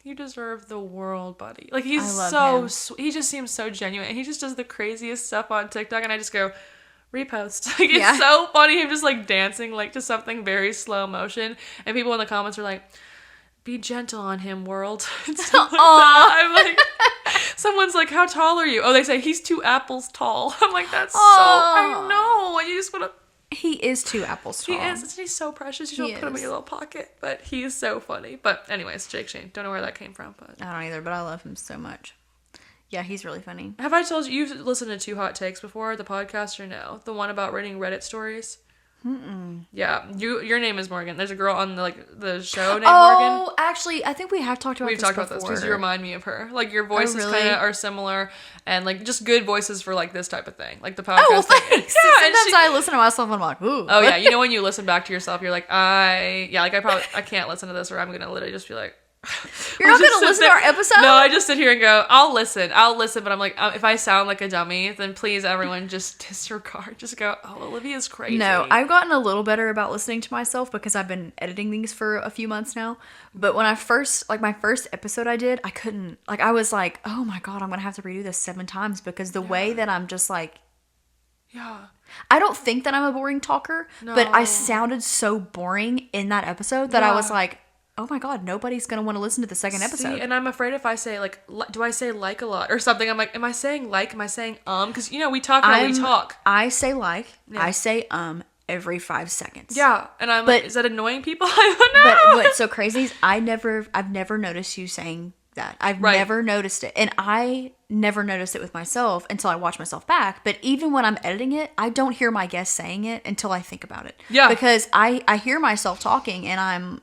[SPEAKER 2] you deserve the world, buddy. Like, he's so sweet. He just seems so genuine. And he just does the craziest stuff on TikTok. And I just go, repost. Like, it's so funny. Him just, like, dancing, like, to something very slow motion. And people in the comments are like, be gentle on him, world. And stuff like that. I'm like, someone's like, how tall are you? Oh, they say, he's 2 apples tall. I'm like, that's I know. And you just want to.
[SPEAKER 1] He is 2 apples tall.
[SPEAKER 2] He is. He's so precious. You don't put him in your little pocket. But he is so funny. But anyways, Jake Shane. Don't know where that came from. But
[SPEAKER 1] I don't either, but I love him so much. Yeah, he's really funny.
[SPEAKER 2] Have I told you, you've listened to 2 Hot Takes before, the podcast, or no? The one about reading Reddit stories? Yeah, your name is Morgan. There's a girl on the show named Morgan.
[SPEAKER 1] Oh, actually, I think we have talked about
[SPEAKER 2] We've
[SPEAKER 1] this
[SPEAKER 2] talked about this because you remind me of her. Like your voices
[SPEAKER 1] really?
[SPEAKER 2] kind of are similar, and like just good voices for like this type of thing, like the podcast.
[SPEAKER 1] Oh, well, thanks.
[SPEAKER 2] Yeah,
[SPEAKER 1] Sometimes I listen to myself and I'm like, ooh.
[SPEAKER 2] Oh yeah, you know when you listen back to yourself, you're like, I can't listen to this, or I'm gonna literally just be like.
[SPEAKER 1] You're not gonna listen to our episode?
[SPEAKER 2] No, I just sit here and go, I'll listen, but I'm like, if I sound like a dummy, then please everyone just disregard. Just go, oh, Olivia's crazy.
[SPEAKER 1] No, I've gotten a little better about listening to myself because I've been editing these for a few months now. But when I first, my first episode I did, I couldn't, I was like, oh my God, I'm gonna have to redo this 7 times because the way that I'm just like,
[SPEAKER 2] yeah.
[SPEAKER 1] I don't think that I'm a boring talker, but I sounded so boring in that episode that I was like, oh my God, nobody's going to want to listen to the second episode.
[SPEAKER 2] See, and I'm afraid if I say, do I say like a lot or something? I'm like, am I saying like? Am I saying Because, we talk how we talk.
[SPEAKER 1] I say like. Yeah. I say every 5 seconds.
[SPEAKER 2] Yeah. And I'm like, is that annoying people? I don't know.
[SPEAKER 1] But what's so crazy is I've never noticed you saying that. I've never noticed it. And I never noticed it with myself until I watch myself back. But even when I'm editing it, I don't hear my guest saying it until I think about it. Yeah. Because I hear myself talking and I'm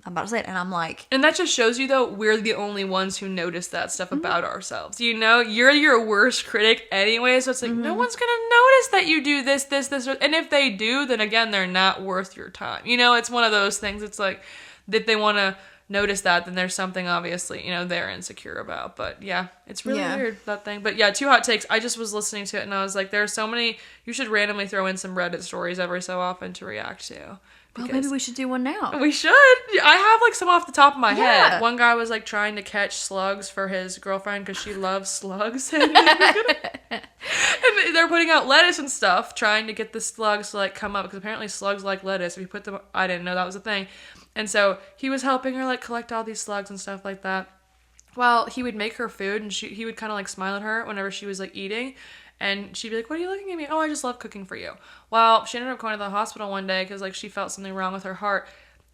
[SPEAKER 1] about to say it, and I'm like...
[SPEAKER 2] And that just shows you, though, we're the only ones who notice that stuff about ourselves. You're your worst critic anyway, so it's like, no one's gonna notice that you do this, and if they do, then again, they're not worth your time. It's one of those things, it's like, if they want to notice that, then there's something, obviously, they're insecure about. But, yeah, it's really weird, that thing. But, yeah, 2 hot takes, I just was listening to it, and I was like, there are so many... You should randomly throw in some Reddit stories every so often to react to.
[SPEAKER 1] Well, maybe we should do one now.
[SPEAKER 2] We should. I have some off the top of my head. One guy was trying to catch slugs for his girlfriend because she loves slugs. And they're putting out lettuce and stuff, trying to get the slugs to come up because apparently slugs like lettuce. If you put them, I didn't know that was a thing. And so he was helping her collect all these slugs and stuff like that. Well, he would make her food and he would kind of smile at her whenever she was eating. And she'd be like, what are you looking at me? Oh, I just love cooking for you. Well, she ended up going to the hospital one day because she felt something wrong with her heart.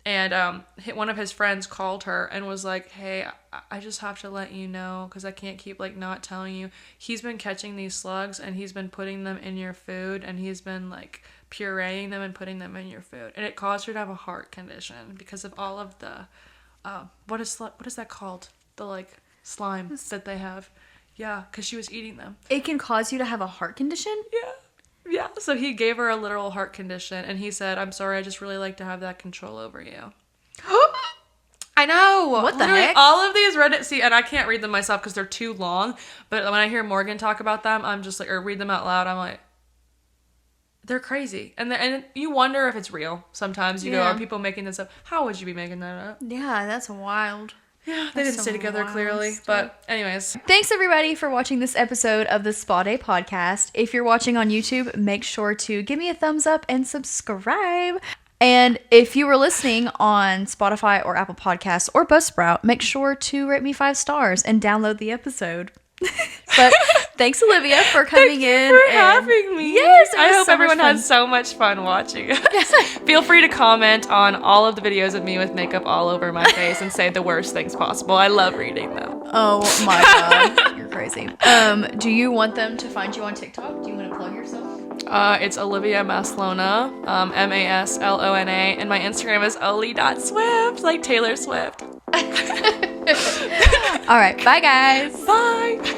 [SPEAKER 2] And one of his friends called her and was like, hey, I just have to let you know because I can't keep not telling you. He's been catching these slugs and he's been putting them in your food and he's been pureeing them and putting them in your food. And it caused her to have a heart condition because of all of the, what is that called? The slime that they have. Yeah, because she was eating them.
[SPEAKER 1] It can cause you to have a heart condition?
[SPEAKER 2] Yeah. So he gave her a literal heart condition, and he said, I'm sorry, I just really like to have that control over you. I know!
[SPEAKER 1] What the heck?
[SPEAKER 2] All of these Reddit... See, and I can't read them myself because they're too long, but when I hear Morgan talk about them, I'm just or read them out loud, I'm like, they're crazy. And you wonder if it's real. Sometimes you go, are people making this up? How would you be making that up?
[SPEAKER 1] Yeah, that's wild.
[SPEAKER 2] Yeah, they didn't stay together clearly. Stuff. But anyways.
[SPEAKER 1] Thanks everybody for watching this episode of the Spa Day podcast. If you're watching on YouTube, make sure to give me a thumbs up and subscribe. And if you were listening on Spotify or Apple Podcasts or Buzzsprout, make sure to rate me 5 stars and download the episode. But thanks, Olivia, for coming in.
[SPEAKER 2] Thank you for having me.
[SPEAKER 1] Yes,
[SPEAKER 2] I hope everyone had so much fun watching us. Feel free to comment on all of the videos of me with makeup all over my face and say the worst things possible. I love reading them.
[SPEAKER 1] Oh my God, you're crazy. Do you want them to find you on TikTok? Do you want to plug yourself?
[SPEAKER 2] It's Olivia Maslona, Maslona, and my Instagram is oli.swift, like Taylor Swift.
[SPEAKER 1] All right, bye guys.
[SPEAKER 2] Bye.